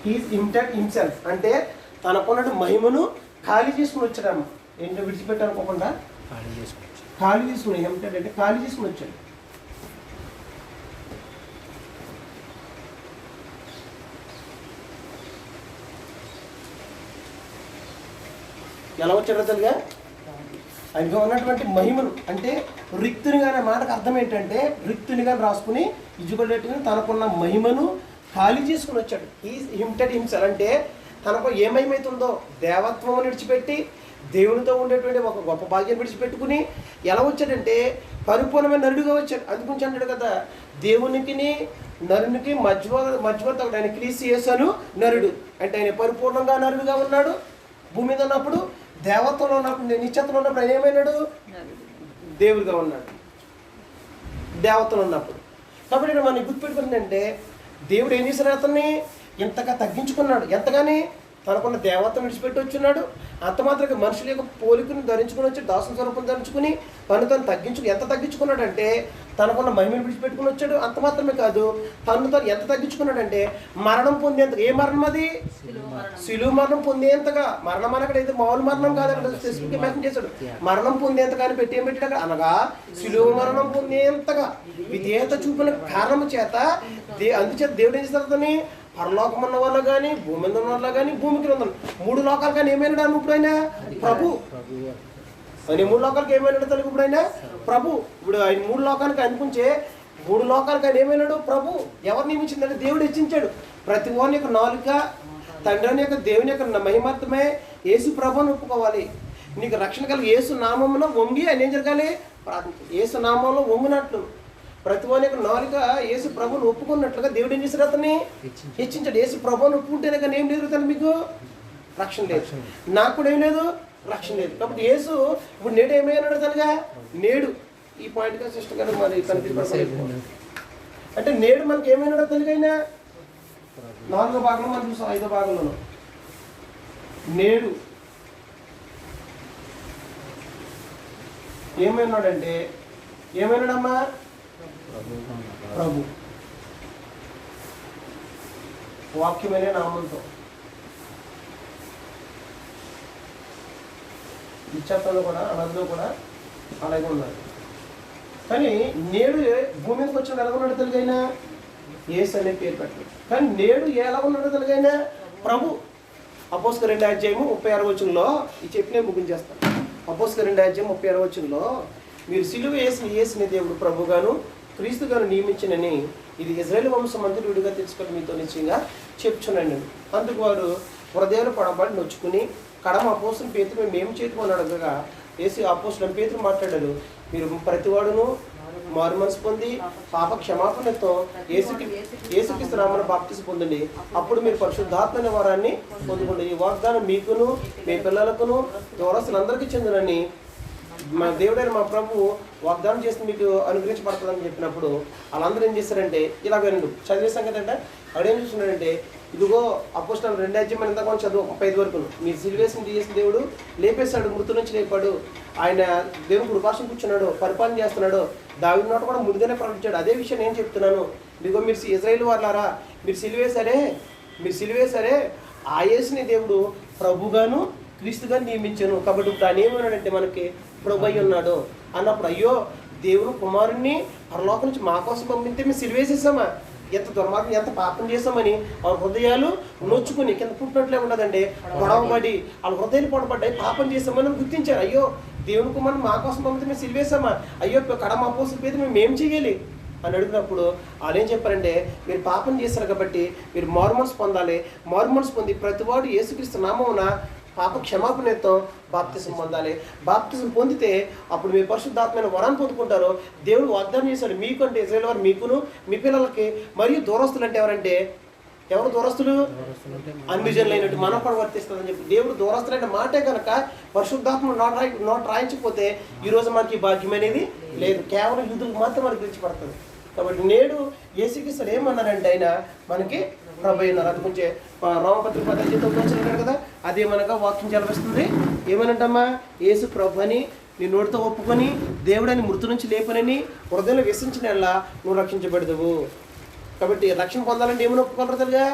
C: హీస్ ఇమిటెడ్ హిమ్సెల్ఫ్ అంటే తనకున్నట్టు మహిమను ఖాళీ చేసుకుని వచ్చాడమ్మ. ఏంటో విడిచిపెట్టనుకోకుండా ఖాళీ చేసుకుని ఏమిటంటే అంటే ఖాళీ చేసుకుని వచ్చాడు. ఎలా వచ్చాడో తెలుగా ఆయనగా ఉన్నటువంటి మహిమను అంటే రిక్తునిగా అనే మాటకు అర్థం ఏంటంటే రిక్తునిగా రాసుకుని ఇజుబడేట్టుగా తనకున్న మహిమను ఖాళీ చేసుకుని వచ్చాడు. ఈ హిమ్టెడ్ హిమ్సెల్ అంటే తనకు ఏ మహిమైతుందో దేవత్వం విడిచిపెట్టి దేవునితో ఉండేటువంటి ఒక గొప్ప భాగ్యం విడిచిపెట్టుకుని ఎలా వచ్చాడంటే పరిపూర్ణమైన నరుడుగా వచ్చాడు. అందుగురించి అంటాడు కదా దేవునికి నరునికి మధ్యవర్తి ఆయన క్రీస్తు యేసు నరుడు అంటే ఆయన పరిపూర్ణంగా నరుడుగా ఉన్నాడు. భూమి మీద ఉన్నప్పుడు దేవత్వంలో ఉన్నప్పుడు నిశ్చత్వంలో ఉన్నప్పుడు ఆయన ఏమైనాడు? దేవుడిగా ఉన్నాడు దేవతలో ఉన్నప్పుడు. కాబట్టి ఇక్కడ మనం గుర్తుపెట్టుకుంటుందంటే దేవుడు ఏం చేశారు? అతన్ని ఇంతగా తగ్గించుకున్నాడు. ఎంతగాని తనకున్న దేవతను విడిచిపెట్టి వచ్చున్నాడు. అంత మాత్రమే మనుషుల యొక్క పోలికను ధరించుకుని వచ్చి దాసం స్వరూపం ధరించుకుని తను ఎంత తగ్గించుకున్నాడంటే తనకున్న మహిమను విడిచిపెట్టుకుని వచ్చాడు. అంత మాత్రమే కాదు, తను ఎంత తగ్గించుకున్నాడంటే మరణం పొందేంతగా. ఏ మరణం అది? శిలువ మరణం పొందేంతగా. మరణం అని అక్కడ అయితే మామూలు మరణం కాదు, అక్కడ స్పెసిఫిక్ మెన్షన్ చేశాడు. మరణం పొందేంతగా అని ఏం పెట్టాడు అక్కడ? అనగా శిలువ మరణం పొందేంతగా విధేయత చూపిన కారణం చేత అందుచేత దేవుడు ఏం చేస్తారు? అతని పరలోకం ఉన్న వల్ల కానీ భూమి మీద ఉన్న వల్ల కానీ భూమికి ఉన్న 3 లోకాలు కానీ ఏమైనా ఇప్పుడైనా ప్రభు అని 3 లోకాలకి ఏమైనాడు తెలుగు ఇప్పుడైనా ప్రభు. ఇప్పుడు ఆయన 3 లోకాలకి అనిపించే 3 లోకాలకి ఆయన ఏమైనాడు? ప్రభు. ఎవరు నియమించిందంటే దేవుడు హెచ్చించాడు. ప్రతి వాని యొక్క నాలుక తండ్రి యొక్క దేవుని యొక్క మహిమార్థమే యేసు ప్రభుని ఒప్పుకోవాలి. నీకు రక్షణ కలిగి యేసు నామమున వంగి ఆయన ఏం జరగాలి? ప్రార్థన. యేసు నామంలో వంగినట్లు ప్రతి వాని యొక్క నాలుక యేసు ప్రభుని ఒప్పుకున్నట్లుగా దేవుడు ఏం చేశాడు? అతన్ని హెచ్చించాడు. యేసు ప్రభుని ఒప్పుకుంటేనే కానీ ఏం లేదు కదా మీకు రక్షణ లేదు. నాకు కూడా ఏం లేదు రక్షణ లేదు. కాబట్టి యేసు ఇప్పుడు నేడు ఏమైనాడు తనగా? నేడు ఈ పాయింట్గా సిస్టర్ గారు మరి కనిపిస్తుంది అంటే నేడు మనకి ఏమైనాడో తెలుగైనా 4వ భాగంలో మనం చూసాం. 5వ భాగంలోనూ నేడు ఏమైనాడంటే ఏమైనాడమ్మా? ప్రభు. వాక్యమైన నామంతో నిశ్చత్వంలో కూడా అనంలో కూడా అలాగే ఉన్నారు. కానీ నేడు భూమి మీదకి వచ్చిన ఎలా ఉన్నాడు తెలుగైనా? యేసు అనే పేరు పెట్టాడు. కానీ నేడు ఎలా ఉన్నాడో తెలుగైనా? ప్రభు. అపోస్తలుల 2వ అధ్యాయము 36వ వచనంలో ఈ చెప్పినే ముగించేస్తాను. అపోస్తలుల 2వ అధ్యాయం 36వ వచనంలో మీరు సిలువ యేసుని దేవుడు ప్రభుగాను క్రీస్తుగాను నియమించినని ఇది ఇజ్రాయేల్ వంశం అంతా విడిగా తెలుసుకొని మీతో నిశ్చయంగా చెప్తున్నాను. అందుకు వారు హృదయాలు పడబడి నొచ్చుకుని కడమ అపోస్తులు పేతురు మేము చేతుకున్నాడు అడగగా యేసు అపోస్తులు పేతురు మాట్లాడారు, మీరు ప్రతివాడును మారు మనసు పొంది పాప క్షమాపణతో యేసుక్రీస్తు నామమున బాప్తిసం పొందండి, అప్పుడు మీరు పరిశుద్ధాత్మ అనే వరాన్ని పొందుకోండి. ఈ వాగ్దానం మీకును మీ పిల్లలకును దూరస్తులందరికీ చెందునని మా దేవుడైన మా ప్రభు వాగ్దానం చేసి మీకు అనుగ్రహించబడుతుందని చెప్పినప్పుడు వాళ్ళందరూ ఏం చేస్తారంటే ఇలా వినండు చదివే సంగతి అంటే అక్కడేం చూస్తున్నాడంటే ఇదిగో అపోస్తలుల 2వ అధ్యాయం ఇంత కొంచెం చదువు 35 వరకు. మీ సిలువేసిన చేసిన దేవుడు లేపేశాడు, మృతుల నుంచి లేపాడు, ఆయన దేవుడు కృపాసం కూర్చున్నాడు, పరిపాలన చేస్తున్నాడు. దావీదు నోట కూడా ముందుగానే ప్రకటించాడు. అదే విషయం నేను చెప్తున్నాను. ఇదిగో మీరు ఇజ్రాయేల్ వాళ్ళారా, మీరు సిలువేశారే ఆ యేసుని దేవుడు ప్రభుగాను క్రీస్తుగా నియమించాను. కాబట్టి ఇప్పుడు ఆయన ఏమన్నాడంటే మనకి ప్రభు అయి ఉన్నాడు అన్నప్పుడు అయ్యో దేవుడు కుమారుణ్ణి పరలోకం నుంచి మా కోసం పంపితే మేము సిలువేసేసామా? ఎంత దుర్మార్గం ఎంత పాపం చేసామని వాళ్ళ హృదయాలు నొచ్చుకుని కింద పుట్టినట్లే ఉండదండి, గొడవపడి వాళ్ళ హృదయాలు పొడబడ్డాయి, పాపం చేసామని గుర్తించారు. అయ్యో దేవుని కుమారుడు మా కోసం పంపితే మేము సిలివేసామా, అయ్యో కడమ పోసి పోతే మేము ఏం చేయాలి అని అడిగినప్పుడు వాళ్ళు ఏం చెప్పారంటే, మీరు పాపం చేశారు కాబట్టి మీరు మారుమనసు పొందాలి, మారుమనసు పొంది ప్రతివాడు యేసుక్రీస్తు నామమున పాప క్షమాపణతో బాప్తిసం పొందాలి. బాప్తిసం పొందితే అప్పుడు మీ పరిశుద్ధాత్మైన వరాన్ని పొందుకుంటారు. దేవుడు వాగ్దానం చేశాడు, మీకంటే ఇజ్రాయేల్ వారు మీకును మీ పిల్లలకి, మరియు దూరస్తులు అంటే ఎవరంటే ఎవరు దూరస్తులు, అన్ని జనులైనట్టు మనం కూడా వర్తిస్తుందని చెప్పి దేవుడు దూరస్తులైన మాటే కనుక పరిశుద్ధాత్మ నోట్ రాయించకపోతే ఈరోజు మనకి భాగ్యం అనేది లేదు, కేవలం యూదులకు మాత్రం మనకి పిలిచిపడుతుంది. కాబట్టి నేడు యేసుక్రీస్తు ఏమన్నారంటే ఆయన మనకి ప్రభు అయినారు. అది కొంచెం రోమపత్రిక 19 వచ్చినాడు కదా, అదేమనగా వాక్యం చదివిస్తుంది. ఏమనంటమ్మా, యేసు ప్రభు అని నీ నోటితో ఒప్పుకొని దేవుడని మృతు నుంచి లేపనని హృదయంలో విశ్వసించినలా నువ్వు రక్షించబడదువు. కాబట్టి రక్షణ పొందాలంటే ఏమని ఒప్పుకోగలరు తెలుగా,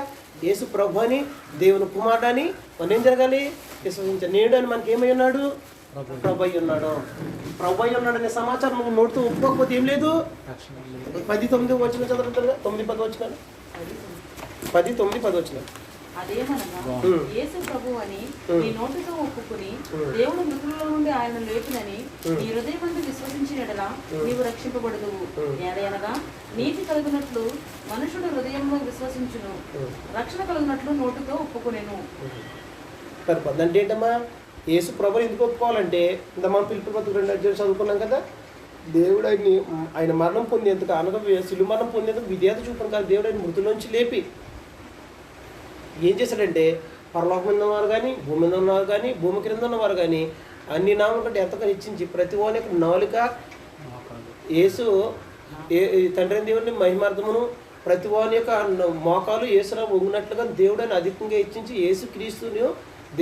C: యేసు ప్రభు అని దేవుని కుమారుడు అని మనం ఏం జరగాలి, విశ్వసించాలి. నేడు అని మనకి ఏమై ఉన్నాడు, ప్రభు అయి ఉన్నాడు. ప్రభు అయి ఉన్నాడు అనే సమాచారం నువ్వు నోటితో ఒప్పుకోకపోతే ఏం లేదు. 10:9 వచ్చిన చదువుతుందిగా, 9:10 వచ్చిన 10:9-10 వచ్చిన.
B: అదేమనగా యేసు ప్రభువు అని నీ నోటితో ఒప్పుకుని దేవుడు మృతులలో నుండి ఆయన లేపినని నీ హృదయమందు విశ్వసించిన యెడల నీవు రక్షింపబడదువు. ఏదైనగా నీతి కలుగునట్లు మనుషుడు హృదయంలో విశ్వసించును, రక్షణ కలుగునట్లు నోటితో ఒప్పుకునేను.
C: సరిపోద్ది. అంటే ఏంటమ్మా, యేసు ప్రభుని ఎందుకు ఒప్పుకోవాలంటే ఇంత మనం పిలుపు 2 చదువుకున్నాం కదా, దేవుడు ఆయన మరణం పొందేందుకు, అనగా శిలువ మరణం పొందేందుకు విధేయత చూపడం కాదు, దేవుడు ఆయన మృతుల్లోంచి లేపి ఏం చేశాడంటే పరలోకం మీద ఉన్నవారు కానీ, భూమి మీద ఉన్నవారు కానీ, భూమి క్రింద ఉన్నవారు కానీ అన్ని నామం కంటే ఎంతగా హెచ్చించి ప్రతి వాని యొక్క నాలుక యేసు తండ్రి దేవుని మహిమార్థమును ప్రతి వాని యొక్క మోకాలు యేసులో వంగినట్లుగా దేవుడని అధికంగా హెచ్చించి యేసు క్రీస్తుని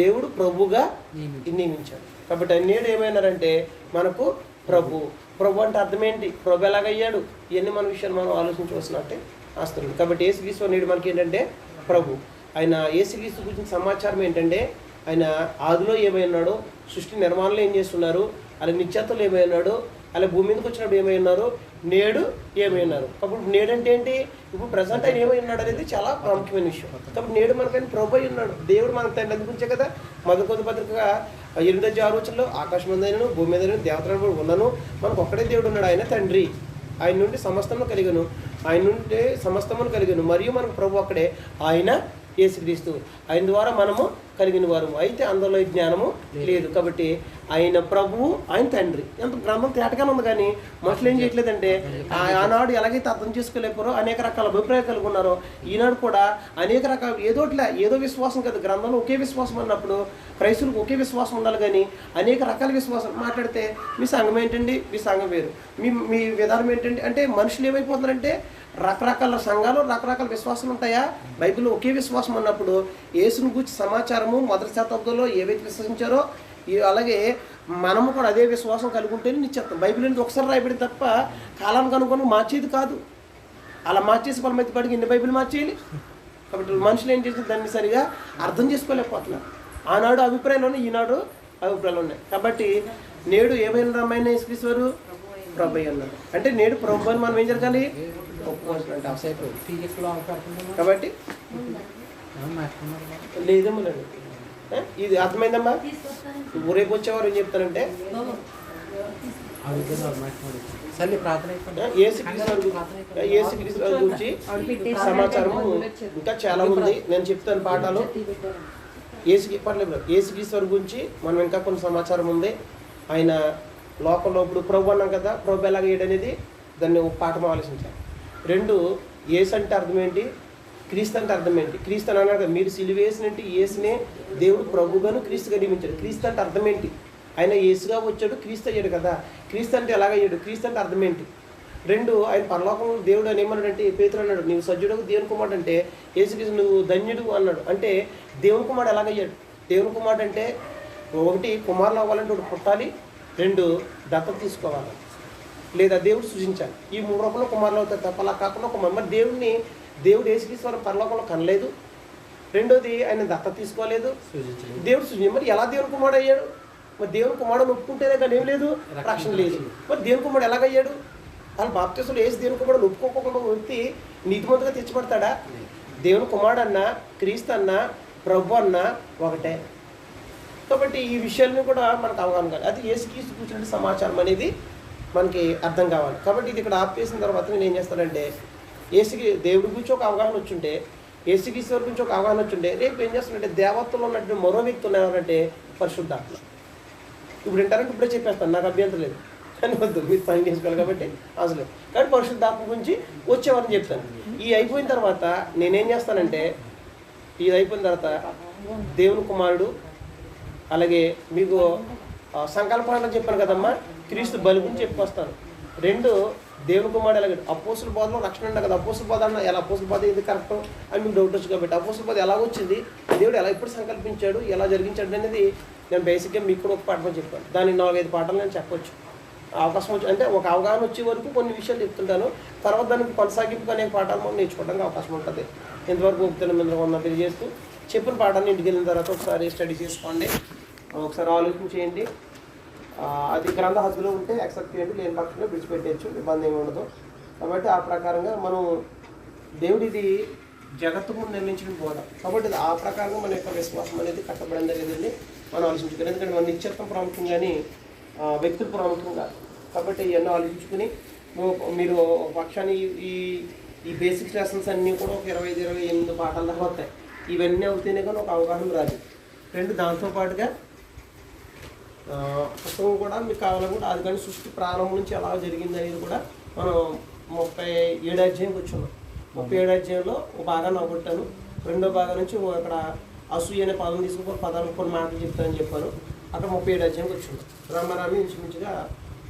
C: దేవుడు ప్రభుగా నియమించాడు. కాబట్టి అన్నేడు ఏమైనారంటే మనకు ప్రభు అంటే అర్థం ఏంటి, ప్రభు ఎలాగయ్యాడు, ఇవన్నీ మన విషయాలు మనం ఆలోచించవలసినట్టే వస్తుంది. కాబట్టి యేసుక్రీస్తు నేడు మనకి ఏంటంటే ప్రభు. ఆయన యేసుక్రీస్తు గురించి సమాచారం ఏంటంటే, ఆయన ఆదిలో ఏమై ఉన్నాడో, సృష్టి నిర్మాణంలో ఏం చేస్తున్నారు, అలా నిత్యత్వంలో ఏమై ఉన్నాడు, అలా భూమి మీదకి వచ్చినప్పుడు ఏమై ఉన్నారు, నేడు ఏమై ఉన్నారు. కాబట్టి నేడు అంటే ఏంటి, ఇప్పుడు ప్రజెంట్ ఆయన ఏమై ఉన్నాడు అనేది చాలా ప్రాముఖ్యమైన విషయం. కాబట్టి నేడు మనకైనా ప్రభు అయి ఉన్నాడు. దేవుడు మనకు తండ్రి అందుకుంచే కదా, మొదటి పత్రిక 8:6 ఆకాశం మీదను భూమి మీద దేవతలను కూడా ఉన్నాను, మనకు ఒక్కడే దేవుడు ఉన్నాడు, ఆయన తండ్రి. ఆయన నుండి సమస్తమును కలిగను, ఆయన నుండి సమస్తమును కలిగను, మరియు మనకు ప్రభు ఒక్కడే, ఆయన యేసుక్రీస్తు. ఆయన ద్వారా మనము కలిగిన వారు, అయితే అందులో జ్ఞానము లేదు. కాబట్టి ఆయన ప్రభువు, ఆయన తండ్రి. ఎంత గ్రంథం తేటగానే ఉంది, కానీ మనుషులు ఏం చేయట్లేదంటే ఆనాడు ఎలాగైతే అర్థం చేసుకోలేకపోరో, అనేక రకాల అభిప్రాయాలు కలిగి ఉన్నారో, ఈనాడు కూడా అనేక రకాల ఏదో విశ్వాసం కదా, గ్రంథంలో ఒకే విశ్వాసం అన్నప్పుడు క్రైస్తువులకు ఒకే విశ్వాసం ఉండాలి. కానీ అనేక రకాల విశ్వాసం మాట్లాడితే మీ సంఘం ఏంటండి, మీ సంఘం వేరు, మీ విధానం ఏంటండి అంటే మనుషులు ఏమైపోతున్నారంటే రకరకాల సంఘాలు రకరకాల విశ్వాసాలు ఉంటాయా, బైబిల్లో ఒకే విశ్వాసం అన్నప్పుడు యేసుని గురించి సమాచారము మొదటి శతాబ్దంలో ఏవైతే విశ్వసించారో అలాగే మనము కూడా అదే విశ్వాసం కలిగి ఉంటేనే నిశ్చేత్తం. బైబిల్ అనేది ఒకసారి రాయబడి తప్ప కాలానికి అనుకుని మార్చేది కాదు. అలా మార్చేసి పరమైతే పడికి ఎన్ని బైబిల్ మార్చేయాలి. కాబట్టి మనుషులు ఏం చేసి దాన్ని సరిగా అర్థం చేసుకోలేకపోతున్నారు. ఆనాడు అభిప్రాయాలు ఈనాడు అభిప్రాయాలు ఉన్నాయి. కాబట్టి నేడు ఏమైనా రమ్మైన యేసుక్రీస్తు ప్రభు అన్నారు అంటే నేడు ప్రభు అని మనం ఏం జరగాలి, కాబట్టి లేదమ్మా లేదు. ఇది అర్థమైందమ్మా. రేపు వచ్చేవారు ఏం చెప్తారంటే యేసుక్రీస్తు గురించి సమాచారం ఇంకా చాలా ఉంది, నేను చెప్తాను పాఠాలు. యేసుక్రీస్తు గురించి మనం ఇంకా కొన్ని సమాచారం ఉంది. ఆయన లోకంలో ఇప్పుడు ప్రభు అన్నాం కదా, ప్రభు ఎలాగ అనేది దాన్ని ఒక పాఠం ఆలోచించాలి. 2 యేసు అంటే అర్థం ఏంటి, క్రీస్తు అంటే అర్థం ఏంటి. క్రీస్తు అని అన్నాడు కదా, మీరు సిలువేసినట్టు యేసునే దేవుడు ప్రభుగాను క్రీస్తుగా నియమించాడు. క్రీస్తు అంటే అర్థం ఏంటి, ఆయన యేసుగా వచ్చాడు, క్రీస్తు అయ్యాడు కదా. క్రీస్తు అంటే ఎలాగయ్యాడు, క్రీస్తు అంటే అర్థం ఏంటి. 2 ఆయన పరలోకంలో దేవుడు అని ఏమన్నాడంటే, పేతురు అన్నాడు నీవు సజ్జుడు దేవుని కుమారుడు అంటే, యేసుక్రీస్తు నువ్వు ధన్యుడు అన్నాడు. అంటే దేవుని కుమారుడు ఎలాగయ్యాడు. దేవుని కుమారుడు అంటే 1 కుమారులు అవ్వాలంటే ఒకటి పుట్టాలి, 2 దత్తత తీసుకోవాలి, లేదా దేవుడు సృజించాలి. ఈ 3 రూపంలో కుమారులు అవుతారు తప్ప అలా కాకుండా మరి దేవుడు యేసుక్రీస్తు పరలోకంలో కనలేదు. 2వది ఆయన దత్తత తీసుకోలేదు, దేవుడు సృజించాలి. మరి ఎలా దేవుని కుమారుడు అయ్యాడు. మరి దేవుని కుమారుడు ఒప్పుకుంటేనే కానీ ఏం లేదు, రక్షణ లేదు. మరి దేవుని కుమారుడు ఎలాగయ్యాడు. వాళ్ళు బాప్తిస్మలో వేసి దేవుని కుమారుడు ఒప్పుకోకుండా వ్యక్తి నీతిమంతుగా తెచ్చిపడతాడా? దేవుని కుమారుడు అన్న, క్రీస్తు అన్న, ప్రభు అన్న ఒకటే. కాబట్టి ఈ విషయాలను కూడా మనకు అవగాహన కావాలి. అది యేసుక్రీస్తు కూర్చున్న సమాచారం అనేది మనకి అర్థం కావాలి. కాబట్టి ఇది ఇక్కడ ఆపేసిన తర్వాత నేను ఏం చేస్తానంటే, దేవుడి గురించి ఒక అవగాహన వచ్చుంటే, యేసుక్రీస్తు గురించి ఒక అవగాహన వచ్చుంటే, రేపు ఏం చేస్తానంటే దేవత్వంలో ఉన్నటువంటి మరో వ్యక్తులు ఎవరంటే పరిశుద్ధాత్మ. ఇప్పుడు వింటారంటే ఇప్పుడే చెప్పేస్తాను, నాకు అభ్యంతరం లేదు, కానీ వద్దు, మీరు పని చేసుకోవాలి కాబట్టి అసలు. కానీ పరిశుద్ధాత్మ గురించి వచ్చేవారని చెప్తాను. ఈ అయిపోయిన తర్వాత నేనేం చేస్తానంటే, ఇది అయిపోయిన తర్వాత దేవుని కుమారుడు, అలాగే మీకు సంకల్పాలను చెప్పాను కదమ్మా, క్రీస్తు బలి గురించి చెప్పుకొస్తాను. 2 దేవుని కుమారుడు. అలాగే అపోస్తుల బోధలో రక్షణ ఉండ కదా, అపోస్తుల బోధ అన్న ఎలా అపోస్తుల బోధ ఇది కరెక్ట్ అని మీకు డౌట్ వచ్చు. కాబట్టి అపోస్తుల బోధ ఎలా వచ్చింది, దేవుడు ఎలా ఎప్పుడు సంకల్పించాడు, ఎలా జరిగించాడు అనేది నేను బేసిక్గా మీకు కూడా ఒక పాఠం చెప్పాను. దానికి 4-5 పాఠాలు నేను చెప్పొచ్చు. అవకాశం వచ్చి అంటే ఒక అవగాహన వచ్చే వరకు కొన్ని విషయాలు చెప్తుంటాను. తర్వాత దానికి కొనసాగింపు అనేక పాఠాలు మనం నేర్చుకోవడానికి అవకాశం ఉంటుంది. ఎంతవరకు ఒప్పుతున్న మీద ఉన్న తెలియజేస్తూ చెప్పిన పాఠాన్ని ఇంటికి వెళ్ళిన తర్వాత ఒకసారి స్టడీ చేసుకోండి, ఒకసారి ఆలోచన చేయండి. అది గ్రంథ హద్దులో ఉంటే యాక్సెప్ట్ చేయండి, లేని పక్షంలో విడిచిపెట్టేయచ్చు, ఇబ్బంది ఏమి ఉండదు. కాబట్టి ఆ ప్రకారంగా మనం దేవుడు ఇది జగత్తు ముందు నిర్మించిన బోధ. కాబట్టి ఆ ప్రకారంగా మన యొక్క విశ్వాసం అనేది కట్టబడింది లేదండి మనం ఆలోచించుకోవాలి. ఎందుకంటే మన నిత్యత్వం ప్రాముఖ్యం కానీ వ్యక్తులు ప్రాముఖ్యం కాదు. కాబట్టి ఇవన్నీ ఆలోచించుకుని మీరు పక్షాన్ని ఈ బేసిక్స్ లెసన్స్ అన్నీ కూడా ఒక 25-28 పాఠాల దాకా వస్తాయి. ఇవన్నీ అవుతేనే కానీ ఒక అవగాహన రాదు. 2 దాంతోపాటుగా పుస్తకం కూడా మీకు కావాలి కూడా, అది కానీ సృష్టి ప్రారంభం నుంచి ఎలా జరిగింది అనేది కూడా మనం 37 అధ్యాయంకి వచ్చాము. 37 అధ్యాయంలో ఒక భాగాన్ని అవగొట్టాను. 2వ భాగం నుంచి అక్కడ అసూయ అనే పదం తీసుకుని పదాలు కొన్ని మాటలు చెప్తానని చెప్పాను. అక్కడ 37 అధ్యాయంకి వచ్చాను. రామారామి ఇంచుమించుగా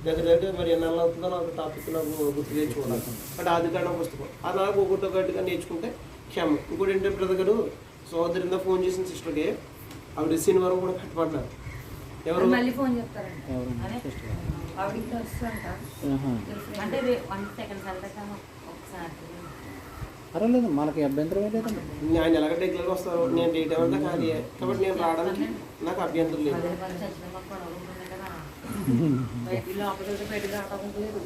C: దగ్గర మరి ఎన్నాళ్ళు అవుతుందో నాకు టాపిక్ నాకు గుర్తుగా చూడాలి. బట్ అది కాడ పుస్తకం అది నాకు ఒకటొకటిగా నేర్చుకుంటే క్షేమం. ఇంకోటి ఏంటంటే బ్రదర్ సోదరిందా ఫోన్ చేసిన సిస్టర్కి ఆవిడ శనివారం కూడా కట్టబడ్డారు. ఎవరు
B: మళ్ళీ ఫోన్ చెప్తారండి, అంటే 1 సెకండ్
D: పర్వాలేదు, మనకి అభ్యంతరం లేదండి.
C: ఆయన ఎలాగ రెగ్యులర్గా వస్తారు, నేను డేట్ ఏమంతా ఖాళీ, కాబట్టి నేను రావడానికి నాకు అభ్యంతరం లేదు.
B: బయట రావడం లేదు.